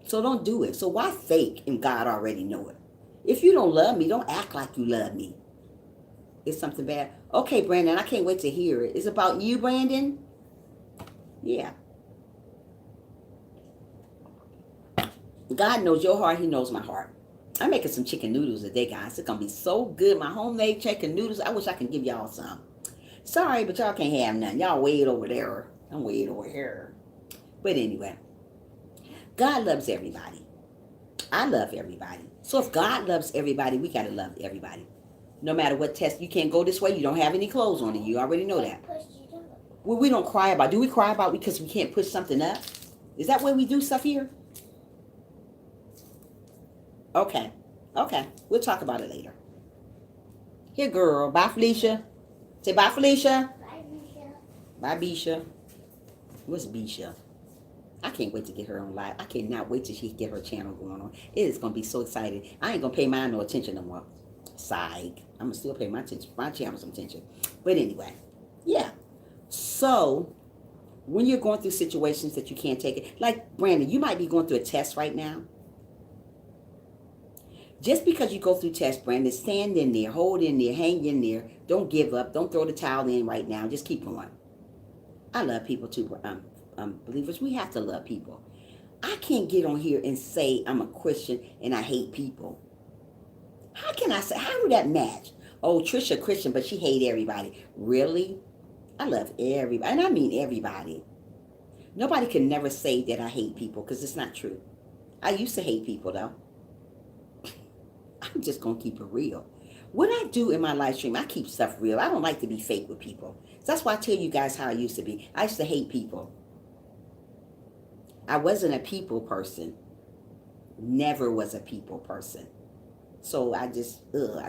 So don't do it. So why fake and God already know it? If you don't love me, don't act like you love me. It's something bad. Okay, Brandon, I can't wait to hear it. It's about you, Brandon? Yeah. God knows your heart. He knows my heart. I'm making some chicken noodles today, guys. It's going to be so good. My homemade chicken noodles. I wish I could give y'all some. Sorry, but y'all can't have none. Y'all wait over there. I'm waiting over here. But anyway, God loves everybody. I love everybody. So if God loves everybody, we got to love everybody. No matter what test, you can't go this way. You don't have any clothes on it. You already know that. Well, we don't cry about. Do we cry about because we can't push something up? Is that why we do stuff here? Okay. We'll talk about it later. Here, girl. Bye, Felicia. Say bye, Felicia. Bye, Bisha. Bye, Bisha. What's Bisha? I can't wait to get her on live. I cannot wait till she get her channel going on. It is going to be so exciting. I ain't going to pay mine no attention no more. Psych. I'm going to still pay my channel some attention. But anyway, yeah. So, when you're going through situations that you can't take it, like Brandon, you might be going through a test right now. Just because you go through tests, Brandon, stand in there, hold in there, hang in there. Don't give up. Don't throw the towel in right now. Just keep going. I love people too, believers. We have to love people. I can't get on here and say I'm a Christian and I hate people. How can I say, how do that match? Oh, Trisha Christian, but she hate everybody. Really? I love everybody, and I mean everybody. Nobody can never say that I hate people because it's not true. I used to hate people though. I'm just gonna keep it real. What I do in my live stream, I keep stuff real. I don't like to be fake with people. So that's why I tell you guys how I used to be. I used to hate people. I wasn't a people person. Never was a people person. So I just,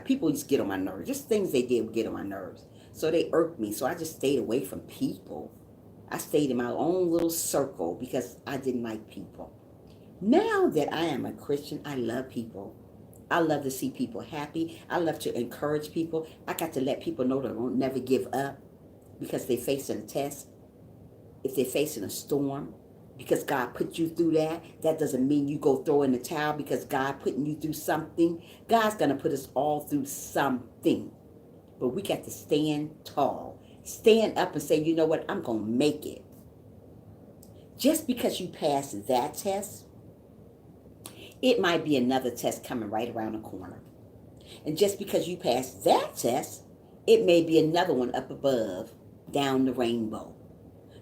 people used to get on my nerves. Just things they did would get on my nerves. So they irked me. So I just stayed away from people. I stayed in my own little circle because I didn't like people. Now that I am a Christian, I love people. I love to see people happy. I love to encourage people. I got to let people know they won't never give up because they're facing a test. If they're facing a storm, because God put you through that, that doesn't mean you go throw in the towel because God putting you through something. God's going to put us all through something. But we got to stand tall. Stand up and say, you know what, I'm going to make it. Just because you passed that test, it might be another test coming right around the corner. And just because you passed that test, it may be another one up above, down the rainbow.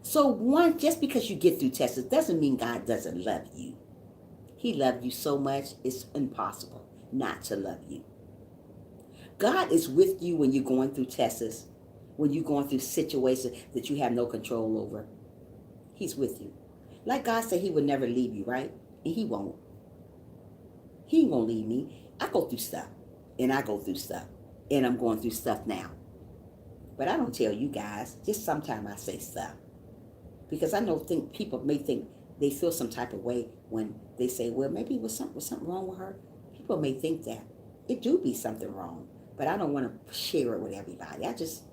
So just because you get through tests doesn't mean God doesn't love you. He loved you so much, it's impossible not to love you. God is with you when you're going through tests, when you're going through situations that you have no control over. He's with you. Like God said, he would never leave you, right? And he won't. He ain't gonna leave me. I go through stuff, and I go through stuff, and I'm going through stuff now. But I don't tell you guys. Just sometimes I say stuff. Because I know people may think they feel some type of way when they say, well, maybe was something wrong with her. People may think that. It do be something wrong. But I don't want to share it with everybody. I just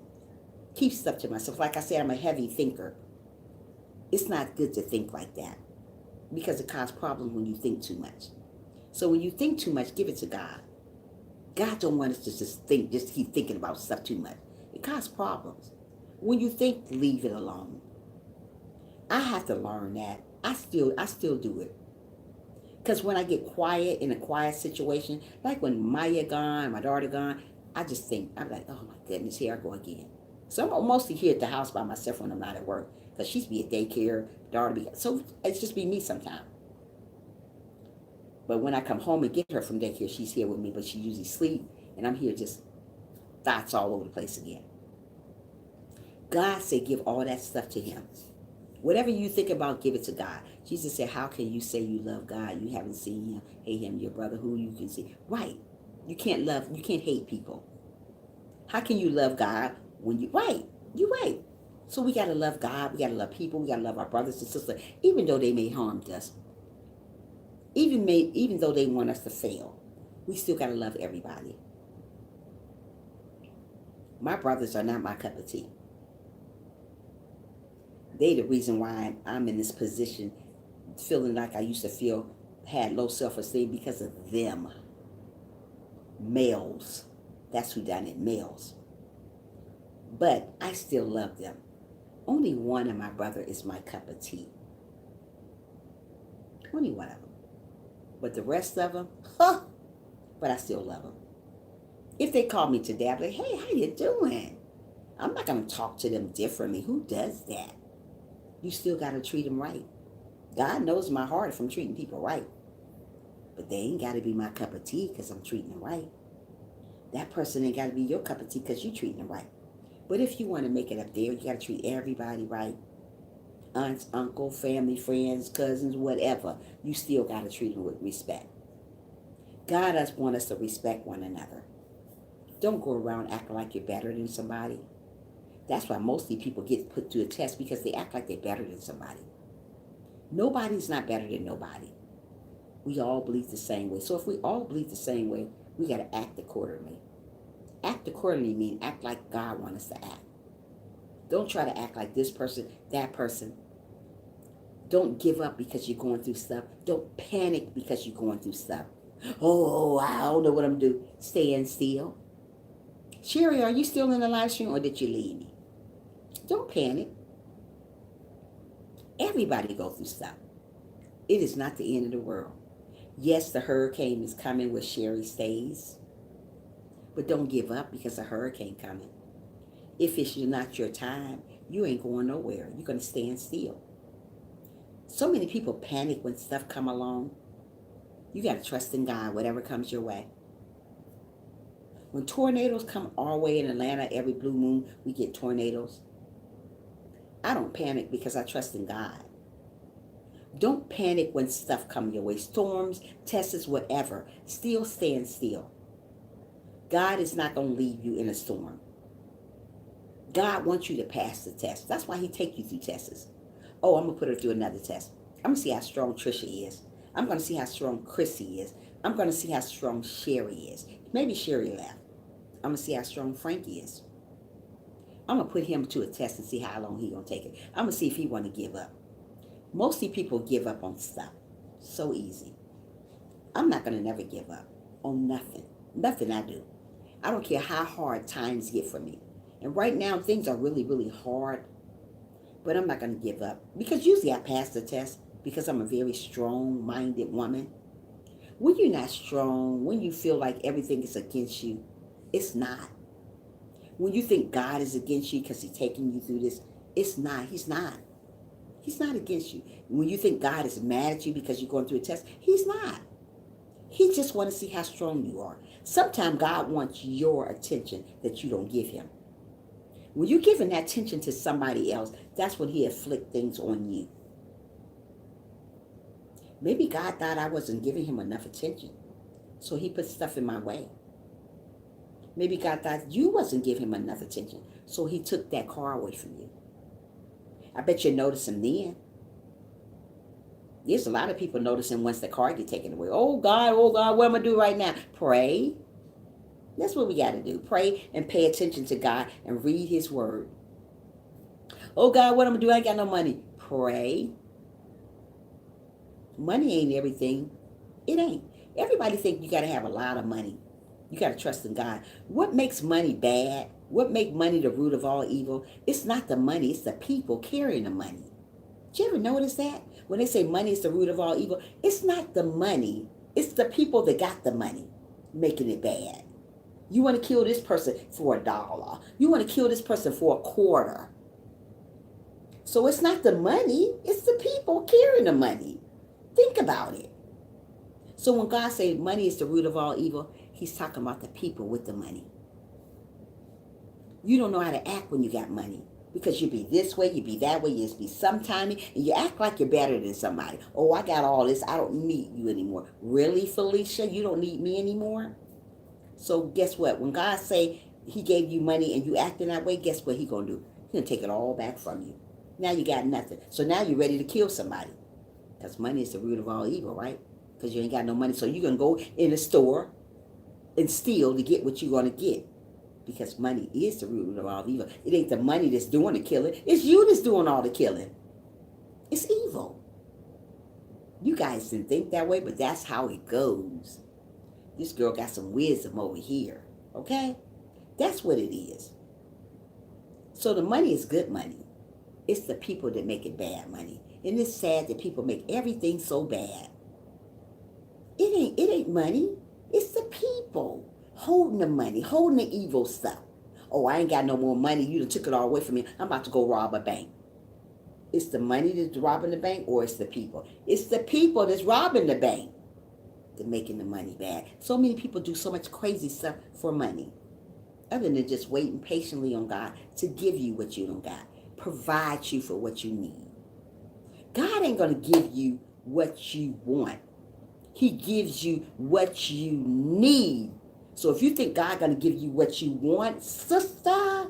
keep stuff to myself. Like I said, I'm a heavy thinker. It's not good to think like that. Because it causes problems when you think too much. So when you think too much, give it to God. God don't want us to just keep thinking about stuff too much. It causes problems. When you think, leave it alone. I have to learn that. I still do it. Because when I get quiet in a quiet situation, like when Maya gone, my daughter gone, I just think, I'm like, oh my goodness, here I go again. So I'm mostly here at the house by myself when I'm not at work. Because she's be at daycare, daughter be, so it's just be me sometimes. But when I come home and get her from daycare, she's here with me, but she usually sleep, and I'm here just thoughts all over the place again. God said give all that stuff to him. Whatever you think about, give it to God. Jesus said, how can you say you love God? You haven't seen him, hate him, your brother, who you can see. Right. You can't hate people. How can you love God when you're right. So we got to love God. We got to love people. We got to love our brothers and sisters, even though they may harm us. Even though they want us to fail. We still got to love everybody. My brothers are not my cup of tea. They the reason why I'm in this position, feeling like I used to feel, had low self-esteem because of them. Males. That's who done it, males. But I still love them. Only one of my brother is my cup of tea. Only one of them. But the rest of them, but I still love them. If they call me today, I'll be like, hey, how you doing? I'm not going to talk to them differently. Who does that? You still got to treat them right. God knows my heart if I'm treating people right. But they ain't got to be my cup of tea because I'm treating them right. That person ain't got to be your cup of tea because you treating them right. But if you want to make it up there, you got to treat everybody right. Aunts, uncle, family, friends, cousins, whatever. You still got to treat them with respect. God does want us to respect one another. Don't go around acting like you're better than somebody. That's why mostly people get put through a test because they act like they're better than somebody. Nobody's not better than nobody. We all believe the same way. So if we all believe the same way, we got to act accordingly. Act accordingly means act like God wants us to act. Don't try to act like this person, that person. Don't give up because you're going through stuff. Don't panic because you're going through stuff. Oh, I don't know what I'm doing. Stand still. Sherry, are you still in the live stream or did you leave me? Don't panic. Everybody goes through stuff. It is not the end of the world. Yes, the hurricane is coming where Sherry stays, but don't give up because a hurricane coming. If it's not your time, you ain't going nowhere. You're going to stand still. So many people panic when stuff come along. You got to trust in God, whatever comes your way. When tornadoes come our way in Atlanta, every blue moon, we get tornadoes. I don't panic because I trust in God. Don't panic when stuff comes your way. Storms, tests, whatever. Still stand still. God is not going to leave you in a storm. God wants you to pass the test. That's why he take you through tests. Oh, I'm going to put her through another test. I'm going to see how strong Trisha is. I'm going to see how strong Chrissy is. I'm going to see how strong Sherry is. Maybe Sherry left. I'm going to see how strong Frankie is. I'm going to put him to a test and see how long he going to take it. I'm going to see if he want to give up. Mostly people give up on stuff. So easy. I'm not going to never give up on nothing. Nothing I do. I don't care how hard times get for me. And right now, things are really, really hard. But I'm not going to give up. Because usually I pass the test because I'm a very strong-minded woman. When you're not strong, when you feel like everything is against you, it's not. When you think God is against you because he's taking you through this, it's not. He's not. He's not against you. When you think God is mad at you because you're going through a test, he's not. He just wants to see how strong you are. Sometimes God wants your attention that you don't give him. When you're giving that attention to somebody else, that's when he afflicts things on you. Maybe God thought I wasn't giving him enough attention, so he put stuff in my way. Maybe God thought you wasn't giving him enough attention, so he took that car away from you. I bet you notice him then. There's a lot of people noticing once the car get taken away. Oh God, what am I do right now? Pray. That's what we got to do. Pray and pay attention to God and read his word. Oh God, what am I do? I ain't got no money. Pray. Money ain't everything. It ain't. Everybody think you got to have a lot of money. You got to trust in God. What makes money bad? What make money the root of all evil? It's not the money. It's the people carrying the money. Did you ever notice that? When they say money is the root of all evil, it's not the money. It's the people that got the money making it bad. You want to kill this person for $1. You want to kill this person for a quarter. So it's not the money. It's the people carrying the money. Think about it. So when God says money is the root of all evil, he's talking about the people with the money. You don't know how to act when you got money. Because you be this way, you be that way, you just be sometimey, and you act like you're better than somebody. Oh, I got all this. I don't need you anymore. Really, Felicia? You don't need me anymore? So guess what? When God say he gave you money and you acting that way, guess what he going to do? He's going to take it all back from you. Now you got nothing. So now you're ready to kill somebody. Because money is the root of all evil, right? Because you ain't got no money. So you're going to go in a store and steal to get what you're going to get. Because money is the root of all evil. It ain't the money that's doing the killing. It's you that's doing all the killing. It's evil. You guys didn't think that way, but that's how it goes. This girl got some wisdom over here. Okay? That's what it is. So the money is good money. It's the people that make it bad money. And it's sad that people make everything so bad. It ain't money. It's the people holding the money, holding the evil stuff. Oh, I ain't got no more money. You done took it all away from me. I'm about to go rob a bank. It's the money that's robbing the bank, or it's the people? It's the people that's robbing the bank that making the money bad. So many people do so much crazy stuff for money, other than just waiting patiently on God to give you what you don't got, provide you for what you need. God ain't going to give you what you want. He gives you what you need. So if you think God going to give you what you want, sister,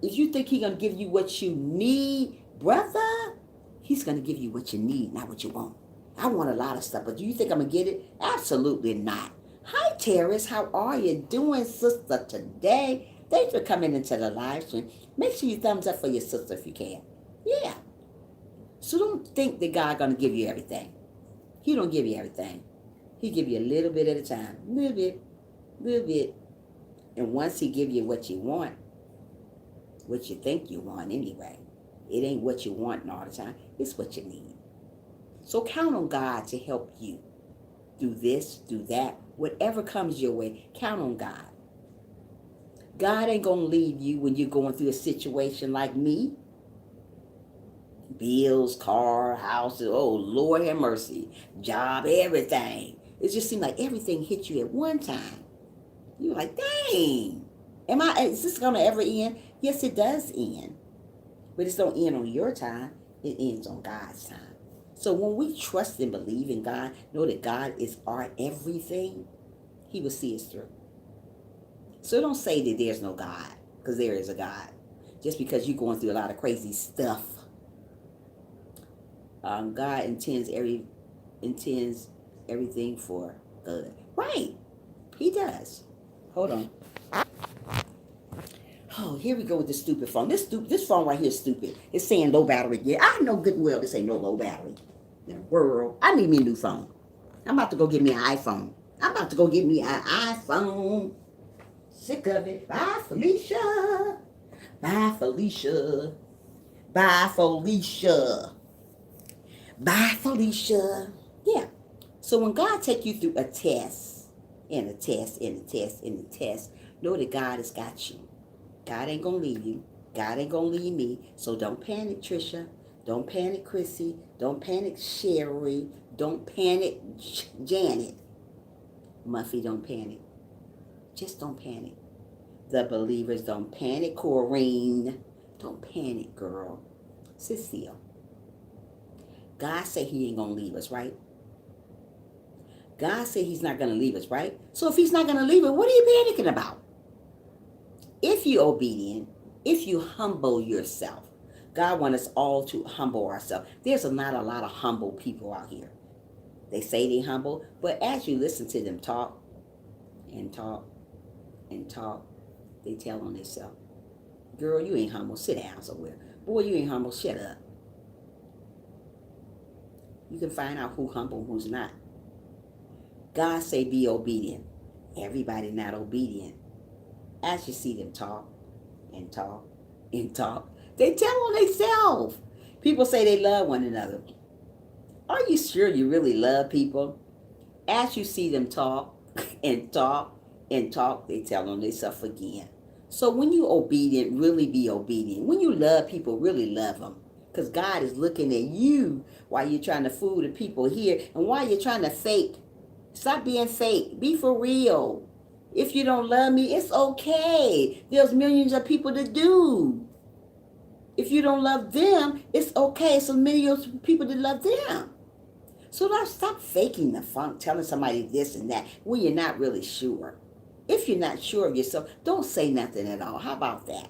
if you think he's going to give you what you need, brother, he's going to give you what you need, not what you want. I want a lot of stuff, but do you think I'm going to get it? Absolutely not. Hi, Terrace. How are you doing, sister, today? Thanks for coming into the live stream. Make sure you thumbs up for your sister if you can. Yeah. So don't think that God's going to give you everything. He don't give you everything. He give you a little bit at a time. Little bit. And once he give you what you want, what you think you want anyway, it ain't what you want all the time. It's what you need. So count on God to help you. Do this, do that, whatever comes your way, count on God. God ain't going to leave you when you're going through a situation like me. Bills, car, houses, oh, Lord have mercy. Job, everything. It just seemed like everything hit you at one time. You're like, dang. Is this going to ever end? Yes, it does end. But it don't end on your time. It ends on God's time. So when we trust and believe in God, know that God is our everything, He will see us through. So don't say that there's no God, because there is a God. Just because you're going through a lot of crazy stuff. God intends everything for good. Right. He does. Hold on. Oh, here we go with the stupid phone. This phone right here is stupid. It's saying low battery. Yeah, I know good and well this ain't no low battery. In the world. I need me a new phone. I'm about to go get me an iPhone. Sick of it. Bye, Felicia. Bye, Felicia. Bye, Felicia. Bye, Felicia. Yeah. So when God take you through a test, and a test, and a test, and a test, know that God has got you. God ain't going to leave you. God ain't going to leave me. So don't panic, Trisha. Don't panic, Chrissy. Don't panic, Sherry. Don't panic, Janet. Muffy, don't panic. Just don't panic. The believers don't panic, Corrine. Don't panic, girl. Cecile. God said He ain't going to leave us, right? God said He's not going to leave us, right? So if He's not going to leave us, what are you panicking about? If you're obedient, if you humble yourself, God wants us all to humble ourselves. There's not a lot of humble people out here. They say they humble, but as you listen to them talk and talk and talk, they tell on themselves. Girl, you ain't humble. Sit down somewhere. Boy, you ain't humble. Shut up. You can find out who's humble and who's not. God say be obedient. Everybody not obedient. As you see them talk and talk and talk, they tell on themselves. People say they love one another. Are you sure you really love people? As you see them talk and talk and talk, they tell on themselves again. So when you obedient, really be obedient. When you love people, really love them. Because God is looking at you while you're trying to fool the people here. And while you're trying to fake, stop being fake. Be for real. If you don't love me, it's okay. There's millions of people that do. If you don't love them, it's okay. So millions of people that love them. So now stop faking the funk, telling somebody this and that when you're not really sure. If you're not sure of yourself, don't say nothing at all. How about that?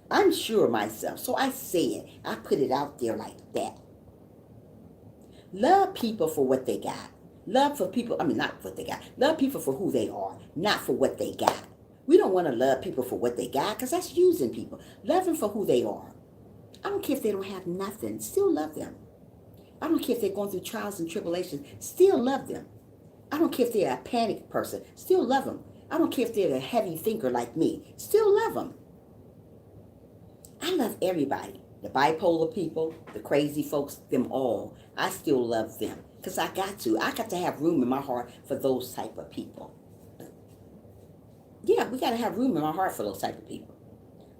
I'm sure of myself, so I say it. I put it out there like that. Love people for what they got. Love for people, not what they got. Love people for who they are, not for what they got. We don't want to love people for what they got because that's using people. Love them for who they are. I don't care if they don't have nothing. Still love them. I don't care if they're going through trials and tribulations. Still love them. I don't care if they're a panic person. Still love them. I don't care if they're a heavy thinker like me. Still love them. I love everybody. The bipolar people, the crazy folks, them all. I still love them. Because I got to. I got to have room in my heart for those type of people. Yeah, we got to have room in my heart for those type of people.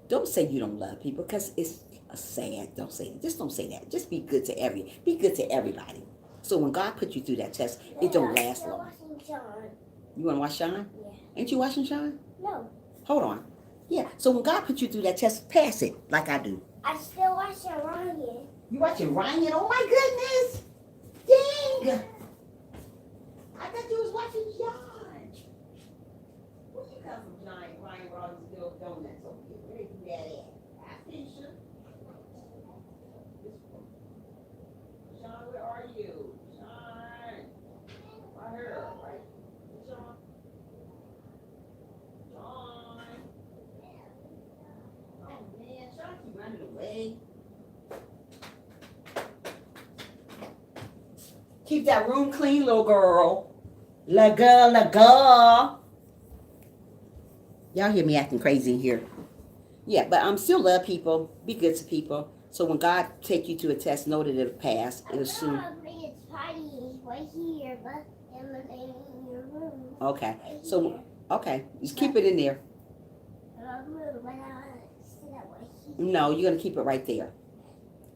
Don't say you don't love people because it's sad. Don't say that. Just don't say that. Just be good to everybody. So when God put you through that test, it don't last long. You want to watch Sean? Yeah. Ain't you watching Sean? No. Hold on. Yeah. So when God put you through that test, pass it like I do. I still watching Ryan. You watching Ryan? Oh my goodness! Dang! I thought you was watching John. Where you come from, John? Ryan with all these little donuts over here. Where you that at? I think so. Sean, where are you? Sean! Right here, right? Sean? Sean! Oh man, Sean keep running away. Keep that room clean, little girl. La girl, la girl. Y'all hear me acting crazy in here. Yeah, but still love people. Be good to people. So when God take you to a test, know that it'll pass. It'll soon. potty is right here, but in your room. Okay. Right So, here. okay. Just keep it in there. Room, but I sit up right here. No, you're going to keep it right there.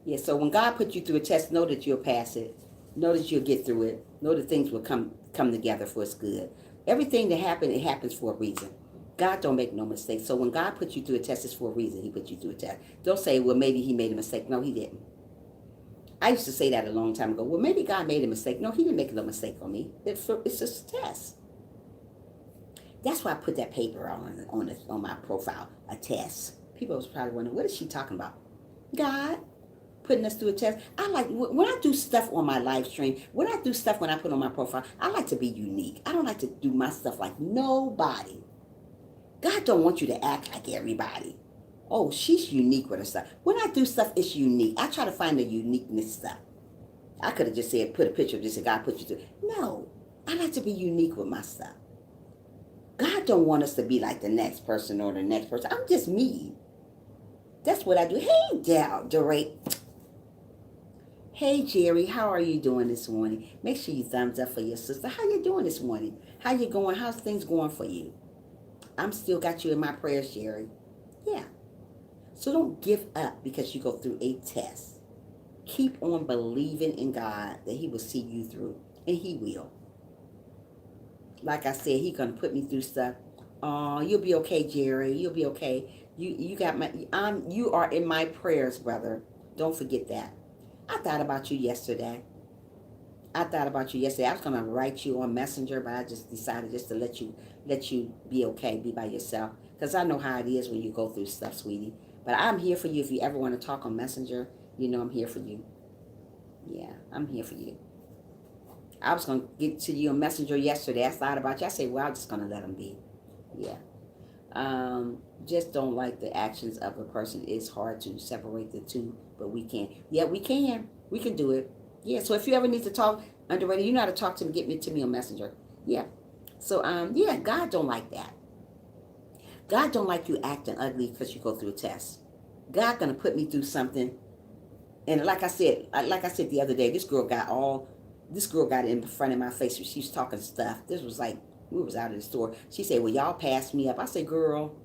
Yeah, so when God put you through a test, know that you'll pass it. Know that you'll get through it. Know that things will come together for its good. Everything that happens, it happens for a reason. God don't make no mistakes. So when God put you through a test, it's for a reason. He put you through a test. Don't say, well, maybe he made a mistake. No, he didn't. I used to say that a long time ago. Well, maybe God made a mistake. No, he didn't make no mistake on me. It's just a test. That's why I put that paper on my profile, a test. People was probably wondering, what is she talking about? God putting us through a test. I like, when I do stuff on my live stream, when I do stuff when I put on my profile, I like to be unique. I don't like to do my stuff like nobody. God don't want you to act like everybody. Oh, she's unique with her stuff. When I do stuff, it's unique. I try to find the uniqueness stuff. I could have just said, put a picture of this and God put you through. No, I like to be unique with my stuff. God don't want us to be like the next person or the next person. I'm just me. That's what I do. Hey, Dorate. Hey, Jerry. How are you doing this morning? Make sure you thumbs up for your sister. How you doing this morning? How you going? How's things going for you? I'm still got you in my prayers, Jerry. Yeah. So don't give up because you go through a test. Keep on believing in God that he will see you through. And he will. Like I said, he's going to put me through stuff. Oh, you'll be okay, Jerry. You'll be okay. You got you are in my prayers, brother. Don't forget that. I thought about you yesterday. I was going to write you on Messenger, but I just decided just to let you be okay, be by yourself. Because I know how it is when you go through stuff, sweetie. But I'm here for you. If you ever want to talk on Messenger, you know I'm here for you. Yeah, I'm here for you. I was going to get to you on Messenger yesterday. I thought about you. I said, well, I'm just going to let them be. Yeah. Just don't like the actions of a person. It's hard to separate the two, but we can. Yeah, we can. We can do it. Yeah, so if you ever need to talk, Underrated, you know how to talk to me, get me to me on Messenger. Yeah. So, yeah, God don't like that. God don't like you acting ugly because you go through a test. God gonna put me through something. And like I said the other day, this girl got in front of my face. She was talking stuff. This was like, we was out of the store. She said, well, y'all passed me up. I said, girl.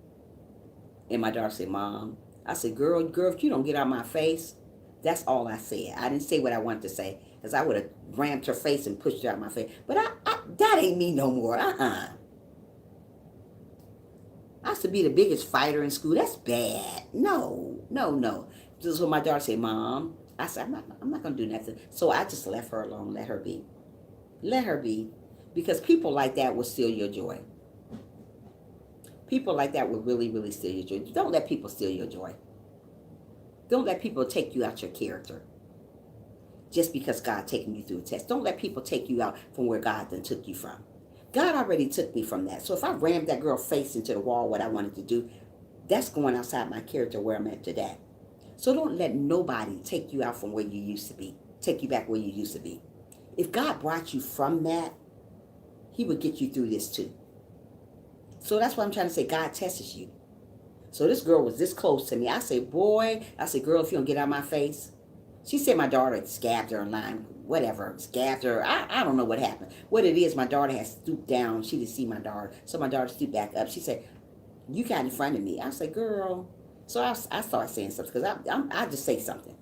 And my daughter said, Mom. I said, girl, if you don't get out of my face, that's all I said. I didn't say what I wanted to say, because I would have rammed her face and pushed her out of my face. But that ain't me no more. I used to be the biggest fighter in school. That's bad. No. So my daughter said, Mom. I said, I'm not going to do nothing. So I just left her alone. Let her be. Let her be. Because people like that will steal your joy. People like that will really, really steal your joy. Don't let people steal your joy. Don't let people take you out your character. Just because God taking you through a test. Don't let people take you out from where God then took you from. God already took me from that. So if I rammed that girl face into the wall, what I wanted to do, that's going outside my character where I'm at today. So don't let nobody take you out from where you used to be. Take you back where you used to be. If God brought you from that, he would get you through this too. So that's why I'm trying to say God tests you. So this girl was this close to me. I said, girl, if you don't get out of my face. She said my daughter scabbed her online. Whatever, scabbed her. I don't know what happened. What it is, my daughter has stooped down. She didn't see my daughter. So my daughter stooped back up. She said, you got in front of me. I said, girl. So I started saying something because I just say something.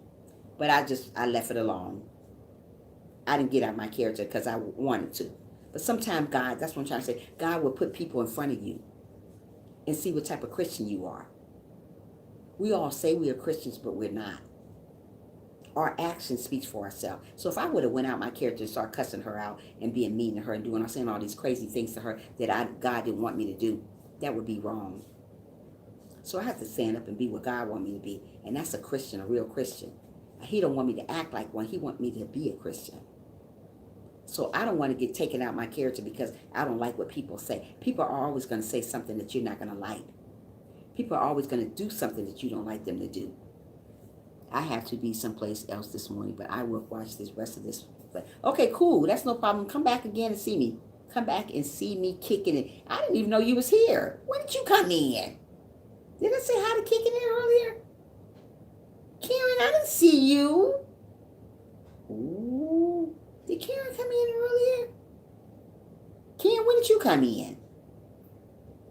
But I left it alone. I didn't get out of my character because I wanted to. But sometimes God, that's what I'm trying to say, God will put people in front of you and see what type of Christian you are. We all say we are Christians, but we're not. Our action speaks for ourselves. So if I would have went out my character and started cussing her out and being mean to her and saying all these crazy things to her that God didn't want me to do, that would be wrong. So I have to stand up and be what God wants me to be. And that's a Christian, a real Christian. He don't want me to act like one. He wants me to be a Christian. So I don't want to get taken out my character because I don't like what people say. People are always going to say something that you're not going to like. People are always going to do something that you don't like them to do. I have to be someplace else this morning, but I will watch this rest of this. But okay, cool. That's no problem. Come back again and see me. Come back and see me kicking it. I didn't even know you was here. When did you come in? Did I say hi to Kicking It earlier? Karen, I didn't see you. Ooh. Did Karen come in earlier? Karen, when did you come in?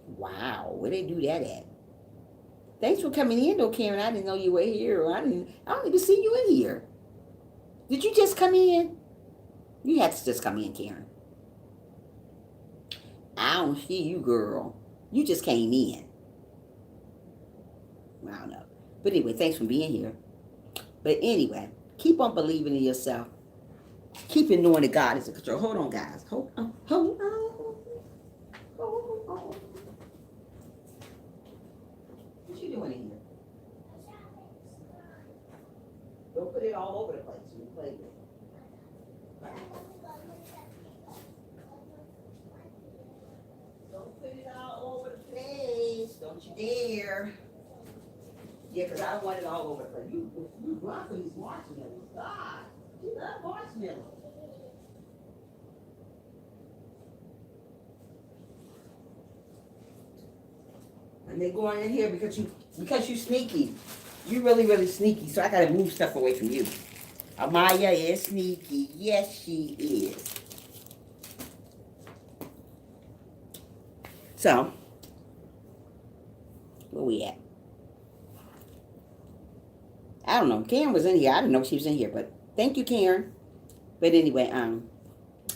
Wow, where they do that at? Thanks for coming in, though, Karen. I didn't know you were here. I don't even see you in here. Did you just come in? You had to just come in, Karen. I don't see you, girl. You just came in. I don't know. But anyway, thanks for being here. But anyway, keep on believing in yourself. Keep on knowing that God is in control. Hold on, guys. Hold on. Hold on. Hold on. What you doing in here? Don't put it all over the place when you play with it. Don't put it all over the place. Don't you dare. Yeah, because I don't want it all over the place. You run for these marshmallows. God, you love marshmallows. And they're going in here because you sneaky. You really sneaky. So I gotta move stuff away from you. Amaya is sneaky. Yes, she is. So, where we at? I don't know. Karen was in here. I didn't know she was in here, but thank you, Karen. But anyway,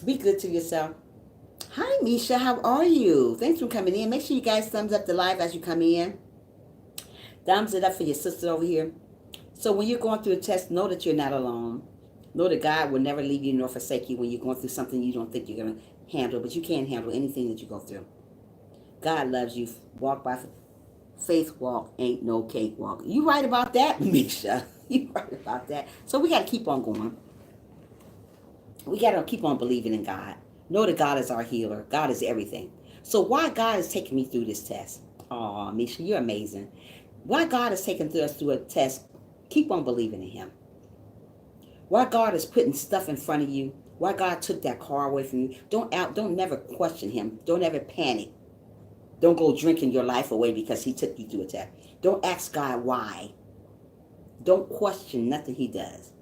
be good to yourself. Hi, Misha. How are you? Thanks for coming in. Make sure you guys thumbs up the live as you come in. Thumbs it up for your sister over here. So when you're going through a test, know that you're not alone. Know that God will never leave you nor forsake you when you're going through something you don't think you're going to handle, but you can't handle anything that you go through. God loves you. Walk by faith walk, ain't no cakewalk. You right about that, Misha. You right about that. So we got to keep on going. We got to keep on believing in God. Know that God is our healer. God is everything. So why God is taking me through this test? Oh, Misha, you're amazing. Why God is taking us through a test, keep on believing in him. Why God is putting stuff in front of you. Why God took that car away from you. Don't never question him. Don't ever panic. Don't go drinking your life away because he took you through a test. Don't ask God why. Don't question nothing he does.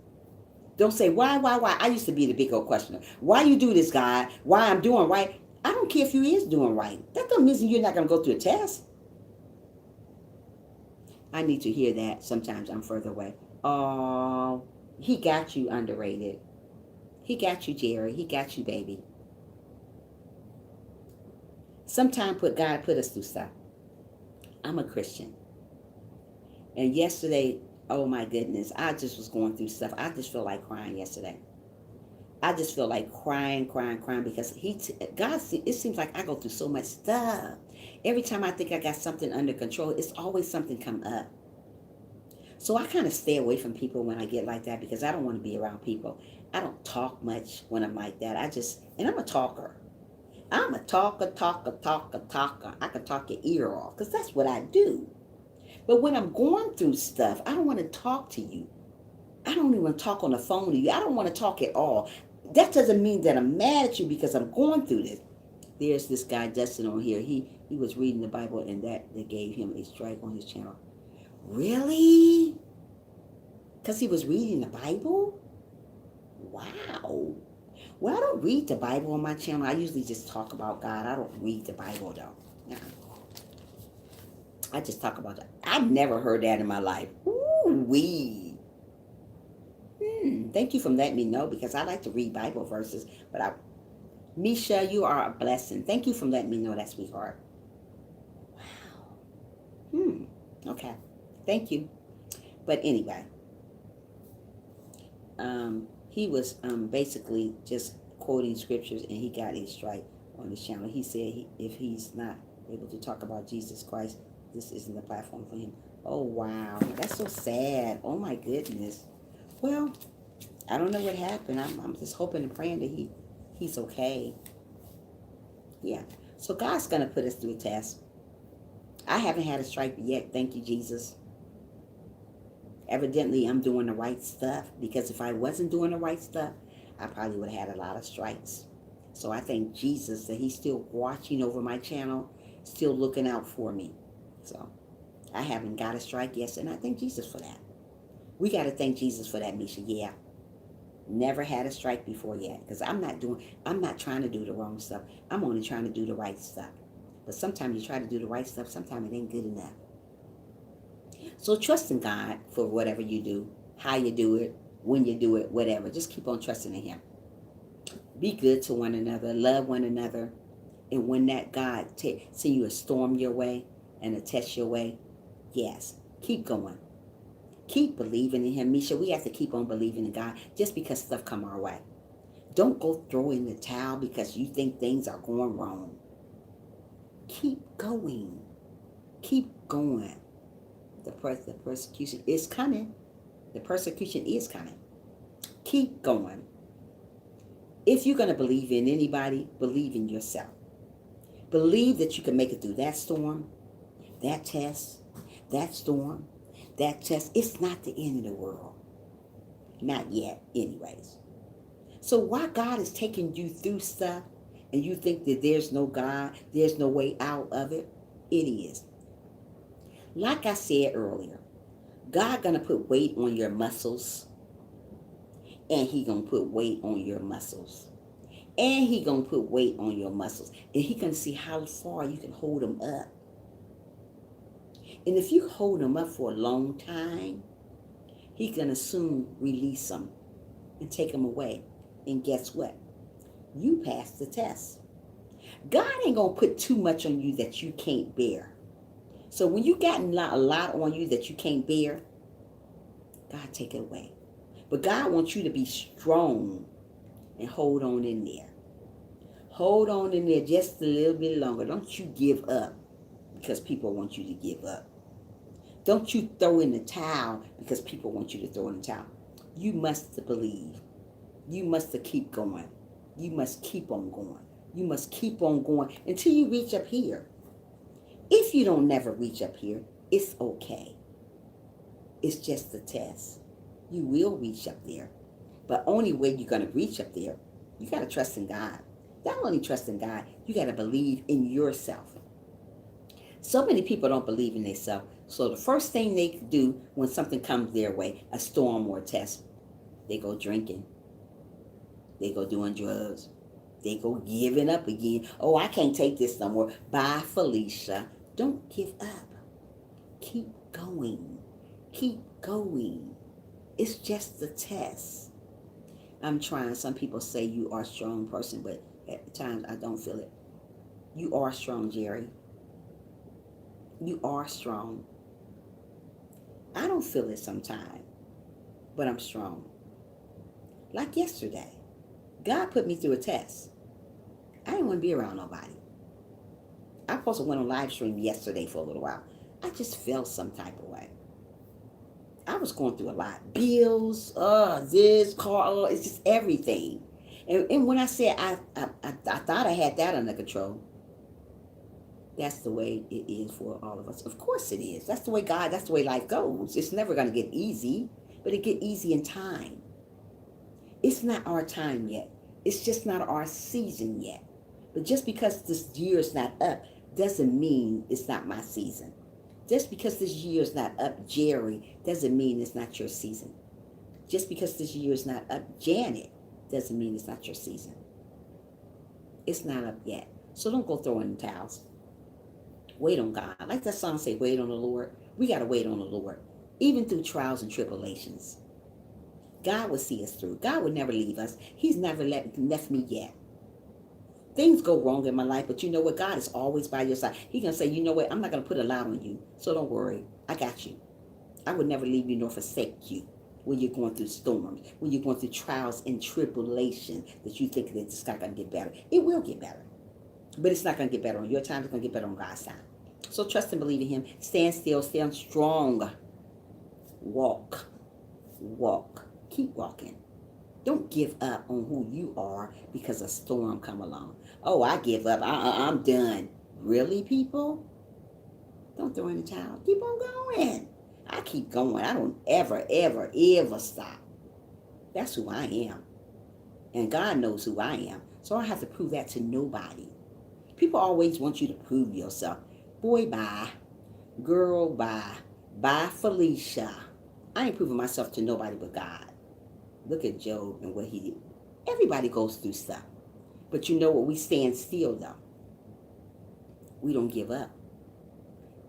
Don't say, why? I used to be the big old questioner. Why you do this, God? Why I'm doing right? I don't care if you is doing right. That doesn't mean you're not going to go through a test. I need to hear that. Sometimes I'm further away. Oh, he got you, underrated. He got you, Jerry. He got you, baby. Sometimes God put us through stuff. I'm a Christian. And yesterday, oh my goodness, I just was going through stuff. I just feel like crying yesterday. I just feel like crying because God, it seems like I go through so much stuff. Every time I think I got something under control, it's always something come up. So I kind of stay away from people when I get like that because I don't want to be around people. I don't talk much when I'm like that. And I'm a talker. I'm a talker. I can talk your ear off because that's what I do. But when I'm going through stuff, I don't want to talk to you. I don't even want to talk on the phone to you. I don't want to talk at all. That doesn't mean that I'm mad at you because I'm going through this. There's this guy, Justin, on here. He was reading the Bible and they gave him a strike on his channel. Really? Because he was reading the Bible? Wow. Well, I don't read the Bible on my channel. I usually just talk about God. I don't read the Bible, though. No. I just talk about that. I've never heard that in my life. Ooh-wee. Thank you for letting me know because I like to read Bible verses. But Misha, you are a blessing. Thank you for letting me know that, sweetheart. Wow. Okay. Thank you. But anyway, he was basically just quoting scriptures and he got a strike on his channel. He said if he's not able to talk about Jesus Christ, this isn't the platform for him. Oh, wow. That's so sad. Oh, my goodness. Well, I don't know what happened. I'm just hoping and praying that he's okay. Yeah. So God's going to put us through a test. I haven't had a strike yet. Thank you, Jesus. Evidently, I'm doing the right stuff because if I wasn't doing the right stuff, I probably would have had a lot of strikes. So I thank Jesus that he's still watching over my channel, still looking out for me. So I haven't got a strike yet, and I thank Jesus for that. We got to thank Jesus for that, Misha. Yeah. Never had a strike before yet. Because I'm not trying to do the wrong stuff. I'm only trying to do the right stuff. But sometimes you try to do the right stuff, sometimes it ain't good enough. So trust in God for whatever you do, how you do it, when you do it, whatever. Just keep on trusting in Him. Be good to one another, love one another. And when that God send you a storm your way and a test your way, yes, keep going. Keep believing in Him. Misha, we have to keep on believing in God just because stuff come our way. Don't go throw in the towel because you think things are going wrong. Keep going. Keep going. The persecution is coming. The persecution is coming. Keep going. If you're going to believe in anybody, believe in yourself. Believe that you can make it through that storm, that test, that storm, that test. It's not the end of the world. Not yet, anyways. So why God is taking you through stuff and you think that there's no God, there's no way out of it, it is. Like I said earlier, God gonna put weight on your muscles, and He gonna put weight on your muscles, and He gonna put weight on your muscles, and He gonna see how far you can hold them up. And if you hold them up for a long time, He gonna soon release them and take them away. And guess what? You passed the test. God ain't gonna put too much on you that you can't bear. So when you got a lot on you that you can't bear, God take it away. But God wants you to be strong and hold on in there. Hold on in there just a little bit longer. Don't you give up because people want you to give up. Don't you throw in the towel because people want you to throw in the towel. You must believe. You must keep going. You must keep on going. You must keep on going until you reach up here. If you don't never reach up here, it's okay. It's just a test. You will reach up there. But only way you're going to reach up there, you got to trust in God. Not only trust in God, you got to believe in yourself. So many people don't believe in themselves. So the first thing they do when something comes their way, a storm or a test, they go drinking. They go doing drugs. They go giving up again. Oh, I can't take this no more. Bye, Felicia. Don't give up. Keep going. Keep going. It's just a test. I'm trying. Some people say you are a strong person, but at times I don't feel it. You are strong, Jerry. You are strong. I don't feel it sometimes, but I'm strong. Like yesterday, God put me through a test. I didn't want to be around nobody. I also went on live stream yesterday for a little while. I just felt some type of way. I was going through a lot. Bills, this, car, it's just everything. And when I said I thought I had that under control, that's the way it is for all of us. Of course it is. That's the way that's the way life goes. It's never going to get easy, but it get easy in time. It's not our time yet. It's just not our season yet. But just because this year is not up doesn't mean it's not my season. Just because this year is not up, Jerry, doesn't mean it's not your season. Just because this year is not up, Janet, doesn't mean it's not your season. It's not up yet. So don't go throwing the towels. Wait on God. Like that song say, wait on the Lord. We got to wait on the Lord. Even through trials and tribulations. God will see us through. God will never leave us. He's never left me yet. Things go wrong in my life, but you know what? God is always by your side. He's going to say, you know what? I'm not going to put a lot on you, so don't worry. I got you. I would never leave you nor forsake you when you're going through storms, when you're going through trials and tribulation that you think that it's not going to get better. It will get better, but it's not going to get better on your time. It's going to get better on God's time. So trust and believe in Him. Stand still. Stand strong. Walk. Keep walking. Don't give up on who you are because a storm come along. Oh, I give up. I'm done. Really, people? Don't throw in the towel. Keep on going. I keep going. I don't ever stop. That's who I am. And God knows who I am. So I don't have to prove that to nobody. People always want you to prove yourself. Boy, bye. Girl, bye. Bye, Felicia. I ain't proving myself to nobody but God. Look at Job and what he did. Everybody goes through stuff. But you know what? We stand still, though. We don't give up.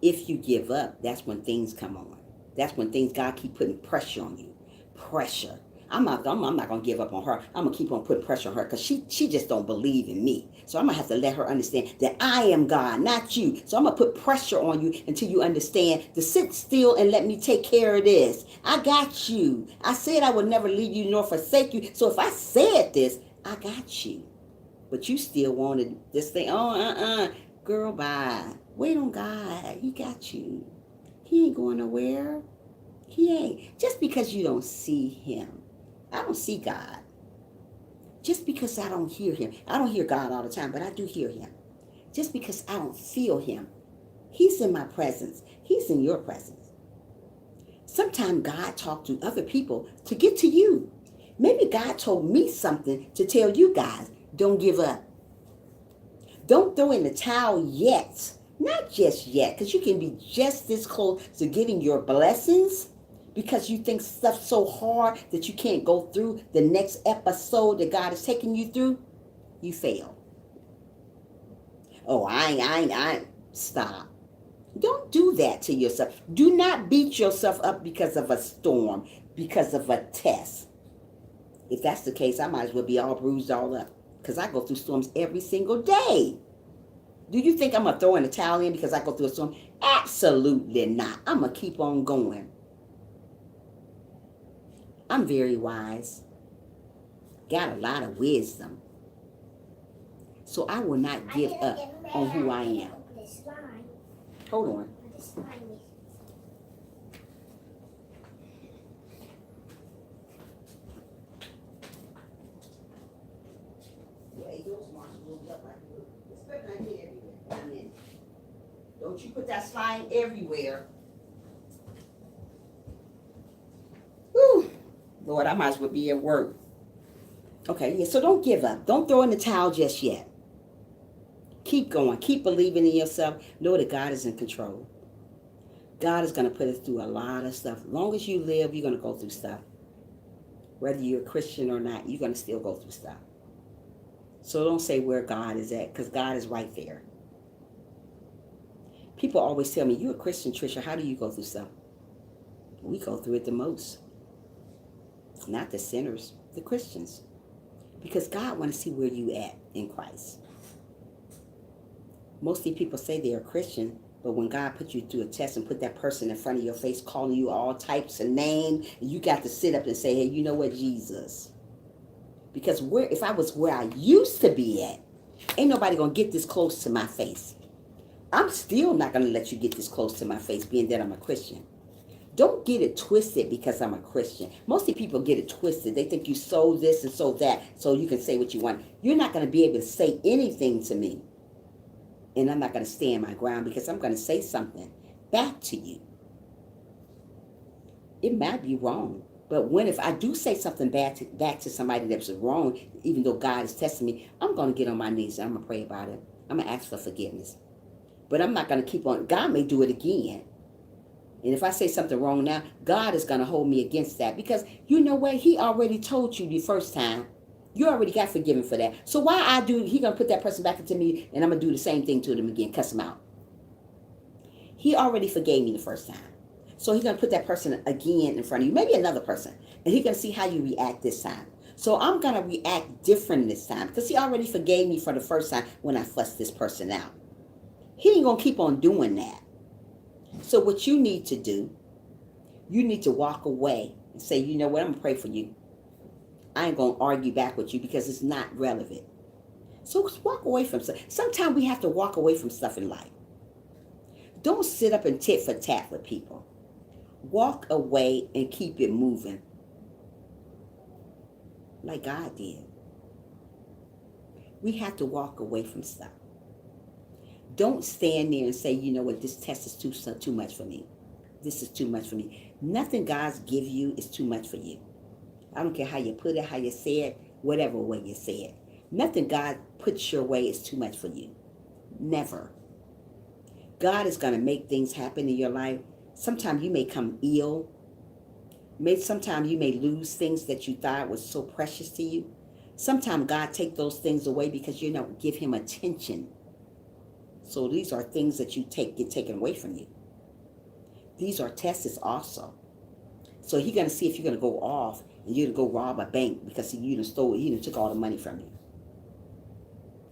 If you give up, that's when things come on. That's when things, God keep putting pressure on you. Pressure. I'm not gonna give up on her. I'm gonna keep on putting pressure on her because she just don't believe in me. So I'm gonna have to let her understand that I am God, not you. So I'm gonna put pressure on you until you understand to sit still and let me take care of this. I got you. I said I would never leave you nor forsake you. So if I said this, I got you. But you still wanted this thing. Oh, girl, bye. Wait on God. He got you. He ain't going nowhere. He ain't. Just because you don't see him. I don't see God. Just because I don't hear him. I don't hear God all the time, but I do hear him. Just because I don't feel him. He's in my presence. He's in your presence. Sometimes God talked to other people to get to you. Maybe God told me something to tell you guys. Don't give up. Don't throw in the towel yet. Not just yet, because you can be just this close to getting your blessings because you think stuff's so hard that you can't go through the next episode that God is taking you through. You fail. Oh, I stop. Don't do that to yourself. Do not beat yourself up because of a storm, because of a test. If that's the case, I might as well be all bruised all up because I go through storms every single day. Do you think I'm going to throw in the towel in because I go through a storm? Absolutely not. I'm going to keep on going. I'm very wise. Got a lot of wisdom. So I will not give up on who I am. Hold on. Don't you put that slime everywhere. Whew. Lord, I might as well be at work. Okay, yeah, so don't give up. Don't throw in the towel just yet. Keep going. Keep believing in yourself. Know that God is in control. God is going to put us through a lot of stuff. As long as you live, you're going to go through stuff. Whether you're a Christian or not, you're going to still go through stuff. So don't say where God is at, because God is right there. People always tell me, you're a Christian, Trisha. How do you go through stuff? We go through it the most. Not the sinners, the Christians. Because God wants to see where you at in Christ. Most of the people say they're a Christian, but when God put you through a test and put that person in front of your face calling you all types of names, you got to sit up and say, hey, you know what, Jesus? Because if I was where I used to be at, ain't nobody going to get this close to my face. I'm still not going to let you get this close to my face, being that I'm a Christian. Don't get it twisted because I'm a Christian. Most of the people get it twisted. They think you sow this and sow that so you can say what you want. You're not going to be able to say anything to me. And I'm not going to stand my ground because I'm going to say something back to you. It might be wrong. But if I do say something back to somebody that's wrong, even though God is testing me, I'm going to get on my knees and I'm going to pray about it. I'm going to ask for forgiveness. But I'm not going to keep on. God may do it again. And if I say something wrong now, God is going to hold me against that. Because you know what? He already told you the first time. You already got forgiven for that. So why he going to put that person back into me and I'm going to do the same thing to them again, cuss them out. He already forgave me the first time. So he's going to put that person again in front of you, maybe another person. And he's going to see how you react this time. So I'm going to react different this time because he already forgave me for the first time when I fussed this person out. He ain't going to keep on doing that. So what you need to do, you need to walk away and say, you know what, I'm going to pray for you. I ain't going to argue back with you because it's not relevant. So walk away from stuff. Sometimes we have to walk away from stuff in life. Don't sit up and tit for tat with people. Walk away and keep it moving. Like God did. We have to walk away from stuff. Don't stand there and say, you know what, this test is too much for me. This is too much for me. Nothing God's give you is too much for you. I don't care how you put it, how you say it, whatever way you say it. Nothing God puts your way is too much for you. Never. God is going to make things happen in your life. Sometimes you may come ill. Maybe sometimes you may lose things that you thought was so precious to you. Sometimes God take those things away because you don't give him attention. So these are things that get taken away from you. These are tests also. So he's gonna see if you're gonna go off and you're gonna go rob a bank because he took all the money from you.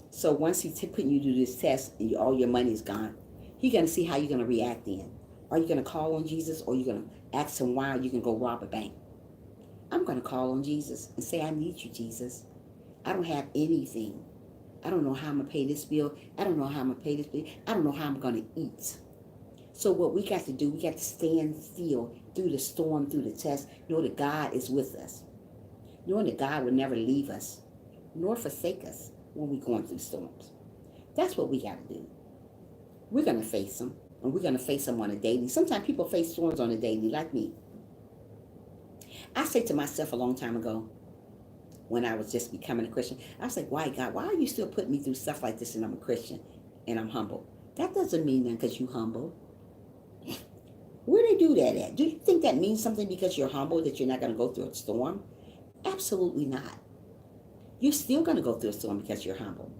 So once he's putting you through this test and all your money is gone, he's gonna see how you're gonna react then. Are you gonna call on Jesus, or are you gonna ask him why you can go rob a bank? I'm gonna call on Jesus and say, I need you, Jesus. I don't have anything. I don't know how I'm gonna pay this bill. I don't know how I'm gonna pay this bill. I don't know how I'm gonna eat. So what we got to do, we got to stand still through the storm, through the test, know that God is with us. Knowing that God will never leave us, nor forsake us when we're going through storms. That's what we got to do. We're going to face them, and we're going to face them on a daily. Sometimes people face storms on a daily, like me. I said to myself a long time ago, when I was just becoming a Christian, I was like, why, God, why are you still putting me through stuff like this and I'm a Christian and I'm humble? That doesn't mean nothing because you're humble. Where do they do that at? Do you think that means something because you're humble, that you're not going to go through a storm? Absolutely not. You're still going to go through a storm because you're humble.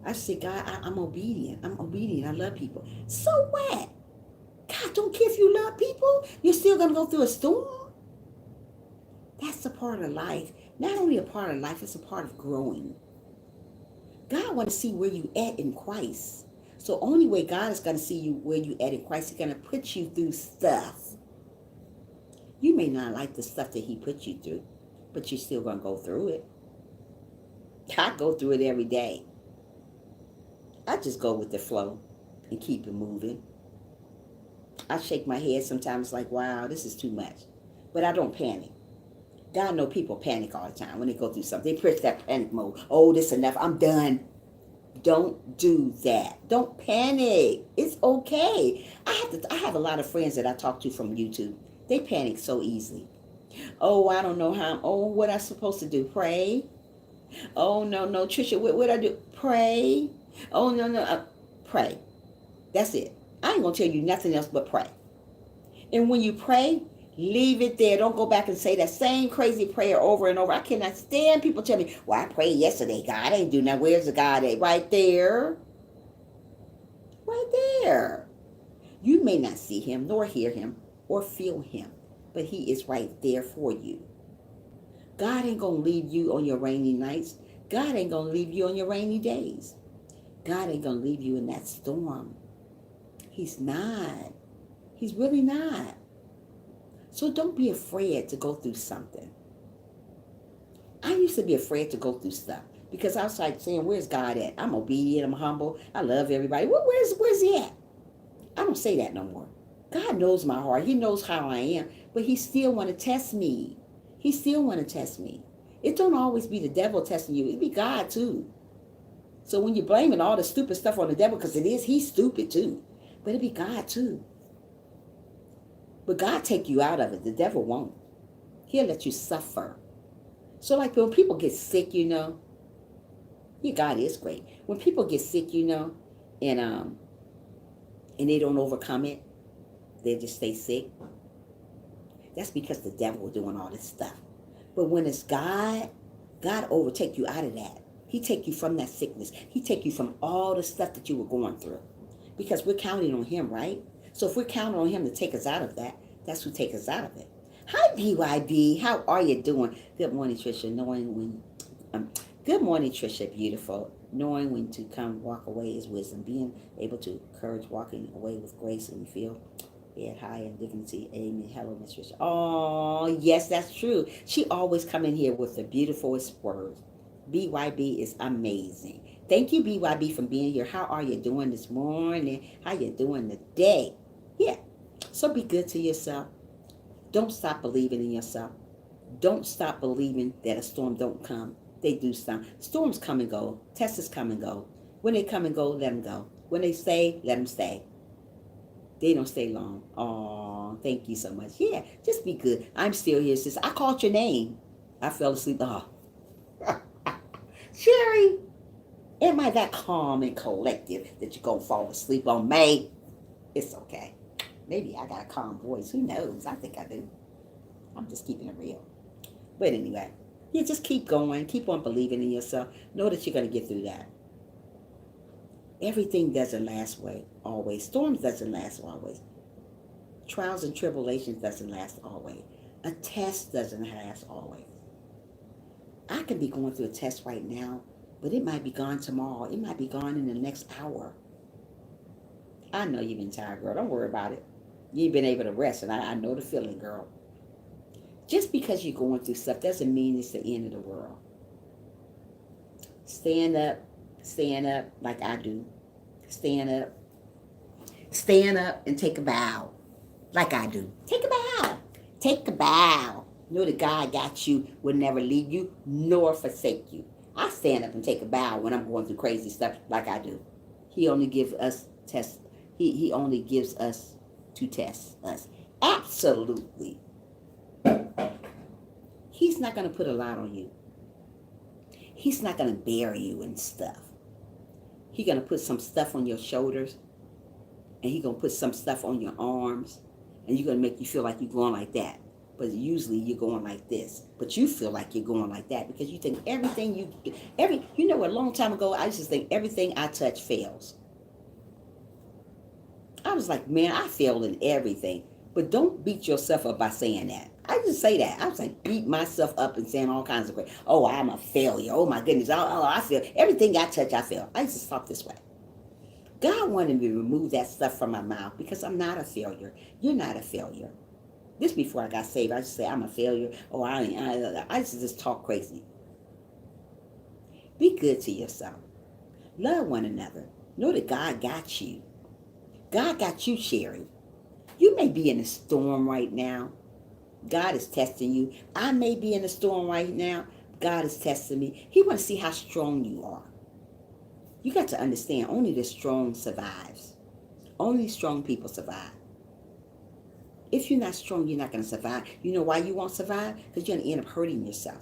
I said, God, I'm obedient. I'm obedient. I love people. So what? God don't care if you love people. You're still going to go through a storm? That's a part of life. Not only a part of life, it's a part of growing. God wants to see where you at in Christ. So only way God is going to see you where you at in Christ, he's going to put you through stuff. You may not like the stuff that he put you through, but you're still going to go through it. I go through it every day. I just go with the flow and keep it moving. I shake my head sometimes like, wow, this is too much. But I don't panic. God knows people panic all the time when they go through something. They press that panic mode. Oh, this enough. I'm done. Don't do that. Don't panic. It's okay. I have a lot of friends that I talk to from YouTube. They panic so easily. Oh, I don't know how. Oh, what I'm supposed to do? Pray. Oh, no, Trisha, what I do? Pray. Oh, no, pray. That's it. I ain't going to tell you nothing else but pray. And when you pray, leave it there. Don't go back and say that same crazy prayer over and over. I cannot stand people tell me, well, I prayed yesterday. God ain't do nothing. Where's the God at? Right there. Right there. You may not see him, nor hear him, or feel him, but he is right there for you. God ain't going to leave you on your rainy nights. God ain't going to leave you on your rainy days. God ain't going to leave you in that storm. He's not. He's really not. So don't be afraid to go through something. I used to be afraid to go through stuff because I was like saying, where's God at? I'm obedient. I'm humble. I love everybody. Where's he at? I don't say that no more. God knows my heart. He knows how I am, but he still want to test me. He still want to test me. It don't always be the devil testing you. It be God too. So when you're blaming all the stupid stuff on the devil, because he's stupid too, but it be God too. But God take you out of it. The devil won't. He'll let you suffer. So like when people get sick, yeah, God is great. When people get sick, and they don't overcome it, they just stay sick. That's because the devil is doing all this stuff. But when it's God overtake you out of that. He take you from that sickness. He take you from all the stuff that you were going through. Because we're counting on him, right? So if we're counting on him to take us out of that, that's who take us out of it. Hi, BYB. How are you doing? Good morning, Trisha. Good morning, Trisha, beautiful. Knowing when to come walk away is wisdom. Being able to encourage walking away with grace and feel head high in dignity. Amen. Hello, Miss Trisha. Oh, yes, that's true. She always come in here with the beautifulest words. BYB is amazing. Thank you, BYB, for being here. How are you doing this morning? How you doing today? Yeah. So be good to yourself. Don't stop believing in yourself. Don't stop believing that a storm don't come. They do stop. Storms come and go. Tests come and go. When they come and go, let them go. When they stay, let them stay. They don't stay long. Oh, thank you so much. Yeah, just be good. I'm still here, sis. I called your name. I fell asleep. Oh. Sherry, am I that calm and collective that you're going to fall asleep on me? It's okay. Maybe I got a calm voice. Who knows? I think I do. I'm just keeping it real. But anyway, you just keep going. Keep on believing in yourself. Know that you're going to get through that. Everything doesn't last always. Storms doesn't last always. Trials and tribulations doesn't last always. A test doesn't last always. I can be going through a test right now, but it might be gone tomorrow. It might be gone in the next hour. I know you've been tired, girl. Don't worry about it. You've been able to rest, and I know the feeling, girl. Just because you're going through stuff doesn't mean it's the end of the world. Stand up like I do. Stand up and take a bow like I do. Take a bow. Take a bow. Know that God got you, will never leave you nor forsake you. I stand up and take a bow when I'm going through crazy stuff like I do. He only gives us tests. He only gives us to test us. Absolutely. He's not going to put a lot on you. He's not going to bury you in stuff. He's going to put some stuff on your shoulders, and he's going to put some stuff on your arms, and you're going to make you feel like you're going like that. But usually you're going like this. But you feel like you're going like that because you think everything you know, a long time ago, I used to think everything I touch fails. I was like, man, I fail in everything. But don't beat yourself up by saying that. I just say that. I was like, beat myself up and saying all kinds of great. Oh, I'm a failure. Oh, my goodness. Oh, I fail. Everything I touch, I fail. I used to talk this way. God wanted me to remove that stuff from my mouth because I'm not a failure. You're not a failure. This before I got saved, I used to say I'm a failure. Oh, I used to just talk crazy. Be good to yourself. Love one another. Know that God got you. God got you, Sherry. You may be in a storm right now. God is testing you. I may be in a storm right now. God is testing me. He wants to see how strong you are. You got to understand, only the strong survives. Only strong people survive. If you're not strong, you're not going to survive. You know why you won't survive? Because you're going to end up hurting yourself.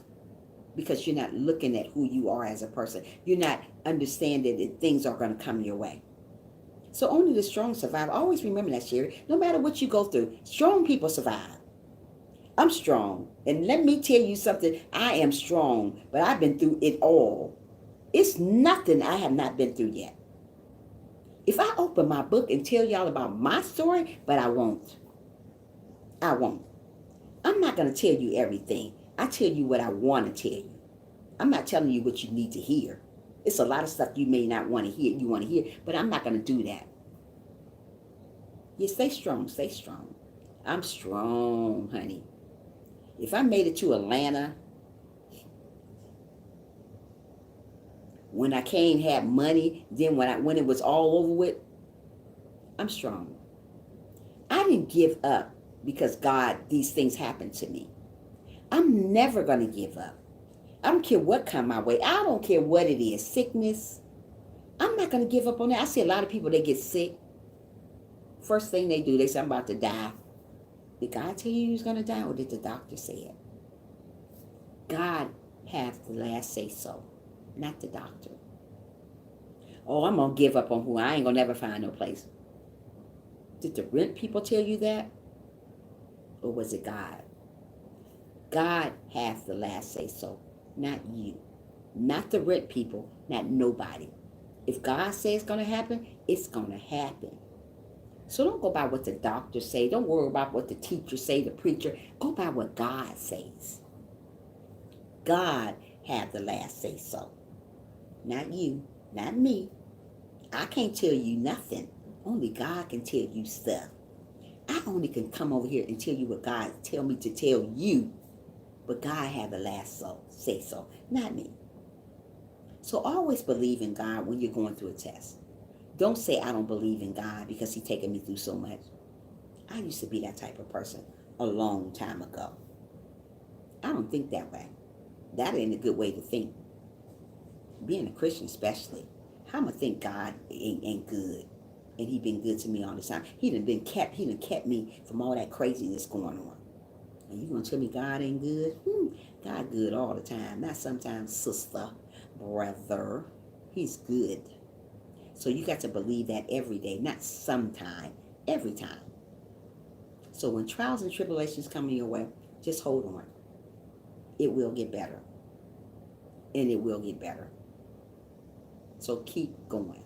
Because you're not looking at who you are as a person. You're not understanding that things are going to come your way. So only the strong survive. Always remember that, Sherry. No matter what you go through, strong people survive. I'm strong. And let me tell you something. I am strong, but I've been through it all. It's nothing I have not been through yet. If I open my book and tell y'all about my story, but I won't. I won't. I'm not going to tell you everything. I tell you what I want to tell you. I'm not telling you what you need to hear. It's a lot of stuff you may not want to hear. You want to hear, but I'm not going to do that. You stay strong. Stay strong. I'm strong, honey. If I made it to Atlanta, when I came, had money, then when it was all over with, I'm strong. I didn't give up because these things happened to me. I'm never going to give up. I don't care what come my way. I don't care what it is. Sickness. I'm not going to give up on that. I see a lot of people, they get sick. First thing they do, they say, I'm about to die. Did God tell you was going to die, or did the doctor say it? God has the last say so, not the doctor. Oh, I'm going to give up on who? I ain't going to never find no place. Did the rent people tell you that? Or was it God? God has the last say so, not you. Not the rent people, not nobody. If God says it's going to happen, it's going to happen. So don't go by what the doctor say. Don't worry about what the teacher say, the preacher. Go by what God says. God has the last say so. Not you, not me. I can't tell you nothing. Only God can tell you stuff. I only can come over here and tell you what God tell me to tell you. But God had the last say so, not me. So always believe in God when you're going through a test. Don't say I don't believe in God because He's taken me through so much. I used to be that type of person a long time ago. I don't think that way. That ain't a good way to think. Being a Christian especially. How am I think God ain't good? And He been good to me all the time. He done kept me from all that craziness going on. And you gonna tell me God ain't good? God good all the time. Not sometimes, sister, brother. He's good. So you got to believe that every day, not sometime, every time. So when trials and tribulations come your way, Just hold on. It will get better. And it will get better. So keep going.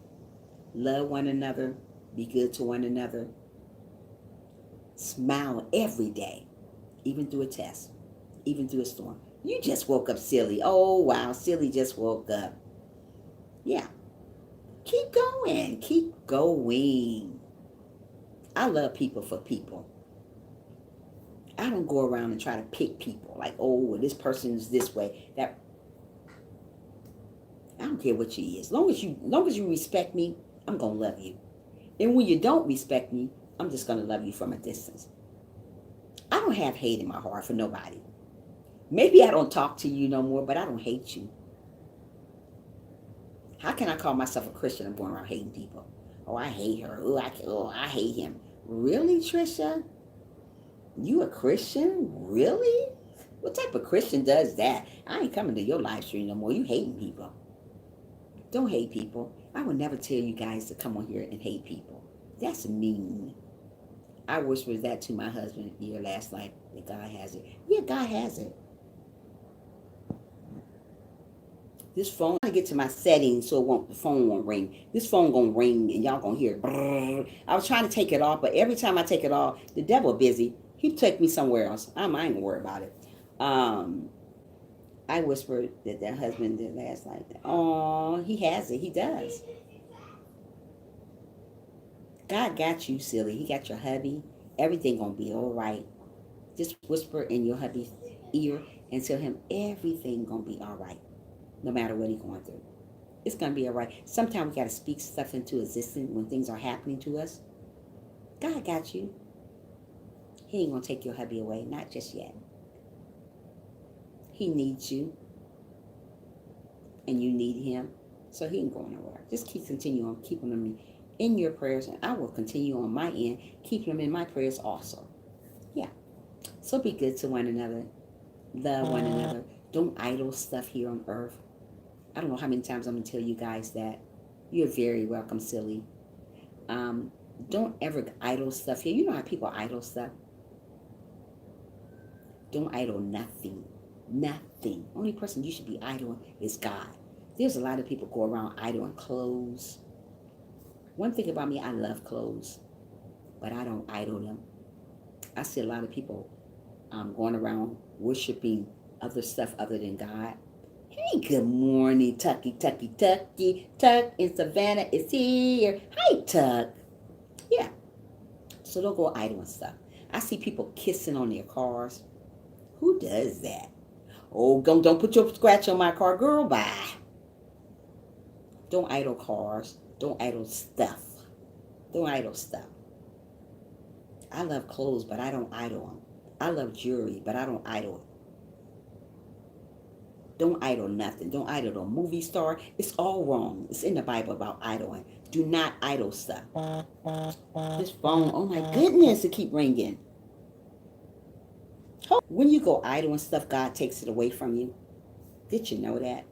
Love one another. Be good to one another. Smile every day, even through a test, even through a storm. You just woke up, silly. Oh, wow, silly just woke up. Yeah. Keep going. Keep going. I love people for people. I don't go around and try to pick people like, oh, well, this person is this way. That I don't care what she is. Long as you respect me, I'm gonna love you. And when you don't respect me, I'm just gonna love you from a distance. I don't have hate in my heart for nobody. Maybe I don't talk to you no more, but I don't hate you. How can I call myself a Christian and going around hating people? Oh, I hate her. I hate him. Really, Trisha? You a Christian? Really? What type of Christian does that? I ain't coming to your live stream no more. You hating people. Don't hate people. I would never tell you guys to come on here and hate people. That's mean. I whispered that to my husband here last night that God has it. Yeah, God has it. This phone, I get to my settings so the phone won't ring. This phone gonna ring and y'all gonna hear brrr. I was trying to take it off, but every time I take it off, the devil busy. He take me somewhere else. I ain't gonna worry about it. I whispered that husband did last night. Oh, he has it. He does. God got you, silly. He got your hubby. Everything gonna be all right. Just whisper in your hubby's ear and tell him everything gonna be all right, no matter what he's going through. It's gonna be all right. Sometimes we gotta speak stuff into existence when things are happening to us. God got you. He ain't gonna take your hubby away, not just yet. He needs you, and you need him, so he ain't going nowhere. Just continue on keeping him in your prayers, and I will continue on my end, keeping him in my prayers also. Yeah. So be good to one another. Love one another. Don't idle stuff here on earth. I don't know how many times I'm going to tell you guys that. You're very welcome, silly. Don't ever idle stuff here. You know how people idle stuff? Don't idle nothing. Nothing. Only person you should be idling is God. There's a lot of people go around idling clothes. One thing about me, I love clothes, but I don't idle them. I see a lot of people going around worshiping other stuff other than God. Hey, good morning, Tucky. Tuck in Savannah is here. Hi, Tuck. Yeah. So don't go idling stuff. I see people kissing on their cars. Who does that? Oh, don't put your scratch on my car, girl. Bye. Don't idle cars. Don't idle stuff. Don't idle stuff. I love clothes, but I don't idle them. I love jewelry, but I don't idle it. Don't idle nothing. Don't idle a movie star. It's all wrong. It's in the Bible about idling. Do not idle stuff. This phone, oh my goodness, it keep ringing. When you go idling stuff, God takes it away from you. Did you know that?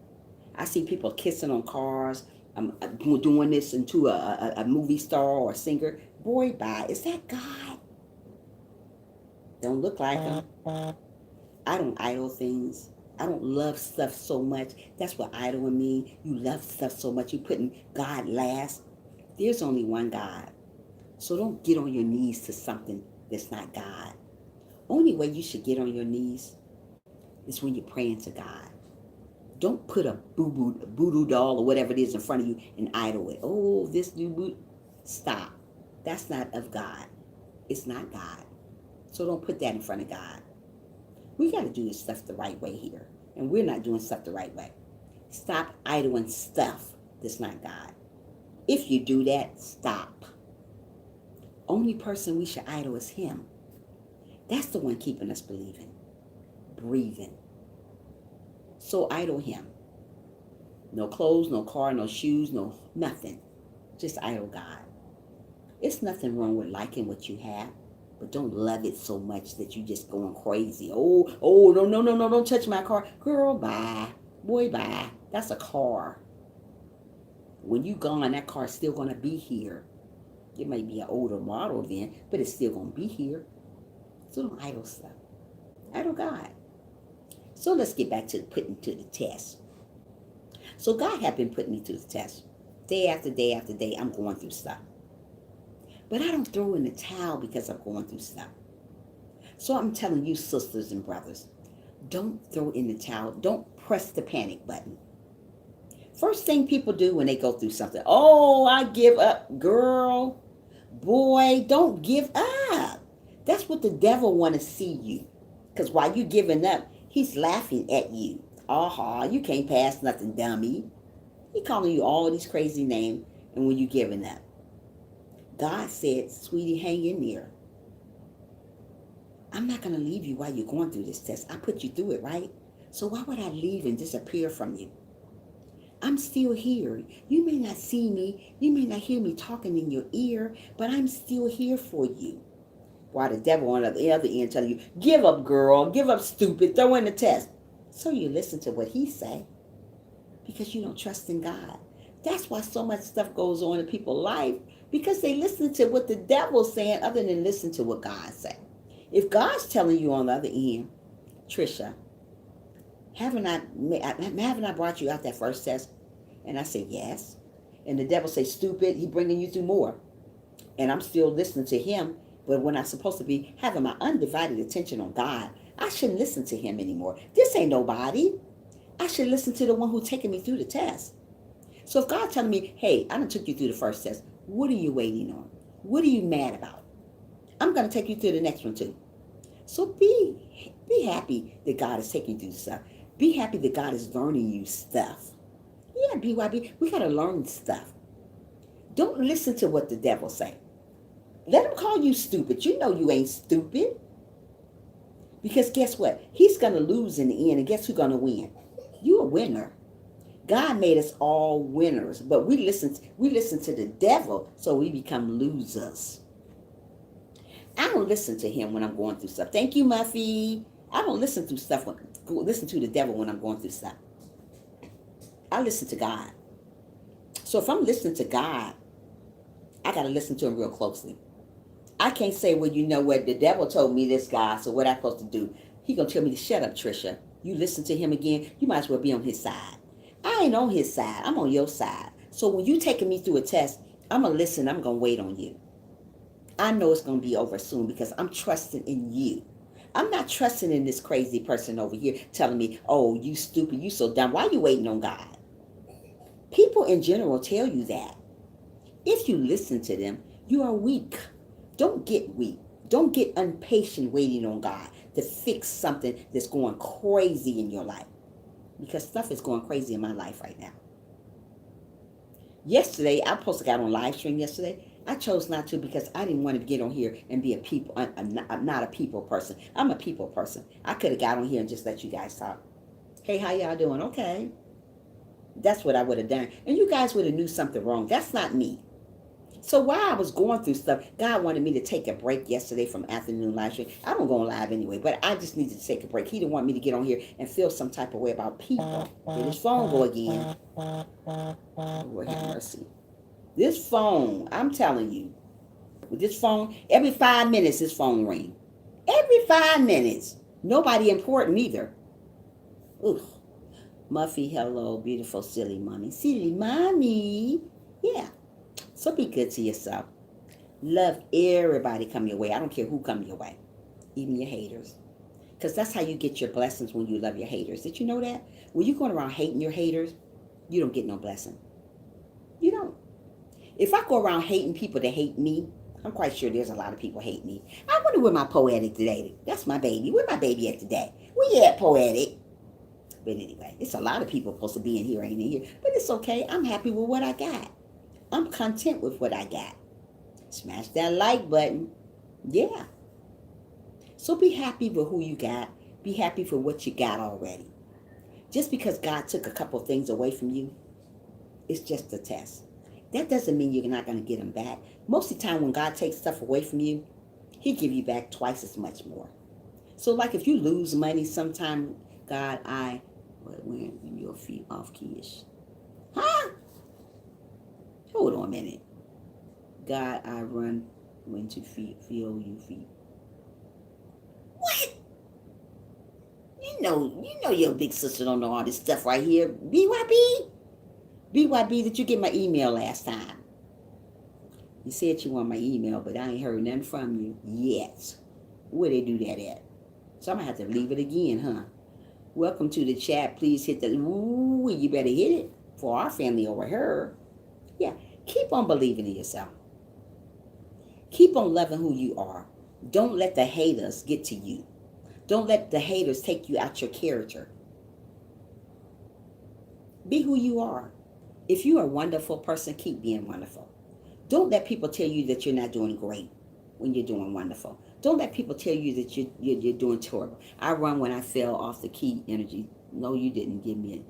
I see people kissing on cars, doing this into a movie star or a singer. Boy, bye. Is that God? Don't look like him. I don't idle things. I don't love stuff so much. That's what idling means. You love stuff so much. You're putting God last. There's only one God. So don't get on your knees to something that's not God. Only way you should get on your knees is when you're praying to God. Don't put a voodoo doll or whatever it is in front of you and idle it. Oh, this new boot. Stop. That's not of God. It's not God. So don't put that in front of God. We got to do this stuff the right way here. And we're not doing stuff the right way. Stop idling stuff that's not God. If you do that, stop. Only person we should idle is him. That's the one keeping us believing, breathing. So idle him. No clothes, no car, no shoes, no nothing. Just idle God. It's nothing wrong with liking what you have, but don't love it so much that you just going crazy. Oh, no, don't touch my car. Girl, bye. Boy, bye. That's a car. When you gone, that car's still going to be here. It may be an older model then, but it's still going to be here. So don't idle stuff. out of God. So let's get back to putting to the test. So God had been putting me to the test. Day after day after day, I'm going through stuff. But I don't throw in the towel because I'm going through stuff. So I'm telling you, sisters and brothers, don't throw in the towel. Don't press the panic button. First thing people do when they go through something, oh, I give up. Girl, boy, don't give up. That's what the devil want to see you. Because while you're giving up, he's laughing at you. Aha, you can't pass nothing, dummy. He calling you all these crazy names, and when you giving up. God said, sweetie, hang in there. I'm not going to leave you while you're going through this test. I put you through it, right? So why would I leave and disappear from you? I'm still here. You may not see me. You may not hear me talking in your ear, but I'm still here for you. While the devil on the other end telling you, give up, girl. Give up, stupid. Throw in the test. So you listen to what he say because you don't trust in God. That's why so much stuff goes on in people's life, because they listen to what the devil's saying other than listen to what God said. If God's telling you on the other end, Trisha, haven't I brought you out that first test? And I say, yes. And the devil say, stupid, he bringing you through more. And I'm still listening to him, but when I'm supposed to be having my undivided attention on God, I shouldn't listen to him anymore. This ain't nobody. I should listen to the one who's taking me through the test. So if God's telling me, hey, I done took you through the first test, what are you waiting on? What are you mad about? I'm going to take you through the next one too. So be happy that God is taking you through stuff. Be happy that God is learning you stuff. Yeah, BYB, we got to learn stuff. Don't listen to what the devil say. Let him call you stupid. You know you ain't stupid. Because guess what? He's going to lose in the end, and guess who's going to win? You a winner. God made us all winners, but we listen to the devil, so we become losers. I don't listen to him when I'm going through stuff. Thank you, Muffy. I don't listen to the devil when I'm going through stuff. I listen to God. So if I'm listening to God, I got to listen to him real closely. I can't say, well, you know what, the devil told me this, God, so what I'm supposed to do? He going to tell me to shut up, Trisha. You listen to him again, you might as well be on his side. I ain't on his side. I'm on your side. So when you taking me through a test, I'm going to listen. I'm going to wait on you. I know it's going to be over soon because I'm trusting in you. I'm not trusting in this crazy person over here telling me, oh, you stupid, you so dumb. Why are you waiting on God? People in general tell you that. If you listen to them, you are weak. Don't get weak. Don't get impatient waiting on God to fix something that's going crazy in your life. Because stuff is going crazy in my life right now. Yesterday, I supposed to got on live stream yesterday. I chose not to because I didn't want to get on here and be I'm not a people person. I'm a people person. I could have got on here and just let you guys talk. Hey, how y'all doing? Okay. That's what I would have done. And you guys would have knew something wrong. That's not me. So while I was going through stuff, God wanted me to take a break yesterday from afternoon live stream. I don't go on live anyway, but I just needed to take a break. He didn't want me to get on here and feel some type of way about people. Did his phone go again? Lord have mercy. This phone, I'm telling you, with this phone, every 5 minutes this phone ring. Every 5 minutes. Nobody important either. Oof. Muffy, hello, beautiful, silly mommy. Silly mommy. Yeah. So be good to yourself. Love everybody come your way. I don't care who come your way. Even your haters. Because that's how you get your blessings when you love your haters. Did you know that? When you're going around hating your haters, you don't get no blessing. You don't. If I go around hating people that hate me, I'm quite sure there's a lot of people hate me. I wonder where my poetic today. That's my baby. Where my baby at today? Where you at, poetic? But anyway, it's a lot of people supposed to be in here, ain't in here. But it's okay. I'm happy with what I got. I'm content with what I got. Smash that like button. Yeah. So be happy with who you got. Be happy for what you got already. Just because God took a couple things away from you, it's just a test. That doesn't mean you're not going to get them back. Most of the time when God takes stuff away from you, he'll give you back twice as much more. So like if you lose money sometime, God, when your feet off keyish. Huh? Hold on a minute. God, I run when to feel you feet. What? You know your big sister don't know all this stuff right here. BYB? BYB, did you get my email last time? You said you want my email, but I ain't heard nothing from you yet. Where they do that at? So I'm going to have to leave it again, huh? Welcome to the chat. Please hit the, ooh, you better hit it for our family over here. Yeah, keep on believing in yourself. Keep on loving who you are. Don't let the haters get to you. Don't let the haters take you out your character. Be who you are. If you're a wonderful person, keep being wonderful. Don't let people tell you that you're not doing great when you're doing wonderful. Don't let people tell you that you're doing terrible. I run when I fell off the key energy. No, you didn't give me it.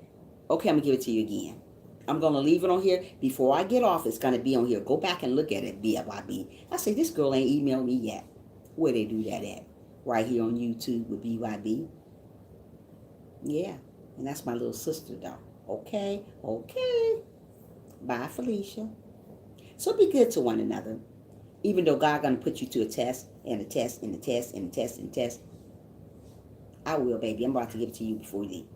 Okay, I'm going to give it to you again. I'm going to leave it on here. Before I get off, it's going to be on here. Go back and look at it, BYB. I say, this girl ain't emailed me yet. Where they do that at? Right here on YouTube with BYB. Yeah, and that's my little sister, though. Okay. Bye, Felicia. So be good to one another. Even though God going to put you to a test, and a test, and a test, and a test, and a test. I will, baby. I'm about to give it to you before you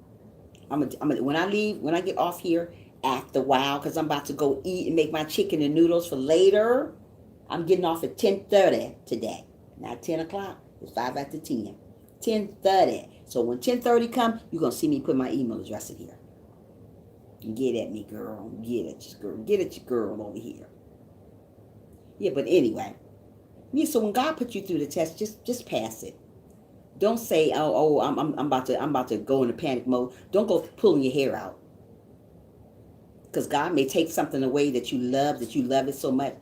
leave. When I leave, when I get off here, after a while, because I'm about to go eat and make my chicken and noodles for later. I'm getting off at 10:30 today. Not 10 o'clock. It's 5 after 10. 10:30. So when 10:30 comes, you're going to see me put my email address in here. Get at me, girl. Get at you, girl. Get at your girl over here. Yeah, but anyway. Yeah, so when God put you through the test, just pass it. Don't say, I'm about to go into panic mode. Don't go pulling your hair out. Because God may take something away that you love it so much.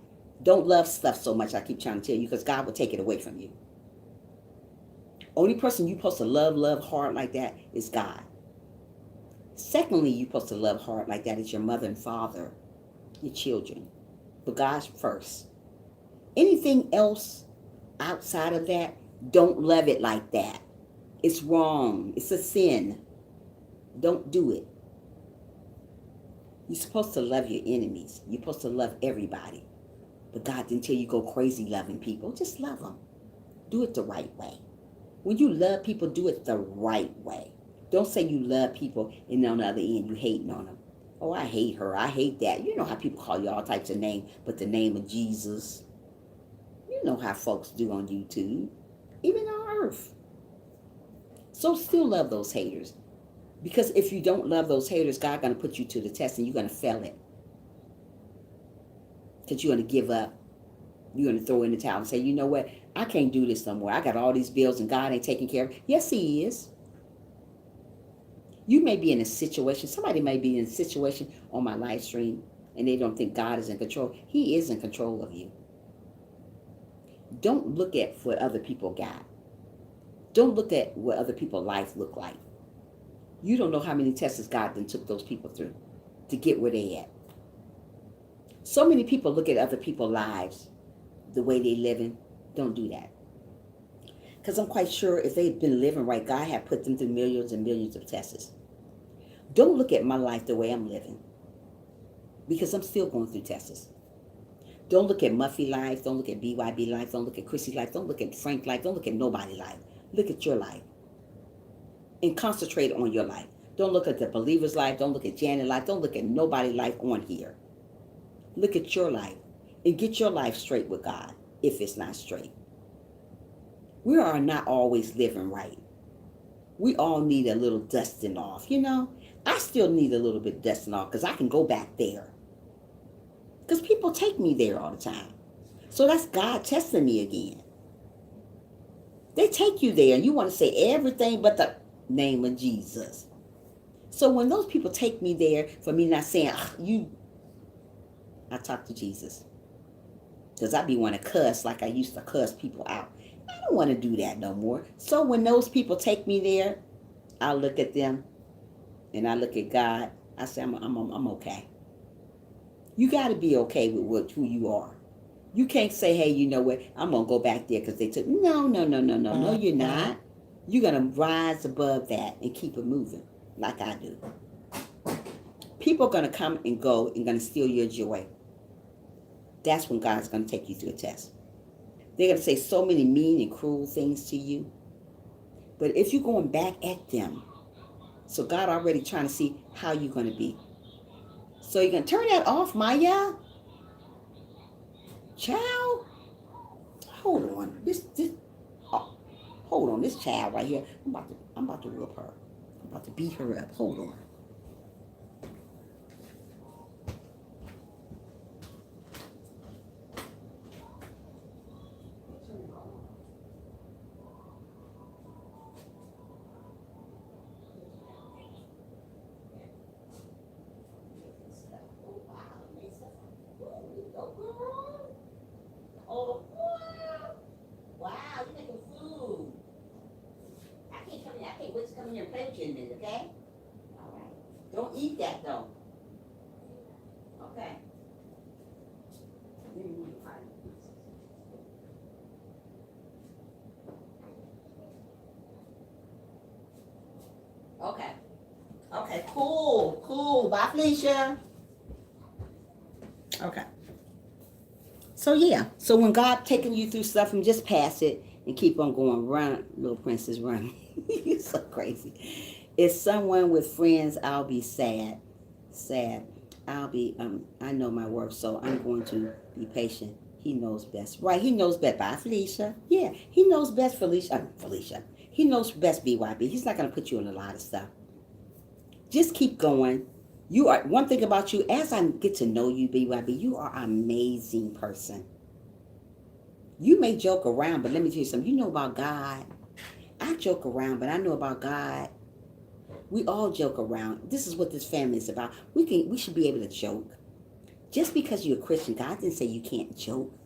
Don't love stuff so much, I keep trying to tell you, because God will take it away from you. Only person you're supposed to love hard like that is God. Secondly, you're supposed to love hard like that is your mother and father, your children. But God's first. Anything else outside of that, don't love it like that. It's wrong. It's a sin. Don't do it. You're supposed to love your enemies. You're supposed to love everybody. But God didn't tell you go crazy loving people. Just love them. Do it the right way. When you love people, do it the right way. Don't say you love people and on the other end you hating on them. Oh, I hate her. I hate that. You know how people call you all types of names, but the name of Jesus. You know how folks do on YouTube, even on earth. So still love those haters. Because if you don't love those haters, God's going to put you to the test and you're going to fail it. Because you're going to give up. You're going to throw in the towel and say, you know what? I can't do this no more. I got all these bills and God ain't taking care of it. Yes, He is. You may be in a situation, somebody may be in a situation on my live stream and they don't think God is in control. He is in control of you. Don't look at what other people got. Don't look at what other people's life look like. You don't know how many tests God then took those people through to get where they at. So many people look at other people's lives, the way they living. Don't do that. Because I'm quite sure if they've been living right, God had put them through millions and millions of tests. Don't look at my life the way I'm living. Because I'm still going through tests. Don't look at Muffy life. Don't look at BYB life. Don't look at Chrissy's life. Don't look at Frank's life. Don't look at nobody's life. Look at your life. And concentrate on your life. Don't look at the believer's life. Don't look at Janet's life. Don't look at nobody's life on here. Look at your life. And get your life straight with God, if it's not straight. We are not always living right. We all need a little dusting off, you know. I still need a little bit dusting off because I can go back there. Because people take me there all the time. So that's God testing me again. They take you there and you want to say everything but the name of Jesus. So when those people take me there for me not saying, I talk to Jesus. Because I be want to cuss like I used to cuss people out. I don't want to do that no more. So when those people take me there, I look at them and I look at God. I say, I'm okay. You got to be okay with who you are. You can't say, hey, you know what? I'm going to go back there because they took. No, you're not. You're going to rise above that and keep it moving like I do. People are going to come and go and going to steal your joy. That's when God's going to take you through a test. They're going to say so many mean and cruel things to you. But if you're going back at them, so God already trying to see how you're going to be. So you're going to turn that off, Maya. Child, hold on. Oh, hold on. This child right here. I'm about to whoop her. I'm about to beat her up. Hold on. Oh, wow, you're making food. I can't wait to come in here and play with you in a minute, okay? All right. Don't eat that, though. Okay. Let me move the pot. Okay. Okay, cool. Bye, Felicia. Okay. So yeah, so when God taking you through stuff, and just pass it and keep on going. Run, little princess, run. You're so crazy. If someone with friends, I'll be sad. Sad. I'll be I know my worth, so I'm going to be patient. He knows best. Right, he knows best. Bye, Felicia. Yeah, he knows best, Felicia. Felicia. He knows best, BYB. He's not gonna put you in a lot of stuff. Just keep going. You are, one thing about you, as I get to know you, BYB, you are an amazing person. You may joke around, but let me tell you something. You know about God. I joke around, but I know about God. We all joke around. This is what this family is about. We should be able to joke. Just because you're a Christian, God didn't say you can't joke.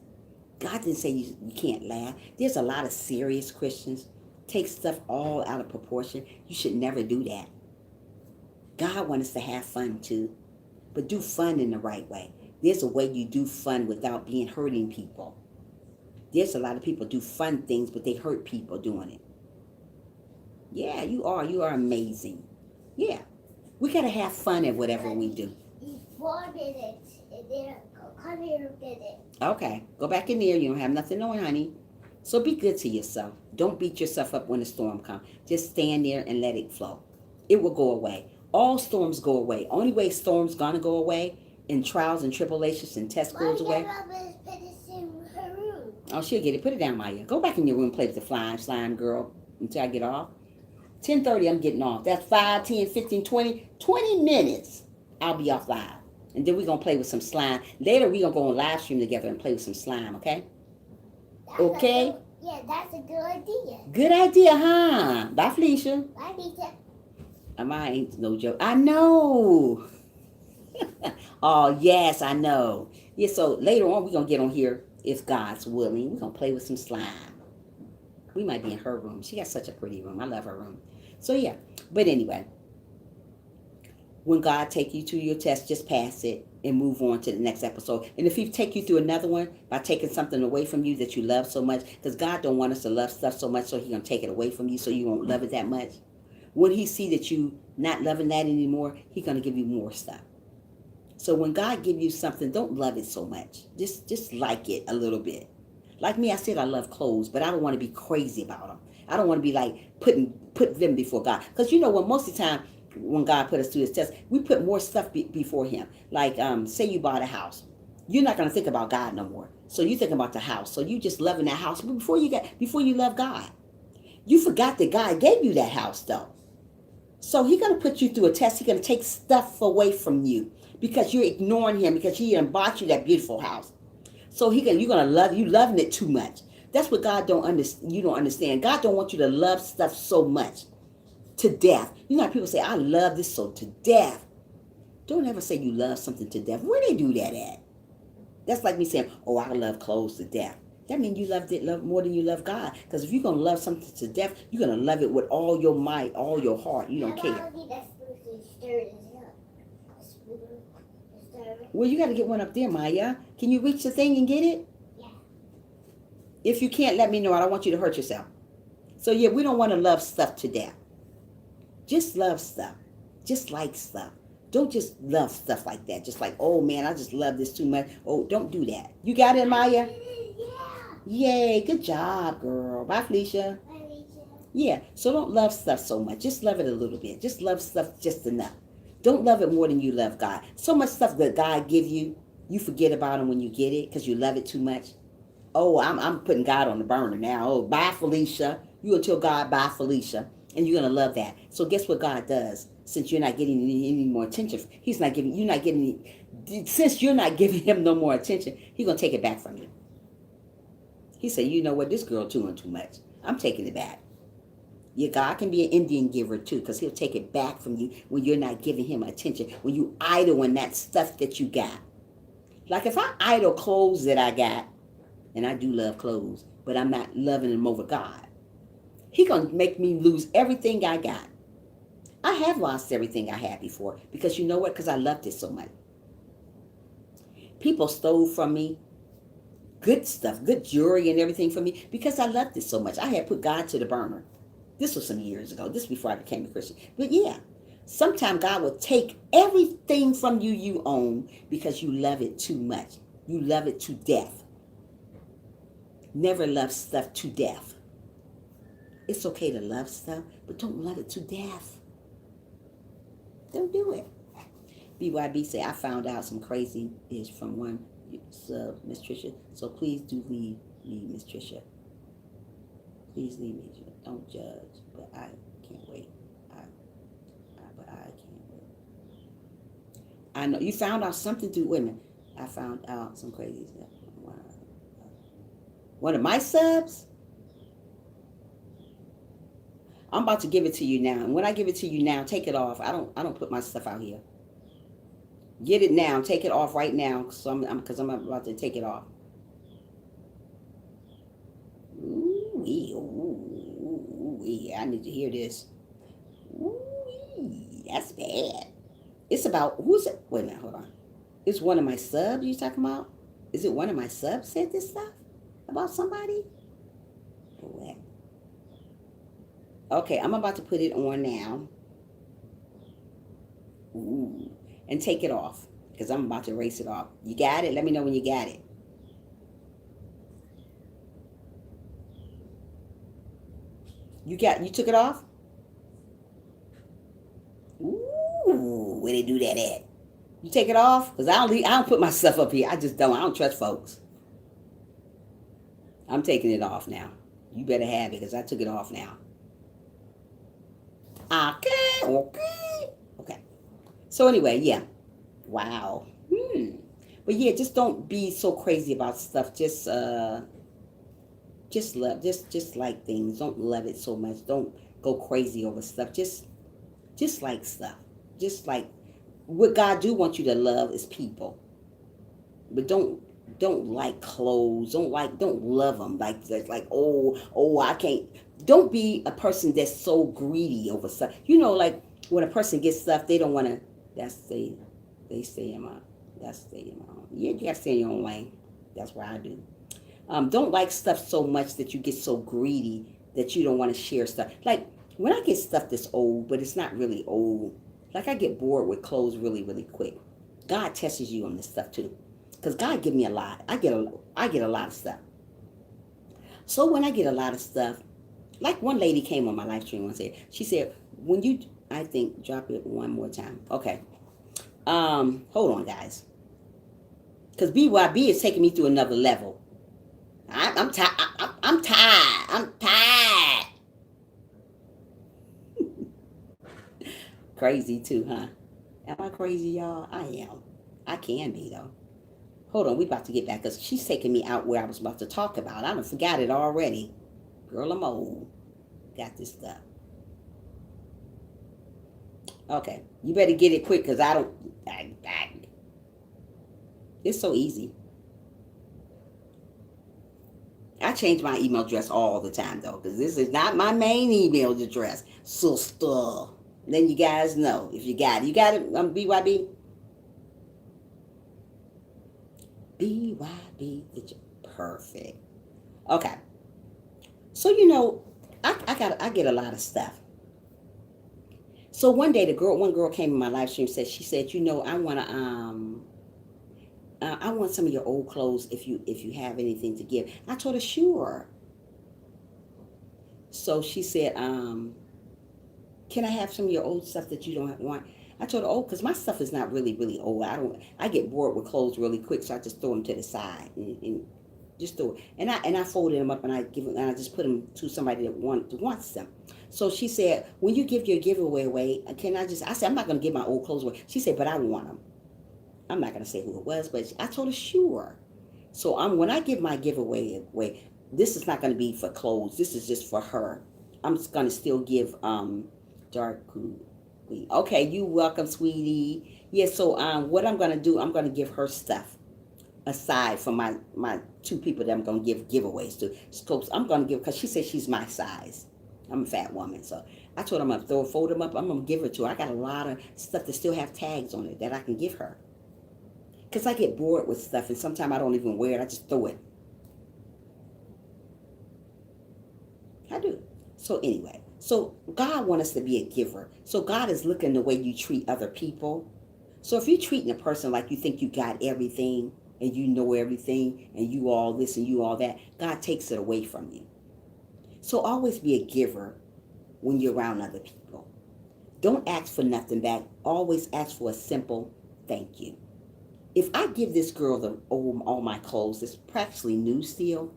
God didn't say you can't laugh. There's a lot of serious Christians. Take stuff all out of proportion. You should never do that. God wants us to have fun too, but do fun in the right way. There's a way you do fun without being hurting people. There's a lot of people do fun things, but they hurt people doing it. Yeah, you are amazing. Yeah, we gotta have fun at whatever we do. 4 minutes, and then come here and get it. Okay, go back in there. You don't have nothing on, honey. So be good to yourself. Don't beat yourself up when the storm comes. Just stand there and let it flow. It will go away. All storms go away. Only way storms gonna go away in trials and tribulations and tests goes away. Put this in her room. Oh, she'll get it. Put it down, Maya. Go back in your room, play with the slime girl until I get off. 10:30, I'm getting off. That's 5, 10, 15, 20 minutes. I'll be off live. And then we're going to play with some slime. Later, we're going to go on live stream together and play with some slime, okay? Okay? That's a good idea. Good idea, huh? Bye, Felicia. Bye, Lisa. I ain't no joke. I know. Oh, yes, I know. Yeah, so later on, we're going to get on here, if God's willing. We're going to play with some slime. We might be in her room. She got such a pretty room. I love her room. So, yeah. But anyway, when God take you to your test, just pass it and move on to the next episode. And if he take you through another one by taking something away from you that you love so much, because God don't want us to love stuff so much, so he's going to take it away from you so you won't love it that much. When he see that you not loving that anymore, he's going to give you more stuff. So when God give you something, don't love it so much. Just like it a little bit. Like me, I said I love clothes, but I don't want to be crazy about them. I don't want to be like put them before God. Because you know what, most of the time when God put us through his test, we put more stuff before him. Like say you bought a house. You're not going to think about God no more. So you think about the house. So you just loving that house. But before you love God, you forgot that God gave you that house though. So he's going to put you through a test. He's going to take stuff away from you because you're ignoring him, because he done bought you that beautiful house. So you're going to love, you loving it too much. That's what God you don't understand. God don't want you to love stuff so much to death. You know how people say, I love this so to death. Don't ever say you love something to death. Where they do that at? That's like me saying, oh, I love clothes to death. That means you love more than you love God. Because if you're going to love something to death, you're going to love it with all your might, all your heart. You don't care. Well, you got to get one up there, Maya. Can you reach the thing and get it? Yeah. If you can't, let me know. I don't want you to hurt yourself. So, yeah, we don't want to love stuff to death. Just love stuff. Just like stuff. Don't just love stuff like that. Just like, oh, man, I just love this too much. Oh, don't do that. You got it, Maya? Yeah. Yay. Good job, girl. Bye, Felicia. Bye, Lisa. Yeah, so don't love stuff so much. Just love it a little bit. Just love stuff just enough. Don't love it more than you love God. So much stuff that God give you, you forget about him when you get it because you love it too much. Oh, I'm putting God on the burner now. Oh, bye Felicia. You gonna tell God bye Felicia, and you're gonna love that. So guess what God does? Since you're not getting any more attention, He's not giving. You're not getting. Since you're not giving Him no more attention, He's gonna take it back from you. He said, "You know what? This girl doing too much. I'm taking it back." Yeah, God can be an Indian giver too, because He'll take it back from you when you're not giving Him attention. When you idle in that stuff that you got. Like if I idle clothes that I got, and I do love clothes, but I'm not loving them over God. He gonna make me lose everything I got. I have lost everything I had before because you know what? Because I loved it so much. People stole from me good stuff, good jewelry and everything from me because I loved it so much. I had put God to the burner. This was some years ago. This before I became a Christian. But yeah, sometimes God will take everything from you you own because you love it too much. You love it to death. Never love stuff to death. It's okay to love stuff, but don't love it to death. Don't do it. BYB say, I found out some crazy is from one sub, Miss Tricia. So please do leave me, Miss Tricia. Please leave me. Don't judge, but I can't wait. But I can't wait. I know you found out something through women. I found out some crazy stuff. One of my subs. I'm about to give it to you now, and when I give it to you now, take it off. I don't put my stuff out here. Get it now. Take it off right now, because I'm about to take it off. Ooh, I need to hear this. Ooh, that's bad. It's about who's it? Wait a minute, hold on. It's one of my subs you talking about? Is it one of my subs said this stuff about somebody? What? Okay, I'm about to put it on now. Ooh, and take it off because I'm about to erase it off. You got it? Let me know when you got it. You took it off? Ooh, where they do that at? You take it off? Because I don't put my stuff up here. I don't trust folks. I'm taking it off now. You better have it because I took it off now. Okay. So anyway, yeah. Wow. But yeah, just don't be so crazy about stuff. Just like things. Don't love it so much. Don't go crazy over stuff. Just like stuff. Just like what God do want you to love is people. But don't like clothes. Don't love them like I can't. Don't be a person that's so greedy over stuff. You know, like when a person gets stuff, they don't want to. They stay in my. That's stay in my own. You got to stay in your own lane. That's what I do. Don't like stuff so much that you get so greedy that you don't want to share stuff. Like when I get stuff that's old, but it's not really old. Like I get bored with clothes really, really quick. God tests you on this stuff too. Because God give me a lot. I get a lot of stuff. So when I get a lot of stuff, like one lady came on my live stream and said, she said, when you, I think, drop it one more time. Okay. Hold on, guys. Because BYB is taking me through another level. I'm tired. I'm tired. I'm tired. Crazy too, huh? Am I crazy, y'all? I am. I can be, though. Hold on, we about to get back because she's taking me out where I was about to talk about. I done forgot it already. Girl, I'm old. Got this stuff. Okay, you better get it quick because it's so easy. I change my email address all the time though because this is not my main email address. Sister. Then you guys know if you got it. You got it, BYB? BYB, perfect. Okay. So you know, I get a lot of stuff. So one day one girl came in my live stream she said, you know, I want some of your old clothes if you have anything to give. I told her, sure. So she said, can I have some of your old stuff that you don't want? I told her, oh, because my stuff is not really, really old. I get bored with clothes really quick, so I just throw them to the side and just throw it. And I folded them up and I give them, and I just put them to somebody that wants them. So she said, when you give your giveaway away, I said, I'm not going to give my old clothes away. She said, but I want them. I'm not going to say who it was, but I told her, sure. So when I give my giveaway away, this is not going to be for clothes. This is just for her. I'm just going to still give dark blue. Okay, you welcome, sweetie. Yeah, so what I'm going to do, I'm going to give her stuff aside from my two people that I'm going to give giveaways to. So I'm going to give, because she said she's my size. I'm a fat woman, so I told her I'm going to fold them up. I'm going to give her to her. I got a lot of stuff that still have tags on it that I can give her. Because I get bored with stuff, and sometimes I don't even wear it. I just throw it. I do. So anyway, so God wants us to be a giver. So God is looking the way you treat other people. So if you're treating a person like you think you got everything, and you know everything, and you all this and you all that, God takes it away from you. So always be a giver when you're around other people. Don't ask for nothing back. Always ask for a simple thank you. If I give this girl all my clothes, it's practically new still,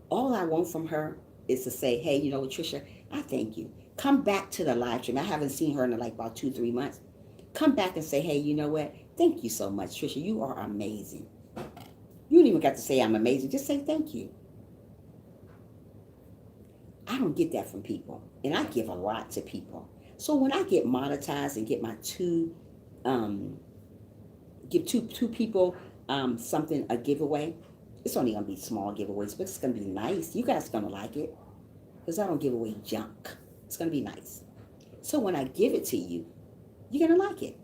all I want from her is to say, hey, you know what, Trisha, I thank you. Come back to the live stream. I haven't seen her in like about 2-3 months. Come back and say, hey, you know what? Thank you so much, Trisha. You are amazing. You don't even got to say I'm amazing. Just say thank you. I don't get that from people. And I give a lot to people. So when I get monetized and get my give two people something, a giveaway, it's only going to be small giveaways, but it's going to be nice. You guys are going to like it because I don't give away junk. It's going to be nice. So when I give it to you, you're going to like it.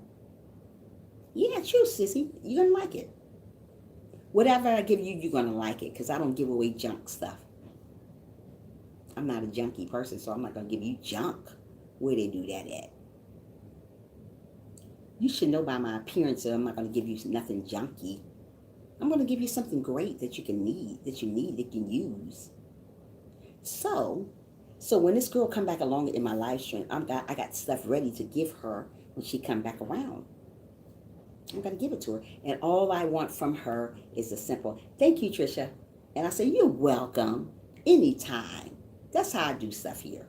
Yeah, true, sissy. You're going to like it. Whatever I give you, you're going to like it because I don't give away junk stuff. I'm not a junky person, so I'm not going to give you junk. Where they do that at? You should know by my appearance that I'm not going to give you nothing junky. I'm going to give you something great that you can that you can use. So when this girl come back along in my live stream, I got stuff ready to give her when she come back around. I'm going to give it to her. And all I want from her is a simple, thank you, Trisha. And I say, you're welcome. Anytime. That's how I do stuff here.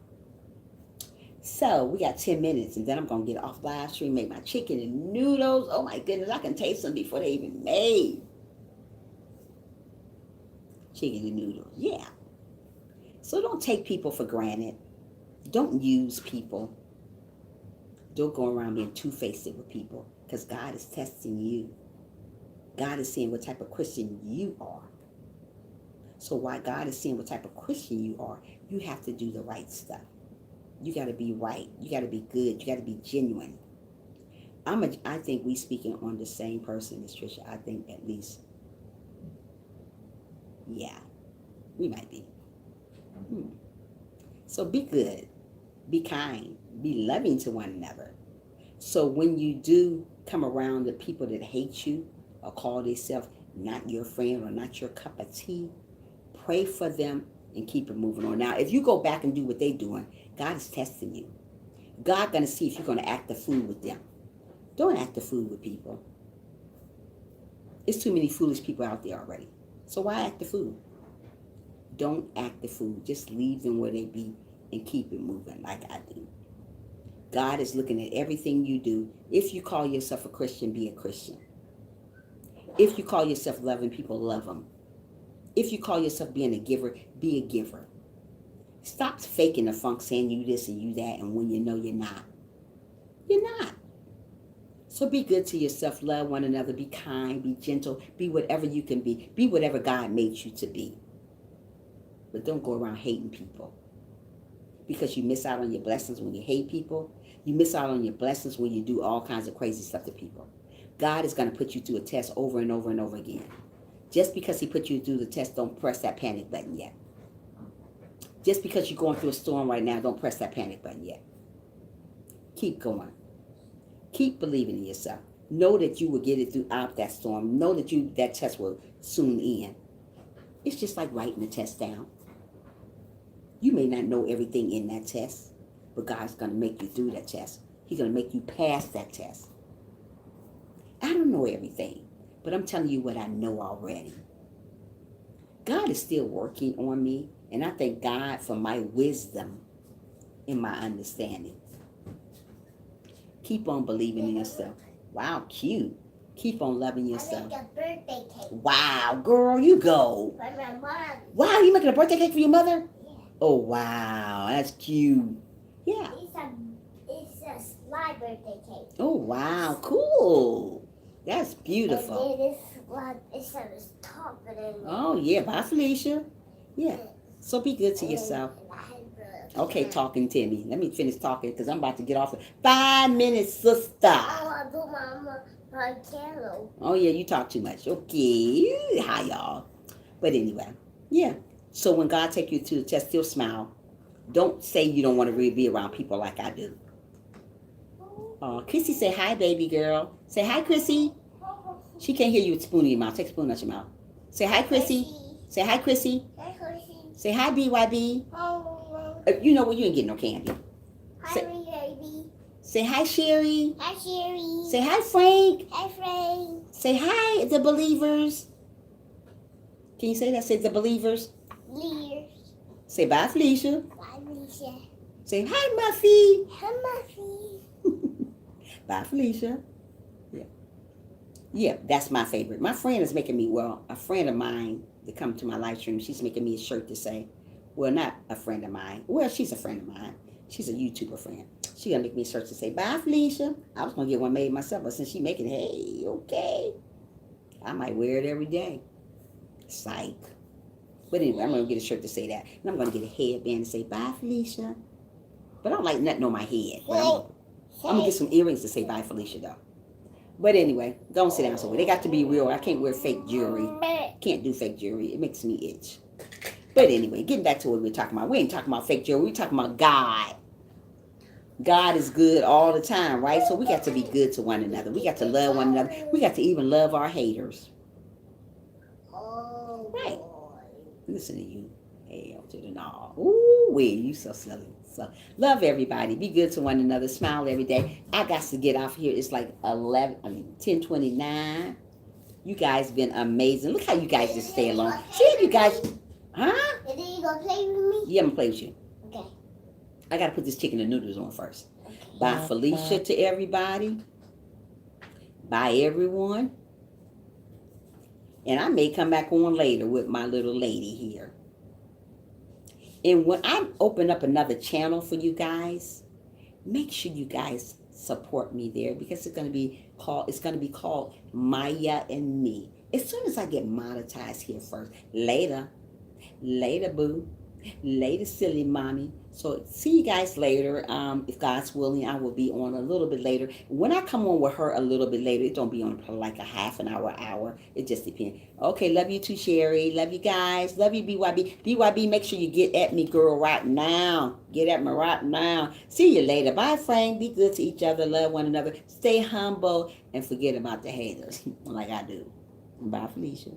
So we got 10 minutes, and then I'm going to get off live stream, make my chicken and noodles. Oh, my goodness. I can taste them before they even made. Chicken and noodles. Yeah. So don't take people for granted. Don't use people. Don't go around being two-faced with people because God is testing you. God is seeing what type of Christian you are. So while God is seeing what type of Christian you are, you have to do the right stuff. You got to be right. You got to be good. You got to be genuine. I think we speaking on the same person as Trisha. I think at least, yeah, we might be. So be good. Be kind. Be loving to one another. So when you do come around the people that hate you or call themselves not your friend or not your cup of tea, pray for them and keep it moving on. Now, if you go back and do what they're doing, God is testing you. God's going to see if you're going to act the fool with them. Don't act the fool with people. There's too many foolish people out there already. So why act the fool? Don't act the fool. Just leave them where they be and keep it moving like I do. God is looking at everything you do. If you call yourself a Christian, be a Christian. If you call yourself loving people, love them. If you call yourself being a giver, be a giver. Stop faking the funk, saying you this and you that, and when you know you're not. You're not. So be good to yourself. Love one another. Be kind. Be gentle. Be whatever you can be. Be whatever God made you to be. But don't go around hating people. Because you miss out on your blessings when you hate people. You miss out on your blessings when you do all kinds of crazy stuff to people. God is going to put you through a test over and over and over again. Just because he put you through the test, don't press that panic button yet. Just because you're going through a storm right now, don't press that panic button yet. Keep going. Keep believing in yourself. Know that you will get it throughout that storm. Know that that test will soon end. It's just like writing the test down. You may not know everything in that test, but God's going to make you through that test. He's going to make you pass that test. I don't know everything, but I'm telling you what I know already. God is still working on me, and I thank God for my wisdom and my understanding. Keep on believing in yourself. Wow, cute. Keep on loving I yourself. make a birthday cake Wow, girl, you go. for my mom. Wow, you making a birthday cake for your mother? Yeah. Oh, wow, that's cute. Yeah. It's a slide birthday cake. Oh, wow, cool. That's beautiful. And then it's topping in. Oh, yeah, bye, Felicia. Yeah, so be good to yourself. Okay, talking to me. Let me finish talking because I'm about to get off. 5 minutes, sister. I do my candle. Oh, yeah, you talk too much. Okay. Hi, y'all. But anyway, yeah. So when God take you to the test, still smile. Don't say you don't want to really be around people like I do. Chrissy, say hi, baby girl. Say hi, Chrissy. She can't hear you with a spoon in your mouth. Take a spoon out your mouth. Say hi, Chrissy. Say hi, Chrissy. Hi, Chrissy. Say hi, BYB. Hi, You know what? You ain't getting no candy. baby. Say hi, Sherry. Hi, Sherry. Say hi, Frank. Hi, Frank. Say hi, the believers. Can you say that? Say the believers. Lears. Say bye, Felicia. Bye, Alicia. Say hi, Muffy. Hi, Muffy. Bye, Felicia. Yeah, that's my favorite. My friend is making me, a friend of mine that come to my live stream, she's making me a shirt to say, well, not a friend of mine. Well, she's a friend of mine. She's a YouTuber friend. She's going to make me a shirt to say, bye, Felicia. I was going to get one made myself, but since she's making it, hey, okay. I might wear it every day. Psych. But anyway, I'm going to get a shirt to say that. And I'm going to get a headband to say, bye, Felicia. But I don't like nothing on my head. But I'm going to get some earrings to say bye, Felicia, though. But anyway, don't sit down somewhere. They got to be real. I can't wear fake jewelry. Can't do fake jewelry. It makes me itch. But anyway, getting back to what we're talking about. We ain't talking about fake jewelry. We're talking about God. God is good all the time, right? So we got to be good to one another. We got to love one another. We got to even love our haters. Oh, Right. boy. Listen to you. Hell to the no. Ooh, wee, you so silly. So love everybody. Be good to one another. Smile every day. I got to get off here. It's like 10:29. You guys been amazing. Look how you guys just stay along. See you guys. Huh? And then you gonna play with me? Yeah, I'm gonna play with you. Okay. I gotta put this chicken and noodles on first. Okay. Bye, Felicia, to everybody. Bye, everyone. And I may come back on later with my little lady here. And when I open up another channel for you guys, make sure you guys support me there because it's gonna be called Maya and Me. As soon as I get monetized here first. Later, boo. Later, silly mommy. So see you guys later. If God's willing, I will be on a little bit later. When I come on with her a little bit later, it don't be on for like a half an hour. It just depends. Okay, love you too, Sherry. Love you guys. Love you, BYB. BYB, make sure you get at me, girl, right now. Get at me right now. See you later. Bye, Frank. Be good to each other. Love one another. Stay humble and forget about the haters like I do. Bye, Felicia.